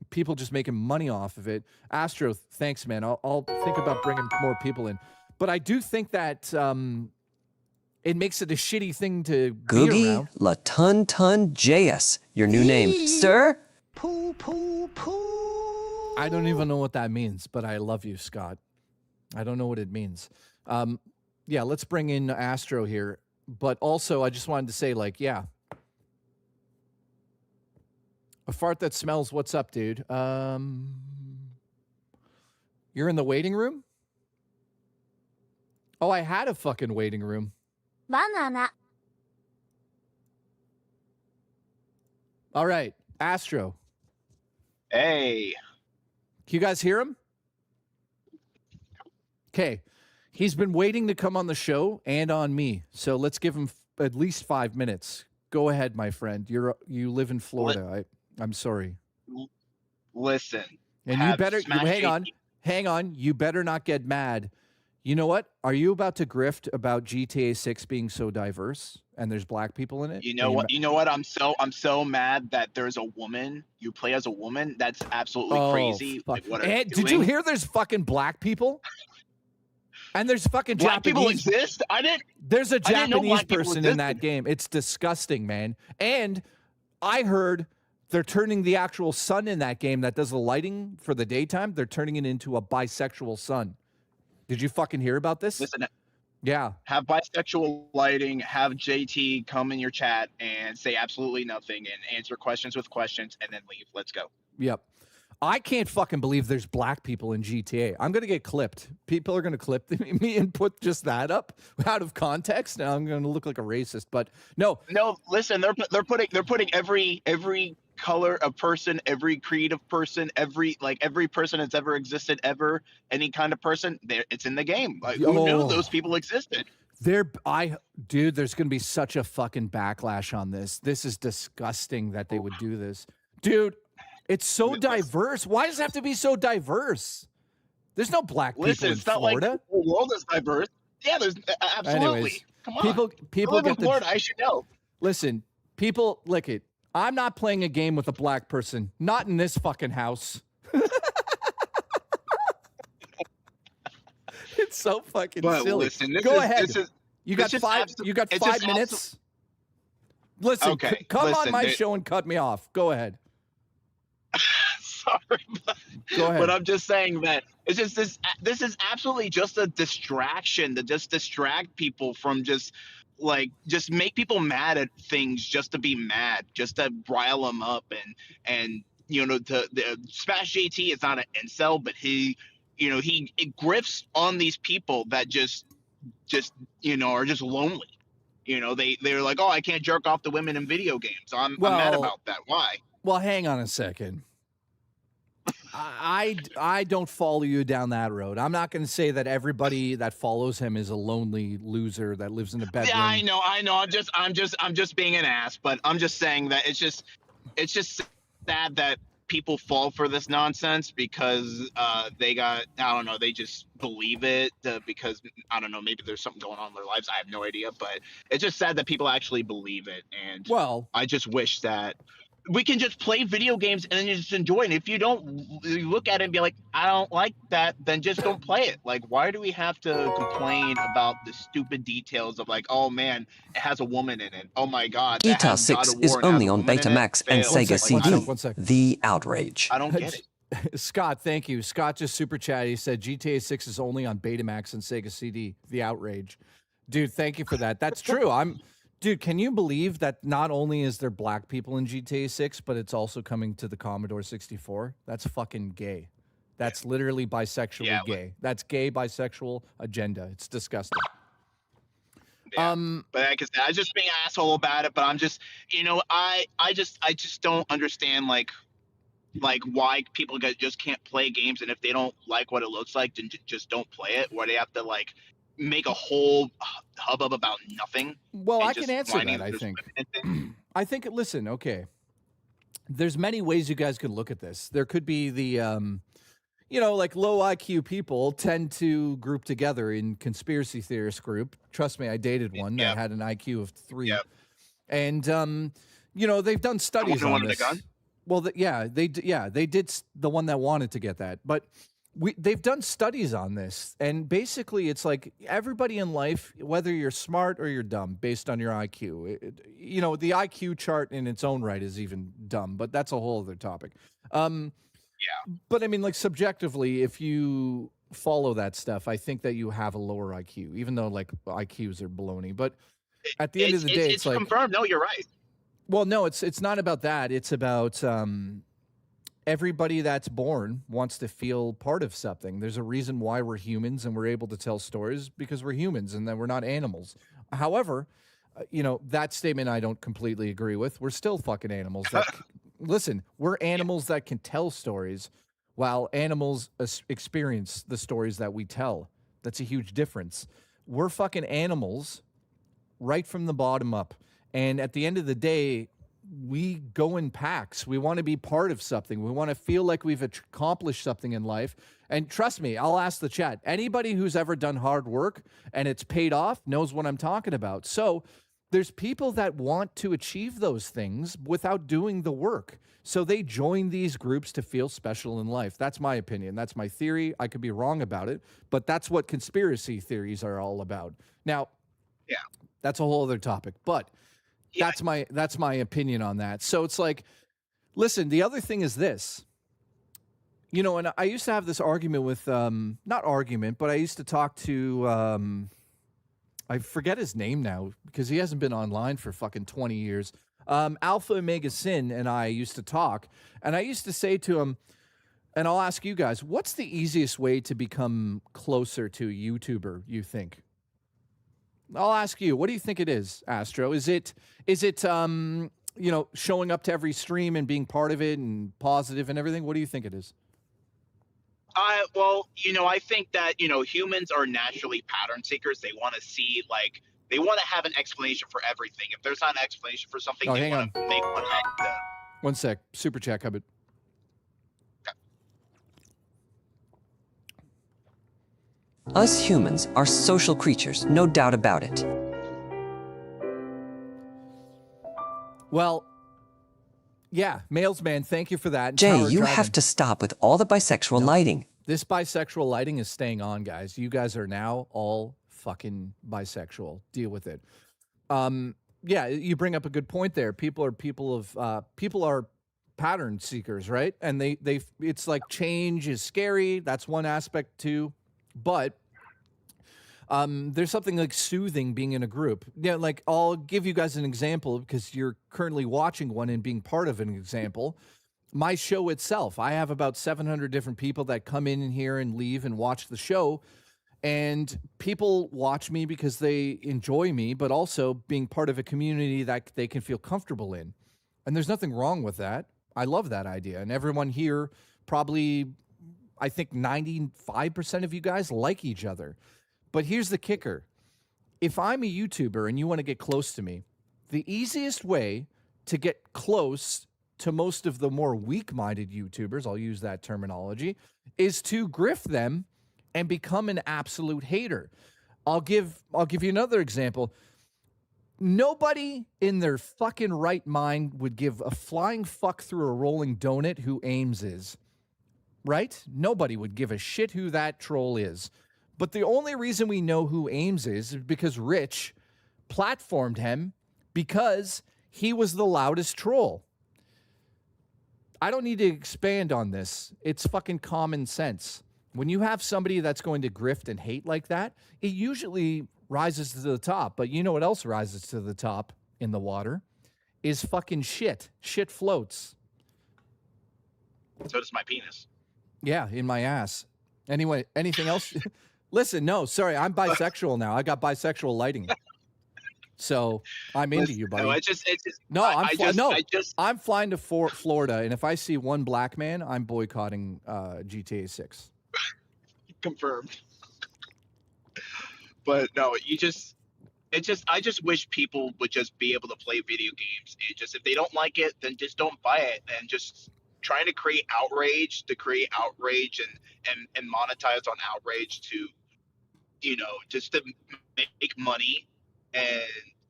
people just making money off of it. Astro, thanks, man. I'll think about bringing more people in. But I do think that it makes it a shitty thing to be Googie around. La Tun Tun JS, your new name, sir? Poo, poo, poo. I don't even know what that means, but I love you, Scott. I don't know what it means. Yeah, let's bring in Astro here. But also, I just wanted to say, like, yeah. A fart that smells, what's up, dude? You're in the waiting room? Oh, I had a fucking waiting room. Banana. All right, Astro. Hey. Can you guys hear him? Okay. He's been waiting to come on the show and on me. So let's give him at least 5 minutes. Go ahead, my friend. You live in Florida. I'm sorry. Listen. And you better hang on. You better not get mad. You know what? Are you about to grift about GTA 6 being so diverse and there's black people in it? You know what? You know what? I'm so mad that there's a woman. You play as a woman. That's absolutely crazy. Fuck. Like, what And did you hear there's fucking black people? And there's fucking black Japanese people exist? I didn't. There's a Japanese person in that existed. game. It's disgusting, man. And I heard they're turning the actual sun in that game that does the lighting for the daytime. They're turning it into a bisexual sun. Did you fucking hear about this? Listen, yeah. Have bisexual lighting, have JT come in your chat and say absolutely nothing and answer questions with questions and then leave. Let's go. Yep. I can't fucking believe there's black people in GTA. I'm going to get clipped. People are going to clip me and put just that up out of context. Now I'm going to look like a racist, but no. No, listen, they're putting every color of person, every creed of person, every person that's ever existed ever, any kind of person, there it's in the game. Like who knew those people existed? Dude, there's going to be such a fucking backlash on this. This is disgusting that they would do this. Dude, it's so diverse. Why does it have to be so diverse? There's no black people in it's not Florida. like the world is diverse. Yeah, there's absolutely. Anyways, Come on. People I live in get Florida. I should know. Listen, people, look it. I'm not playing a game with a black person. Not in this fucking house. It's so fucking silly. Listen, Go ahead. You got 5 minutes. Listen, okay, come on my show and cut me off. Go ahead. Sorry, Go ahead. but I'm just saying that it's just this is absolutely just a distraction to just distract people from just make people mad at things just to be mad, just to rile them up and the Smash JT is not an incel, but he grifts on these people that just are just lonely. They're like, oh, I can't jerk off the women in video games. I'm mad about that. Why? Well, hang on a second. I don't follow you down that road. I'm not going to say that everybody that follows him is a lonely loser that lives in a bedroom. Yeah, I know. I'm just being an ass, but I'm just saying that it's just sad that people fall for this nonsense because they just believe it because I don't know, maybe there's something going on in their lives. I have no idea, but it's just sad that people actually believe it. And I just wish that we can just play video games and then you just enjoy it. And if you look at it and be like, I don't like that, then just don't play it. Like, why do we have to complain about the stupid details of like, oh man, it has a woman in it. Oh my God. GTA 6 is only on Betamax and Sega CD. The outrage. I don't get it. Scott, thank you. Scott just super chatted. He said GTA 6 is only on Betamax and Sega CD. The outrage. Dude, thank you for that. That's true. Dude, can you believe that not only is there black people in GTA 6, but it's also coming to the Commodore 64? That's fucking gay. That's literally bisexually gay. That's gay bisexual agenda. It's disgusting. Yeah. But like I said, I was just being an asshole about it. But I'm just, I just don't understand like why people just can't play games, and if they don't like what it looks like, then just don't play it. Where they have to like make a whole hubbub about nothing. Well, and I can just answer whining that, I there's think. women in it. I think, listen, okay. There's many ways you guys could look at this. There could be the, like low IQ people tend to group together in conspiracy theorist group. Trust me, I dated one that had an IQ of 3. Yep. And, they've done studies on wanted a this. gun? Well, they did the one that wanted to get that. But they've done studies on this. And basically, it's like everybody in life, whether you're smart or you're dumb, based on your IQ. The IQ chart in its own right is even dumb, but that's a whole other topic. But I mean, like subjectively, if you follow that stuff, I think that you have a lower IQ, even though like IQs are baloney. But at the end of the day, it's like confirmed. No, you're right. Well, no, it's not about that. It's about everybody that's born wants to feel part of something. There's a reason why we're humans and we're able to tell stories because we're humans and that we're not animals. However, that statement I don't completely agree with. We're still fucking animals. Listen, we're animals that can tell stories while animals experience the stories that we tell. That's a huge difference. We're fucking animals right from the bottom up. And at the end of the day, we go in packs. We want to be part of something. We want to feel like we've accomplished something in life. And trust me, I'll ask the chat. Anybody who's ever done hard work and it's paid off knows what I'm talking about. So there's people that want to achieve those things without doing the work. So they join these groups to feel special in life. That's my opinion. That's my theory. I could be wrong about it, but that's what conspiracy theories are all about. Now, that's a whole other topic, but that's my opinion on that. So it's like, listen, the other thing is this, and I used to have this argument with, not argument, but I used to talk to, I forget his name now because he hasn't been online for fucking 20 years. Alpha Omega Sin and I used to talk, and I used to say to him, and I'll ask you guys, what's the easiest way to become closer to a YouTuber, you think? I'll ask you, what do you think it is, Astro? Is it showing up to every stream and being part of it and positive and everything? What do you think it is? Well, I think that, humans are naturally pattern seekers. They want to see, they want to have an explanation for everything. If there's not an explanation for something, they want to make one up. One sec. Super chat, Hubbard. Us humans are social creatures, no doubt about it. Well, yeah, Males Man, thank you for that. Jay, you have to stop with all the bisexual lighting. This bisexual lighting is staying on, guys. You guys are now all fucking bisexual. Deal with it. Yeah, you bring up a good point there. People are pattern seekers, right? And it's like change is scary. That's one aspect too. But there's something like soothing being in a group. Yeah, like I'll give you guys an example because you're currently watching one and being part of an example. My show itself, I have about 700 different people that come in here and leave and watch the show. And people watch me because they enjoy me, but also being part of a community that they can feel comfortable in. And there's nothing wrong with that. I love that idea. And everyone here probably, I think 95% of you guys like each other. But here's the kicker. If I'm a YouTuber and you want to get close to me, the easiest way to get close to most of the more weak-minded YouTubers, I'll use that terminology, is to grift them and become an absolute hater. I'll give you another example. Nobody in their fucking right mind would give a flying fuck through a rolling donut who Ames is. Right? Nobody would give a shit who that troll is. But the only reason we know who Ames is because Rich platformed him because he was the loudest troll. I don't need to expand on this. It's fucking common sense. When you have somebody that's going to grift and hate like that, it usually rises to the top. But you know what else rises to the top in the water? Is fucking shit. Shit floats. So does my penis. Yeah, in my ass. Anyway, anything else? Listen, no, sorry, I'm bisexual now. I got bisexual lighting. So I'm into Listen, you, buddy. No, it's just No, I just I'm flying to Florida, and if I see one black man, I'm boycotting GTA 6. confirmed. But no, I just wish people would just be able to play video games. It just, if they don't like it, then just don't buy it. And just trying to create outrage and monetize on outrage to, just to make money and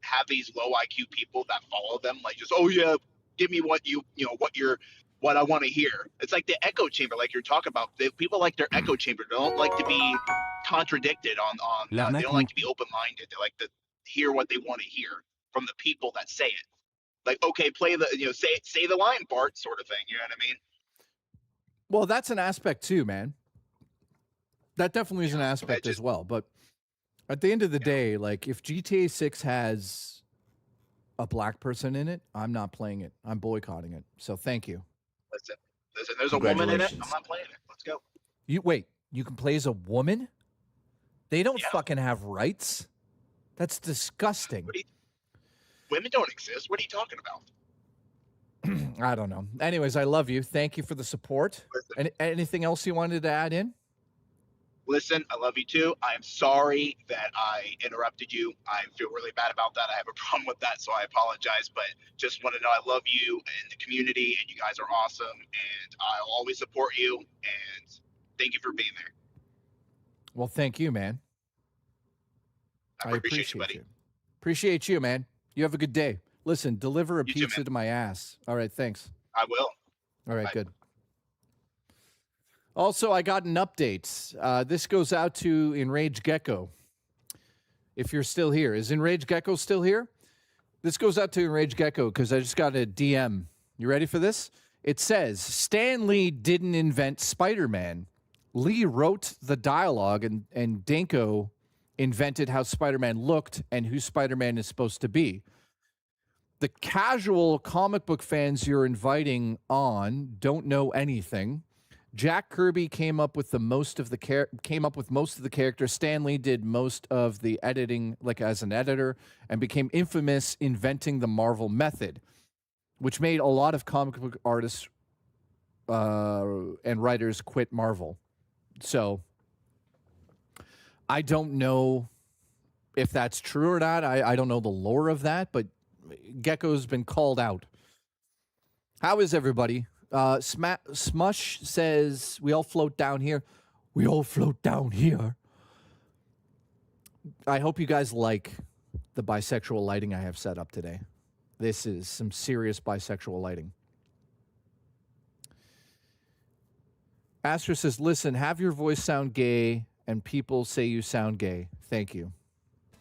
have these low IQ people that follow them, like, just, oh yeah, give me what I want to hear. It's like the echo chamber, like you're talking about. People like their echo chamber. They don't like to be contradicted they don't like to be open-minded. They like to hear what they want to hear from the people that say it. Like, okay, play the, say the line, Bart, sort of thing. You know what I mean? Well, that's an aspect too, man. That definitely is an aspect as well. But at the end of the day, like, if GTA 6 has a black person in it, I'm not playing it. I'm boycotting it. So thank you. Listen, there's a woman in it. I'm not playing it. Let's go. You can play as a woman? They don't fucking have rights. That's disgusting. Women don't exist. What are you talking about? I don't know. Anyways, I love you. Thank you for the support. Anything else you wanted to add in? Listen, I love you too. I'm sorry that I interrupted you. I feel really bad about that. I have a problem with that, so I apologize. But just want to know I love you and the community, and you guys are awesome. And I'll always support you. And thank you for being there. Well, thank you, man. I appreciate you, buddy. Appreciate you, man. You have a good day. Listen, deliver a pizza to my ass. All right, thanks. I will. All right, Bye. good. Also, I got an update. This goes out to Enraged Gecko. If you're still here. Is Enraged Gecko still here? This goes out to Enraged Gecko because I just got a DM. You ready for this? It says, Stan Lee didn't invent Spider-Man. Lee wrote the dialogue, and Danko invented how Spider-Man looked and who Spider-Man is supposed to be. The casual comic book fans you're inviting on don't know anything. Jack Kirby came up with most of the characters. Stan Lee did most of the editing, like as an editor, and became infamous inventing the Marvel method, which made a lot of comic book artists and writers quit Marvel. So I don't know if that's true or not. I don't know the lore of that, but Gecko's been called out. How is everybody? Smush says, we all float down here. We all float down here. I hope you guys like the bisexual lighting I have set up today. This is some serious bisexual lighting. Astra says, listen, have your voice sound gay, and people say you sound gay. Thank you.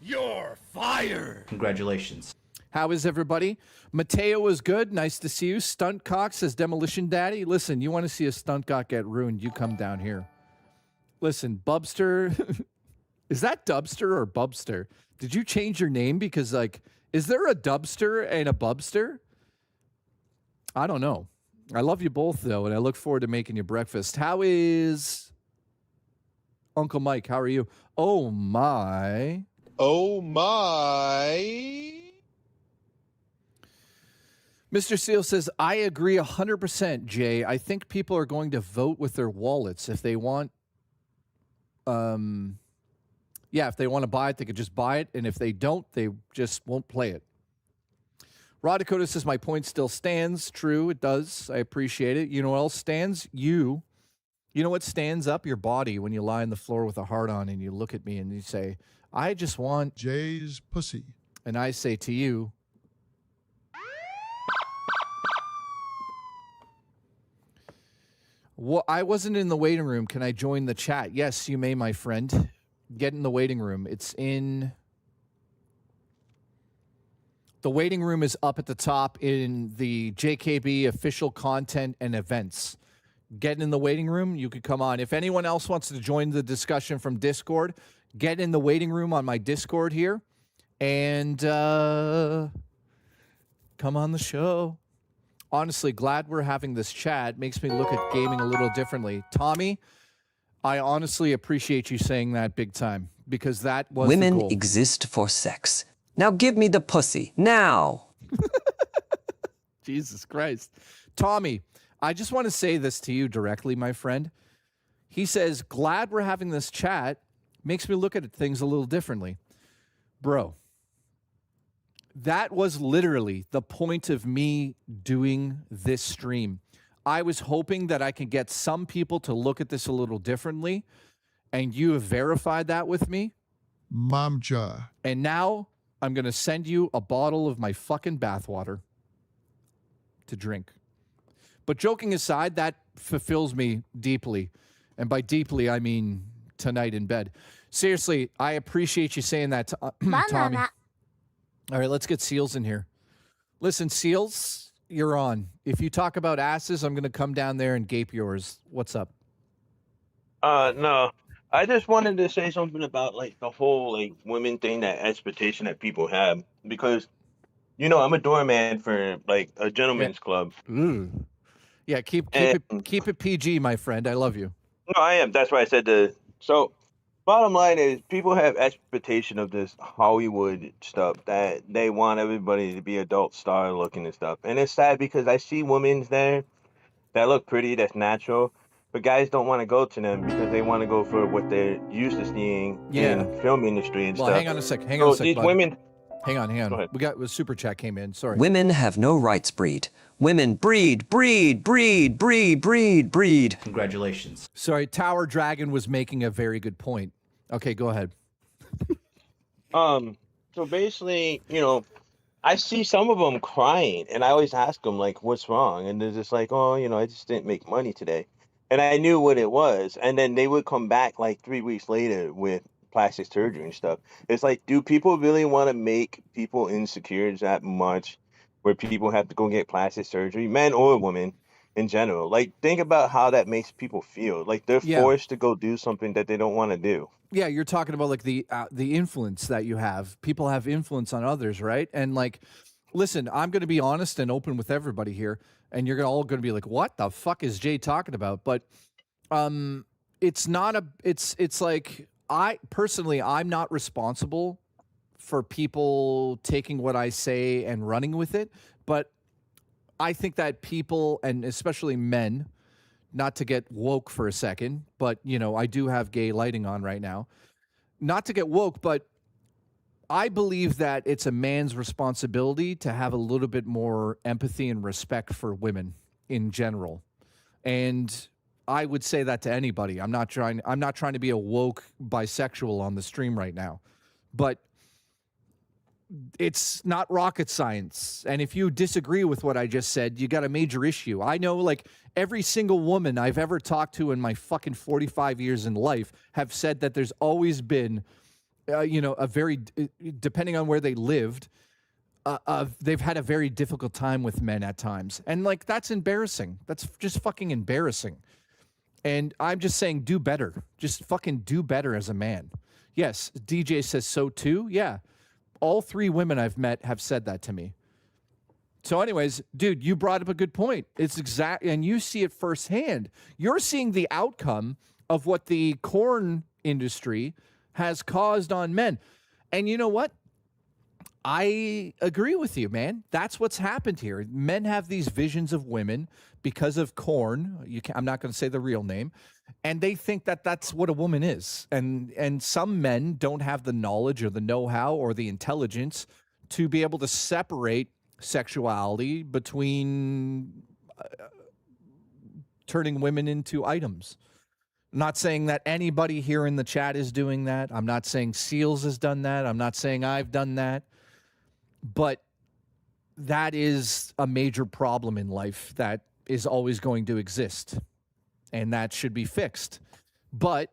You're fired. Congratulations. How is everybody? Mateo is good. Nice to see you. Stunt Cock says, Demolition Daddy. Listen, you want to see a stunt cock get ruined, you come down here. Listen, Bubster. Is that Dubster or Bubster? Did you change your name? Because, like, is there a Dubster and a Bubster? I don't know. I love you both, though, and I look forward to making you breakfast. How is Uncle Mike? How are you? Oh, my. Oh, my. Mr. Seal says, I agree 100%, Jay. I think people are going to vote with their wallets. If they want, if they want to buy it, they could just buy it. And if they don't, they just won't play it. Rod Dakota says, my point still stands. True, it does. I appreciate it. You know what else stands? You know what stands up? Your body when you lie on the floor with a heart on and you look at me and you say, I just want Jay's pussy. And I say to you, well, I wasn't in the waiting room. Can I join the chat? Yes, you may, my friend. Get in the waiting room. It's in... The waiting room is up at the top in the JKB official content and events. Get in the waiting room. You could come on. If anyone else wants to join the discussion from Discord, get in the waiting room on my Discord here and come on the show. Honestly, glad we're having this chat. Makes me look at gaming a little differently. Tommy, I honestly appreciate you saying that big time because that was Women the goal. exist for sex. Now give me the pussy. Now. Jesus Christ. Tommy, I just want to say this to you directly, my friend. He says, glad we're having this chat. Makes me look at things a little differently. Bro, that was literally the point of me doing this stream. I was hoping that I could get some people to look at this a little differently, and you have verified that with me. Mamja. And now I'm going to send you a bottle of my fucking bathwater to drink. But joking aside, that fulfills me deeply. And by deeply, I mean tonight in bed. Seriously, I appreciate you saying that, Tommy. All right, let's get Seals in here. Listen, Seals, you're on. If you talk about asses, I'm going to come down there and gape yours. What's up? No. I just wanted to say something about like the whole like women thing, that expectation that people have, because you know I'm a doorman for like a gentleman's club. Yeah, keep it PG, my friend. I love you. No, I am. That's why I said the. So, bottom line is, people have expectation of this Hollywood stuff that they want everybody to be adult star looking and stuff, and it's sad because I see women there that look pretty, that's natural. But guys don't want to go to them because they want to go for what they're used to seeing in film industry and stuff. Hang on a sec. Hang on a sec, these bud. women. Hang on. Go ahead. We got a super chat came in. Sorry. Women have no rights, breed. Women breed, breed, breed, breed, breed, breed. Congratulations. Sorry, Tower Dragon was making a very good point. Okay, go ahead. So basically, you know, I see some of them crying, and I always ask them like, "What's wrong?" And they're just like, "Oh, you know, I just didn't make money today." And I knew what it was, and then they would come back like 3 weeks later with plastic surgery and stuff. It's like, do people really want to make people insecure that much, where people have to go get plastic surgery, men or women in general? Like, think about how that makes people feel. Like they're forced to go do something that they don't want to do. Yeah, you're talking about like the influence that you have. People have influence on others, right? And like, listen, I'm going to be honest and open with everybody here, and you're all going to be like, "What the fuck is Jay talking about?" But it's not a. It's like I personally, I'm not responsible for people taking what I say and running with it, but I think that people, and especially men, not to get woke for a second, but, you know, I do have gay lighting on right now. Not to get woke, but I believe that it's a man's responsibility to have a little bit more empathy and respect for women in general. And I would say that to anybody. I'm not trying to be a woke bisexual on the stream right now. But it's not rocket science. And if you disagree with what I just said, you got a major issue. I know, like, every single woman I've ever talked to in my fucking 45 years in life have said that there's always been, you know, a very, depending on where they lived, they've had a very difficult time with men at times. And, like, that's embarrassing. That's just fucking embarrassing. And I'm just saying, do better. Just fucking do better as a man. Yes, DJ says so too. Yeah. All 3 women I've met have said that to me. So anyways, dude, you brought up a good point. It's exact, and you see it firsthand. You're seeing the outcome of what the corn industry has caused on men. And you know what? I agree with you, man. That's what's happened here. Men have these visions of women because of corn. I'm not going to say the real name. And they think that that's what a woman is. And some men don't have the knowledge or the know-how or the intelligence to be able to separate sexuality between turning women into items. I'm not saying that anybody here in the chat is doing that. I'm not saying Seals has done that. I'm not saying I've done that. But that is a major problem in life that is always going to exist. And that should be fixed. But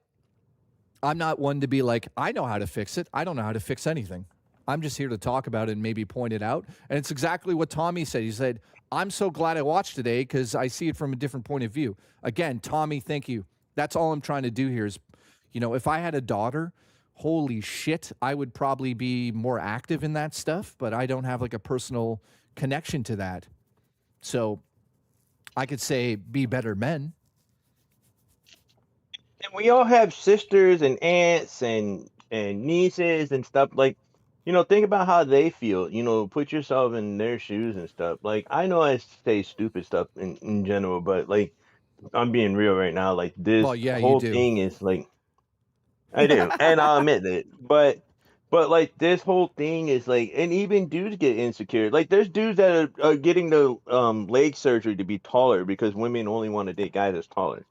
I'm not one to be like, I know how to fix it. I don't know how to fix anything. I'm just here to talk about it and maybe point it out. And it's exactly what Tommy said. He said, I'm so glad I watched today because I see it from a different point of view. Again, Tommy, thank you. That's all I'm trying to do here is, you know, if I had a daughter, holy shit, I would probably be more active in that stuff, but I don't have like a personal connection to that. So I could say be better men. And we all have sisters and aunts and nieces and stuff. Like, think about how they feel. Put yourself in their shoes and stuff. Like, I know I say stupid stuff in general, but like, I'm being real right now. Like, Well, this yeah, you whole do. thing is like, I do, and I'll admit it. But like, this whole thing is like, and even dudes get insecure. Like, there's dudes that are getting the leg surgery to be taller because women only want to date guys that's taller.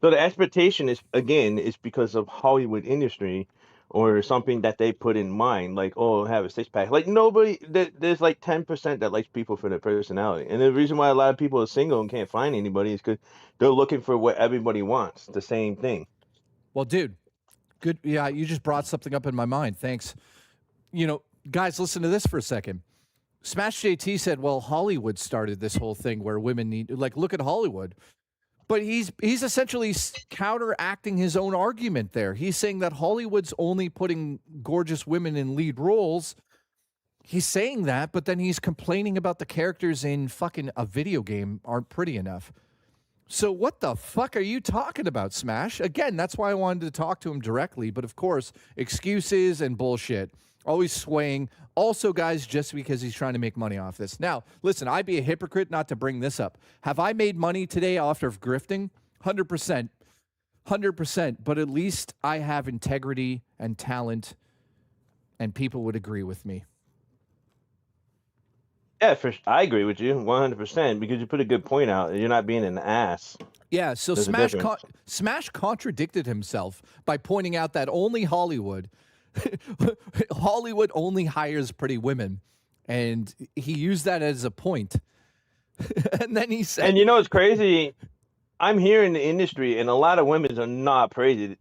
So the expectation is, again, is because of Hollywood industry or something that they put in mind, like, oh, have a six pack. Like, nobody, there's like 10% that likes people for their personality. And the reason why a lot of people are single and can't find anybody is because they're looking for what everybody wants, the same thing. Well, dude, good. Yeah, you just brought something up in my mind. Thanks. Guys, listen to this for a second. Smash JT said, well, Hollywood started this whole thing where women need, like, look at Hollywood. But he's essentially counteracting his own argument there. He's saying that Hollywood's only putting gorgeous women in lead roles. He's saying that, but then he's complaining about the characters in fucking a video game aren't pretty enough. So what the fuck are you talking about, Smash? Again, that's why I wanted to talk to him directly. But of course, excuses and bullshit. Always swaying. Also, guys, just because he's trying to make money off this. Now, listen, I'd be a hypocrite not to bring this up. Have I made money today off of grifting? 100%. 100%. But at least I have integrity and talent, and people would agree with me. Yeah, I agree with you 100% because you put a good point out. You're not being an ass. Yeah, so There's a difference. Smash contradicted himself by pointing out that only Hollywood only hires pretty women, and he used that as a point. And then he said, And it's crazy. I'm here in the industry, and a lot of women are not pretty.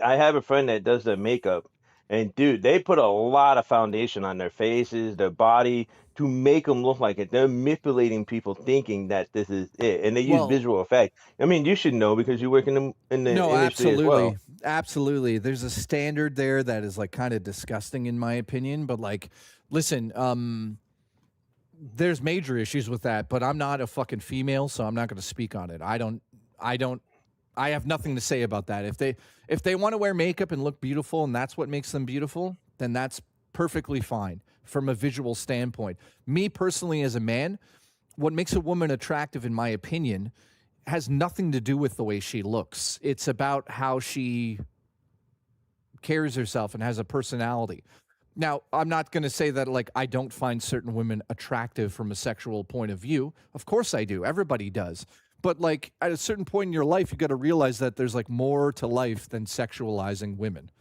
I have a friend that does their makeup, and dude, they put a lot of foundation on their faces, their body, to make them look like it. They're manipulating people, thinking that this is it, and they use visual effect. I mean, you should know because you work in the no, industry as well. absolutely. There's a standard there that is like kind of disgusting in my opinion. But like, listen, there's major issues with that. But I'm not a fucking female, so I'm not going to speak on it. I have nothing to say about that. If they want to wear makeup and look beautiful, and that's what makes them beautiful, then that's perfectly fine from a visual standpoint. Me personally, as a man, what makes a woman attractive, in my opinion, has nothing to do with the way she looks. It's about how she carries herself and has a personality. Now, I'm not going to say that, like, I don't find certain women attractive from a sexual point of view. Of course I do. Everybody does. But, like, at a certain point in your life, you got to realize that there's, like, more to life than sexualizing women.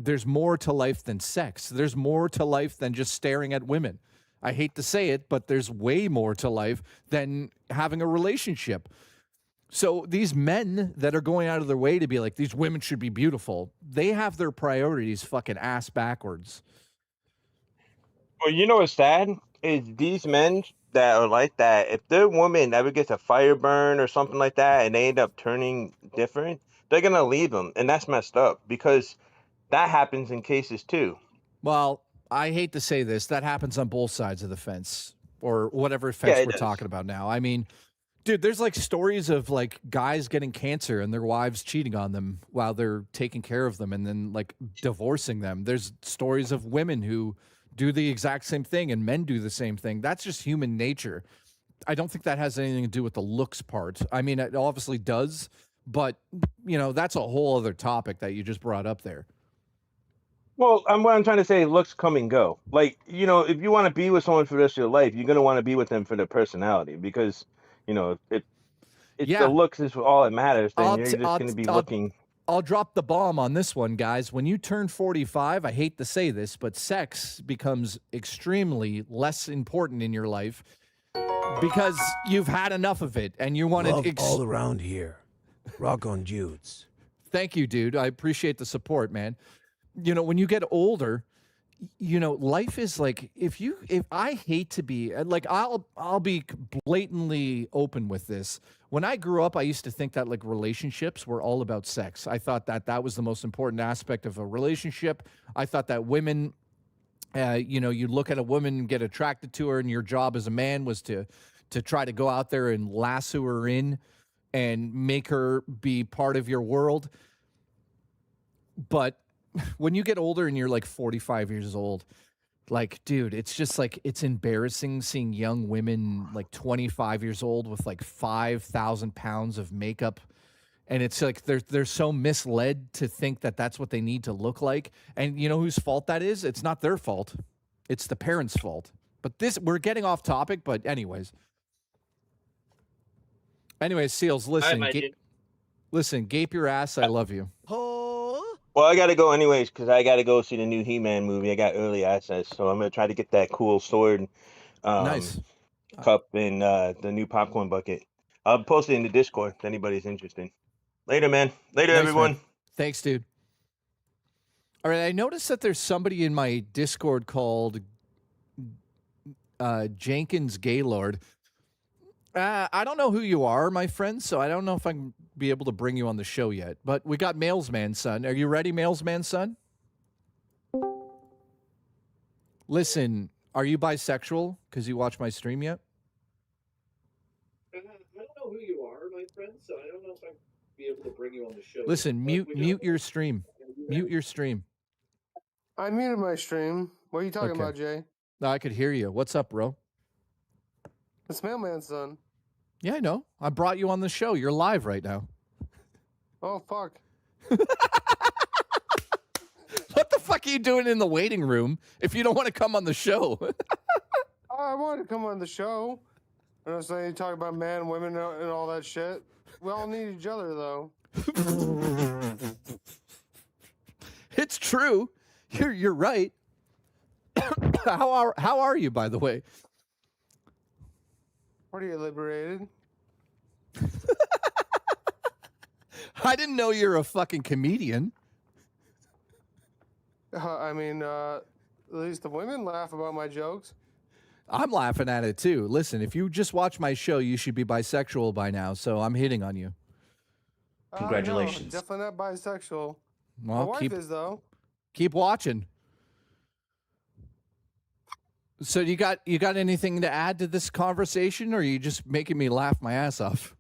There's more to life than sex. There's more to life than just staring at women. I hate to say it, but there's way more to life than having a relationship. So these men that are going out of their way to be like, these women should be beautiful, they have their priorities fucking ass backwards. Well, you know what's sad is these men that are like that. If their woman ever gets a fire burn or something like that, and they end up turning different, they're gonna leave them, and that's messed up because that happens in cases too. Well, I hate to say this, that happens on both sides of the fence, or whatever Yeah, fence it we're does. talking about now. I mean, dude, there's like stories of like guys getting cancer and their wives cheating on them while they're taking care of them and then like divorcing them. There's stories of women who do the exact same thing and men do the same thing. That's just human nature. I don't think that has anything to do with the looks part. I mean, it obviously does, but that's a whole other topic that you just brought up there. Well, what I'm trying to say, looks come and go. Like, if you want to be with someone for the rest of your life, you're gonna want to be with them for their personality because, if the looks is all that matters, then you're just gonna be looking. I'll drop the bomb on this one, guys. When you turn 45, I hate to say this, but sex becomes extremely less important in your life because you've had enough of it and you want to all around here. Rock on dudes. Thank you, dude. I appreciate the support, man. When you get older, life is like, if I hate to be like, I'll be blatantly open with this. When I grew up, I used to think that like relationships were all about sex. I thought that was the most important aspect of a relationship. I thought that women, you look at a woman and get attracted to her, and your job as a man was to try to go out there and lasso her in and make her be part of your world. But when you get older and you're like 45 years old, Like, dude, it's just like, it's embarrassing seeing young women like 25 years old with like 5,000 pounds of makeup. And it's like they're so misled to think that that's what they need to look like. And you know whose fault that is? It's not their fault. It's the parents' fault. But we're getting off topic, but anyways. Anyways, Seals, listen. Listen, gape your ass. I love you. Well, I gotta go anyways because I gotta go see the new He-Man movie. I got early access, so I'm gonna try to get that cool sword, Nice. cup, and the new popcorn bucket. I'll post it in the Discord if anybody's interested. Later, man. Later, Nice, everyone. man. Thanks, dude. All right, I noticed that there's somebody in my Discord called Jenkins Gaylord. I don't know who you are, my friend, so I don't know if I can be able to bring you on the show yet. But we got Mailsman Son. Are you ready, Mailsman Son? Listen, are you bisexual? Because you watch my stream yet? I don't know who you are, my friend, so I don't know if I can be able to bring you on the show. Listen, mute your stream. Mute your stream. I muted my stream. What are you talking Okay. about, Jay? No, I could hear you. What's up, bro? It's Mailman's son. Yeah, I know. I brought you on the show. You're live right now. Oh, fuck. What the fuck are you doing in the waiting room if you don't want to come on the show? I wanted to come on the show. And I was saying, you talk about man, women, and all that shit. We all need each other, though. It's true. You're right. How are you, by the way? Pretty liberated. I didn't know you're a fucking comedian. I mean, at least the women laugh about my jokes. I'm laughing at it too. Listen, if you just watch my show, you should be bisexual by now. So I'm hitting on you. Congratulations. No, definitely not bisexual. My Well, wife keep is, though. keep watching. So you got anything to add to this conversation, or are you just making me laugh my ass off?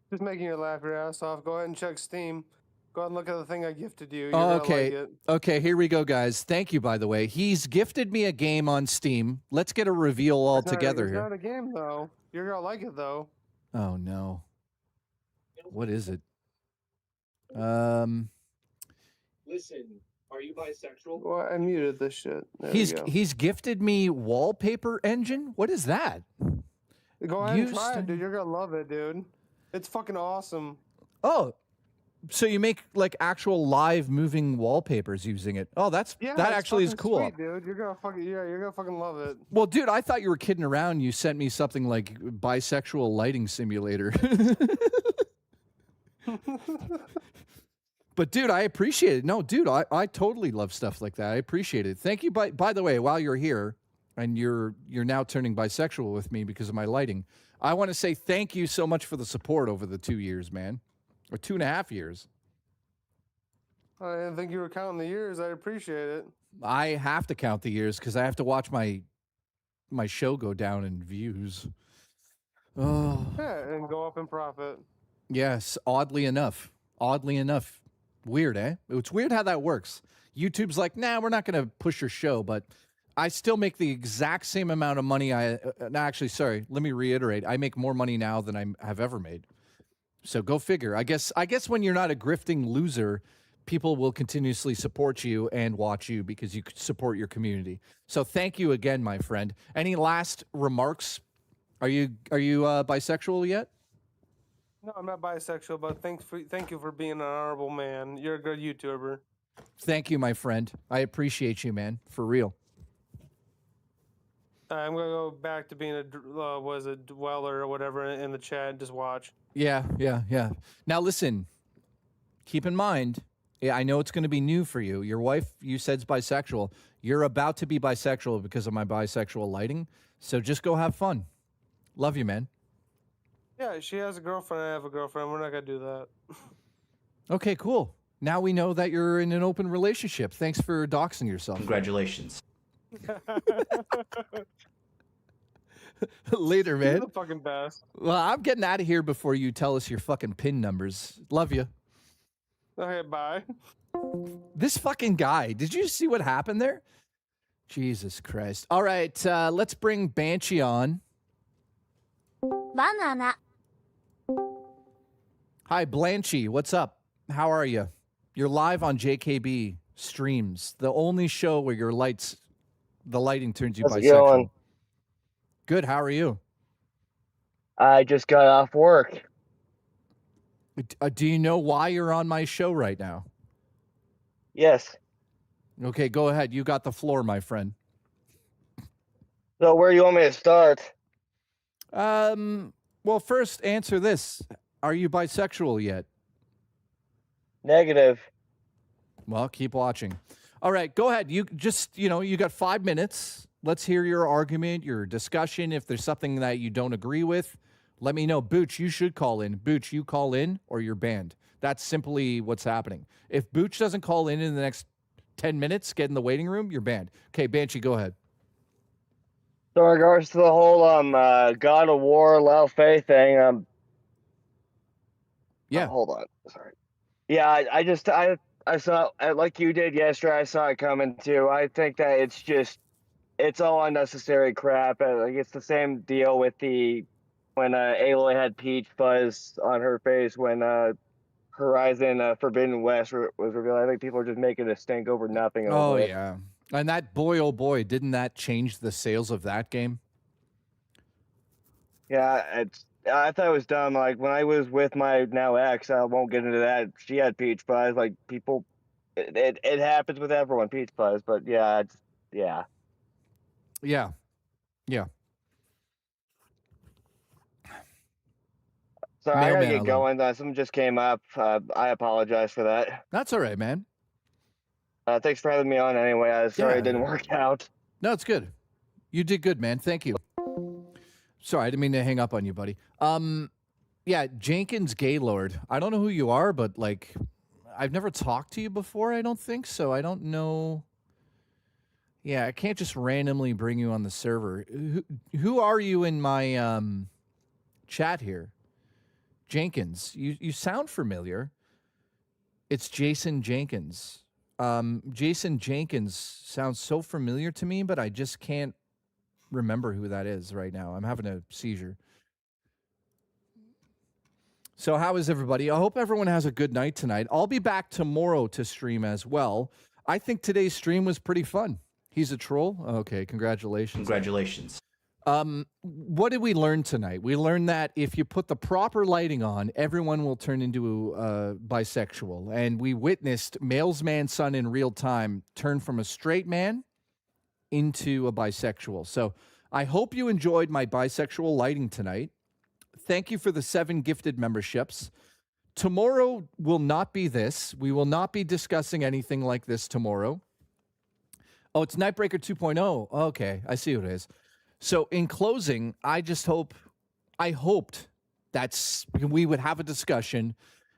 Just making you laugh your ass off. Go ahead and check Steam. Go ahead and look at the thing I gifted you. You're gonna Okay. like it. Okay, here we go, guys. Thank you, by the way. He's gifted me a game on Steam. Let's get a reveal all together It's here. not a game, though. You're gonna like it, though. Oh no. What is it? Listen, are you bisexual? Well, I muted this shit. There we go. He's gifted me wallpaper engine. What is that? Go ahead and Used try to- it, dude. You're gonna love it, dude. It's fucking awesome. Oh, so you make like actual live moving wallpapers using it? Oh, that Yeah, actually is fucking cool. sweet, dude. You're gonna fucking love it. Well, dude, I thought you were kidding around. You sent me something like bisexual lighting simulator. But dude, I appreciate it. No, dude, I totally love stuff like that. I appreciate it. Thank you. By the way, while you're here and you're now turning bisexual with me because of my lighting, I want to say thank you so much for the support over the 2 years, man. Or 2.5 years. I didn't think you were counting the years. I appreciate it. I have to count the years because I have to watch my show go down in views. Oh. Yeah, and go up in profit. Yes, oddly enough. Oddly enough. Weird, eh? It's weird how that works. YouTube's like, nah, we're not going to push your show, but I still make the exact same amount of money. Actually, sorry, let me reiterate. I make more money now than I have ever made. So go figure. I guess when you're not a grifting loser, people will continuously support you and watch you because you support your community. So thank you again, my friend. Any last remarks? Are you bisexual yet? No, I'm not bisexual, but thank you for being an honorable man. You're a good YouTuber. Thank you, my friend. I appreciate you, man. For real. I'm gonna go back to being a dweller or whatever in the chat and just watch. Yeah. Now listen, keep in mind, I know it's going to be new for you. Your wife, you said, is bisexual. You're about to be bisexual because of my bisexual lighting. So just go have fun. Love you, man. Yeah, she has a girlfriend. I have a girlfriend. We're not gonna do that. Okay, cool. Now we know that you're in an open relationship. Thanks for doxing yourself. Congratulations. Later, man. You're the fucking best. Well, I'm getting out of here before you tell us your fucking PIN numbers. Love you. Okay, bye. This fucking guy. Did you see what happened there? Jesus Christ. All right, let's bring Banshee on. Banana. Hi, Blanchy. What's up? How are you? You're live on JKB streams, the only show where the lighting turns you How's it bisexual. going? Good. How are you? I just got off work. Do you know why you're on my show right now? Yes. Okay, go ahead. You got the floor, my friend. So where do you want me to start? Well, first answer this. Are you bisexual yet? Negative. Well, keep watching. All right, go ahead. You just, you got 5 minutes. Let's hear your argument, your discussion. If there's something that you don't agree with, let me know. Booch, you should call in. Booch, you call in or you're banned. That's simply what's happening. If Booch doesn't call in the next 10 minutes, get in the waiting room, you're banned. Okay, Banshee, go ahead. So in regards to the whole God of War Lao Fei thing, yeah. Hold on. Sorry. Yeah, I saw, like you did yesterday, I saw it coming too. I think that it's all unnecessary crap. Like it's the same deal with when Aloy had peach fuzz on her face when Horizon Forbidden West was revealed. I think people are just making a stink over nothing. Oh, yeah. And that boy, oh boy, didn't that change the sales of that game? Yeah, I thought it was dumb. Like when I was with my now ex, I won't get into that. She had peach fuzz. Like people, it happens with everyone, peach fuzz. But yeah, Yeah. Sorry, I gotta get going. Something just came up. I apologize for that. That's all right, man. Thanks for having me on anyway. Sorry it didn't work out. No, it's good. You did good, man. Thank you. Sorry, I didn't mean to hang up on you, buddy. Yeah, Jenkins Gaylord. I don't know who you are, but like, I've never talked to you before. I don't think so. I don't know. Yeah, I can't just randomly bring you on the server. Who are you in my chat here? Jenkins. You sound familiar. It's Jason Jenkins. Jason Jenkins sounds so familiar to me, but I just can't remember who that is right now. I'm having a seizure. So how is everybody? I hope everyone has a good night tonight. I'll be back tomorrow to stream as well. I think today's stream was pretty fun. He's a troll? Okay, congratulations. Congratulations. What did we learn tonight? We learned that if you put the proper lighting on, everyone will turn into bisexual. And we witnessed Male's Man Son in real time turn from a straight man into a bisexual. So I hope you enjoyed my bisexual lighting tonight. Thank you for the 7 gifted memberships. Tomorrow will not be this. We will not be discussing anything like this tomorrow. Oh, it's Nightbreaker 2.0. Okay, I see what it is. So in closing, I hoped that we would have a discussion.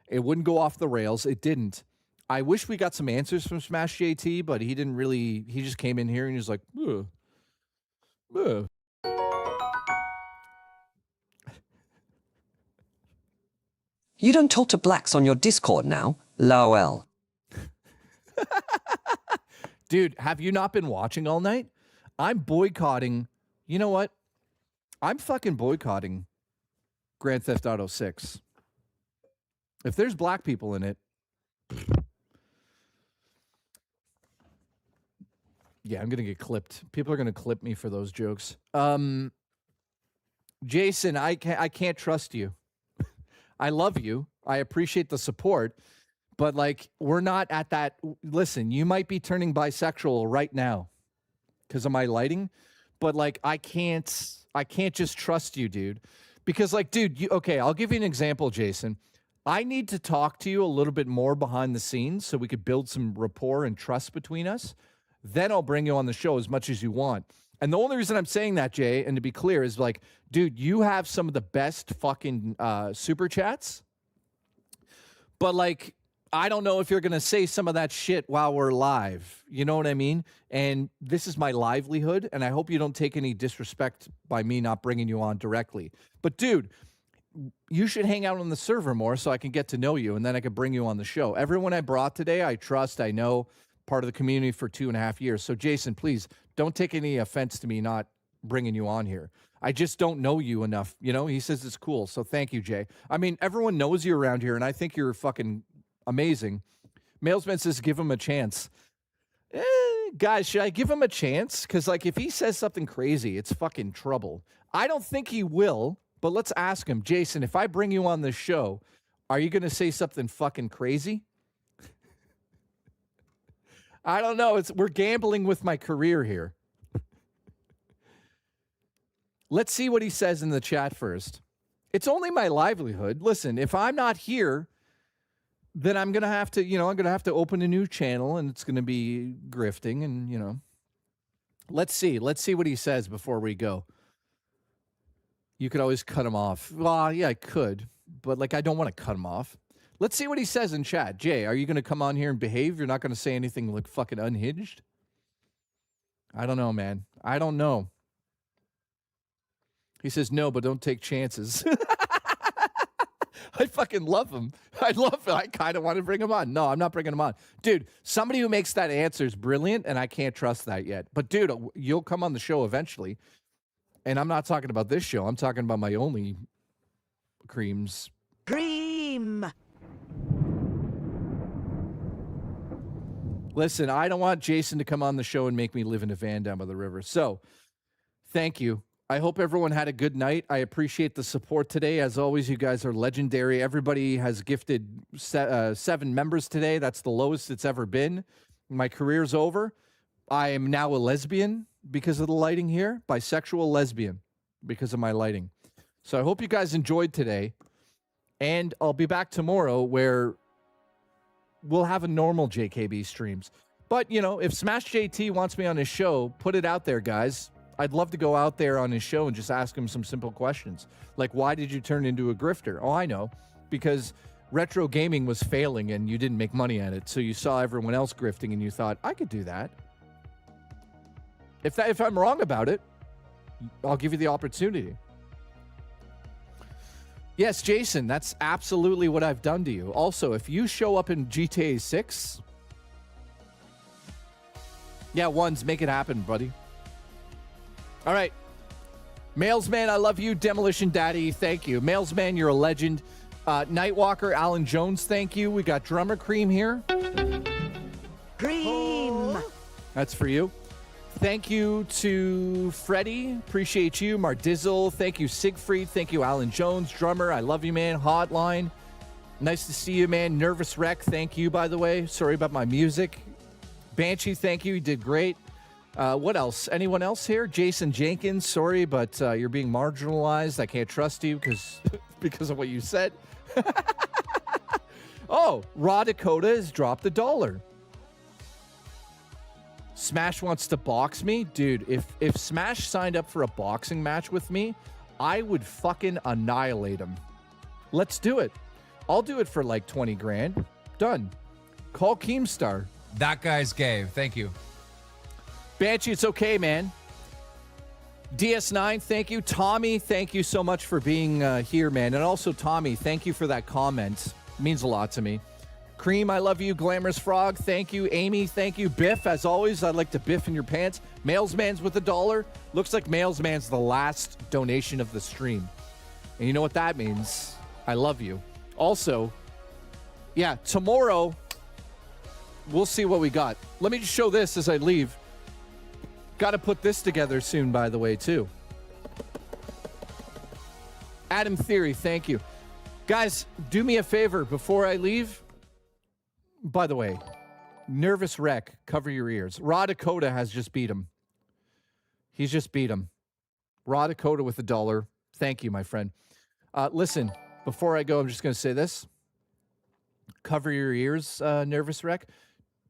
It wouldn't go off the rails. It didn't. I wish we got some answers from Smash JT, but he didn't really. He just came in here and he was like, ugh. Ugh. You don't talk to blacks on your Discord now? LOL. Dude, have you not been watching all night? I'm boycotting. You know what? I'm fucking boycotting Grand Theft Auto 6. If there's black people in it, yeah, I'm going to get clipped. People are going to clip me for those jokes. Jason, I can't trust you. I love you. I appreciate the support. But, like, we're not at that. Listen, you might be turning bisexual right now because of my lighting. But, like, I can't just trust you, dude. Because, like, dude, okay, I'll give you an example, Jason. I need to talk to you a little bit more behind the scenes so we could build some rapport and trust between us. Then I'll bring you on the show as much as you want. And the only reason I'm saying that, Jay, and to be clear, is like, dude, you have some of the best fucking super chats. But, like, I don't know if you're going to say some of that shit while we're live. You know what I mean? And this is my livelihood, and I hope you don't take any disrespect by me not bringing you on directly. But, dude, you should hang out on the server more so I can get to know you, and then I can bring you on the show. Everyone I brought today, I trust, I know, part of the community for 2.5 years. So, Jason, please Don't take any offense to me not bringing you on here. I just don't know you enough. You know, he says it's cool. So thank you, Jay. I mean, everyone knows you around here, and I think you're fucking amazing. Mailsman says, give him a chance. Guys, should I give him a chance? Because, like, if he says something crazy, it's fucking trouble. I don't think he will, but let's ask him. Jason, if I bring you on this show, are you going to say something fucking crazy? I don't know. We're gambling with my career here. Let's see what he says in the chat first. It's only my livelihood. Listen, if I'm not here, then I'm going to have to, I'm going to have to open a new channel, and it's going to be grifting, and, Let's see what he says before we go. You could always cut him off. Well, yeah, I could, but, like, I don't want to cut him off. Let's see what he says in chat. Jay, are you going to come on here and behave? You're not going to say anything, like, fucking unhinged? I don't know, man. I don't know. He says, no, but don't take chances. I fucking love him. I love him. I kind of want to bring him on. No, I'm not bringing him on. Dude, somebody who makes that answer is brilliant, and I can't trust that yet. But, dude, you'll come on the show eventually. And I'm not talking about this show. I'm talking about my only creams. Cream! Listen, I don't want Jason to come on the show and make me live in a van down by the river. So, thank you. I hope everyone had a good night. I appreciate the support today. As always, you guys are legendary. Everybody has gifted 7 members today. That's the lowest it's ever been. My career's over. I am now a lesbian because of the lighting here. Bisexual lesbian because of my lighting. So I hope you guys enjoyed today. And I'll be back tomorrow where we'll have a normal JKB streams. But, if Smash JT wants me on his show, put it out there, guys. I'd love to go out there on his show and just ask him some simple questions. Like, why did you turn into a grifter? Oh, I know. Because retro gaming was failing and you didn't make money at it. So you saw everyone else grifting and you thought, I could do that. If I'm wrong about it, I'll give you the opportunity. Yes, Jason, that's absolutely what I've done to you. Also, if you show up in GTA 6, yeah, ones, make it happen, buddy. All right. Mailsman, I love you. Demolition Daddy, thank you. Mailsman, you're a legend. Nightwalker, Alan Jones, thank you. We got Drummer Cream here. Cream! That's for you. Thank you to Freddie. Appreciate you. Mardizzle. Thank you, Siegfried. Thank you, Alan Jones. Drummer, I love you, man. Hotline. Nice to see you, man. Nervous Wreck, thank you, by the way. Sorry about my music. Banshee, thank you. You did great. What else? Anyone else here? Jason Jenkins, sorry, but you're being marginalized. I can't trust you because of what you said. Oh, Raw Dakota has dropped $1. Smash wants to box me? Dude, if Smash signed up for a boxing match with me, I would fucking annihilate him. Let's do it. I'll do it for like 20 grand. Done. Call Keemstar. That guy's gay. Thank you. Banshee, it's okay, man. DS9, thank you. Tommy, thank you so much for being here, man. And also, Tommy, thank you for that comment. It means a lot to me. Cream, I love you. Glamorous Frog, thank you. Amy, thank you. Biff, as always, I'd like to biff in your pants. Mailsman's with $1. Looks like Mailsman's the last donation of the stream. And you know what that means? I love you. Also, yeah, tomorrow, we'll see what we got. Let me just show this as I leave. Got to put this together soon, by the way, too. Adam Theory, thank you. Guys, do me a favor before I leave. By the way, Nervous Wreck, cover your ears. Raw Dakota has just beat him. He's just beat him. Raw Dakota with $1. Thank you, my friend. Listen, before I go, I'm just going to say this. Cover your ears, Nervous Wreck.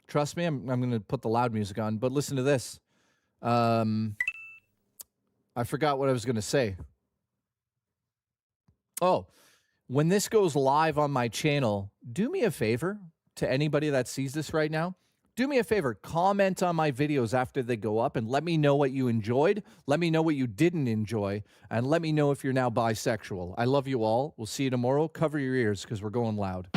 Trust me, I'm going to put the loud music on, but listen to this. I forgot what I was going to say. Oh, when this goes live on my channel, do me a favor to anybody that sees this right now. Do me a favor, comment on my videos after they go up and let me know what you enjoyed. Let me know what you didn't enjoy. And let me know if you're now bisexual. I love you all. We'll see you tomorrow. Cover your ears because we're going loud.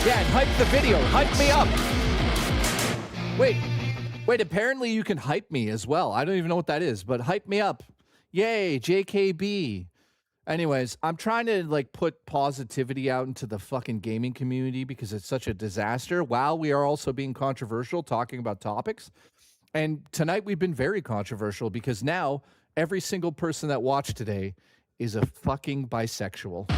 Yeah, and hype the video. Hype me up. Wait, apparently you can hype me as well. I don't even know what that is, but hype me up. Yay, JKB. Anyways, I'm trying to like put positivity out into the fucking gaming community because it's such a disaster while we are also being controversial talking about topics. And tonight we've been very controversial because now every single person that watched today is a fucking bisexual.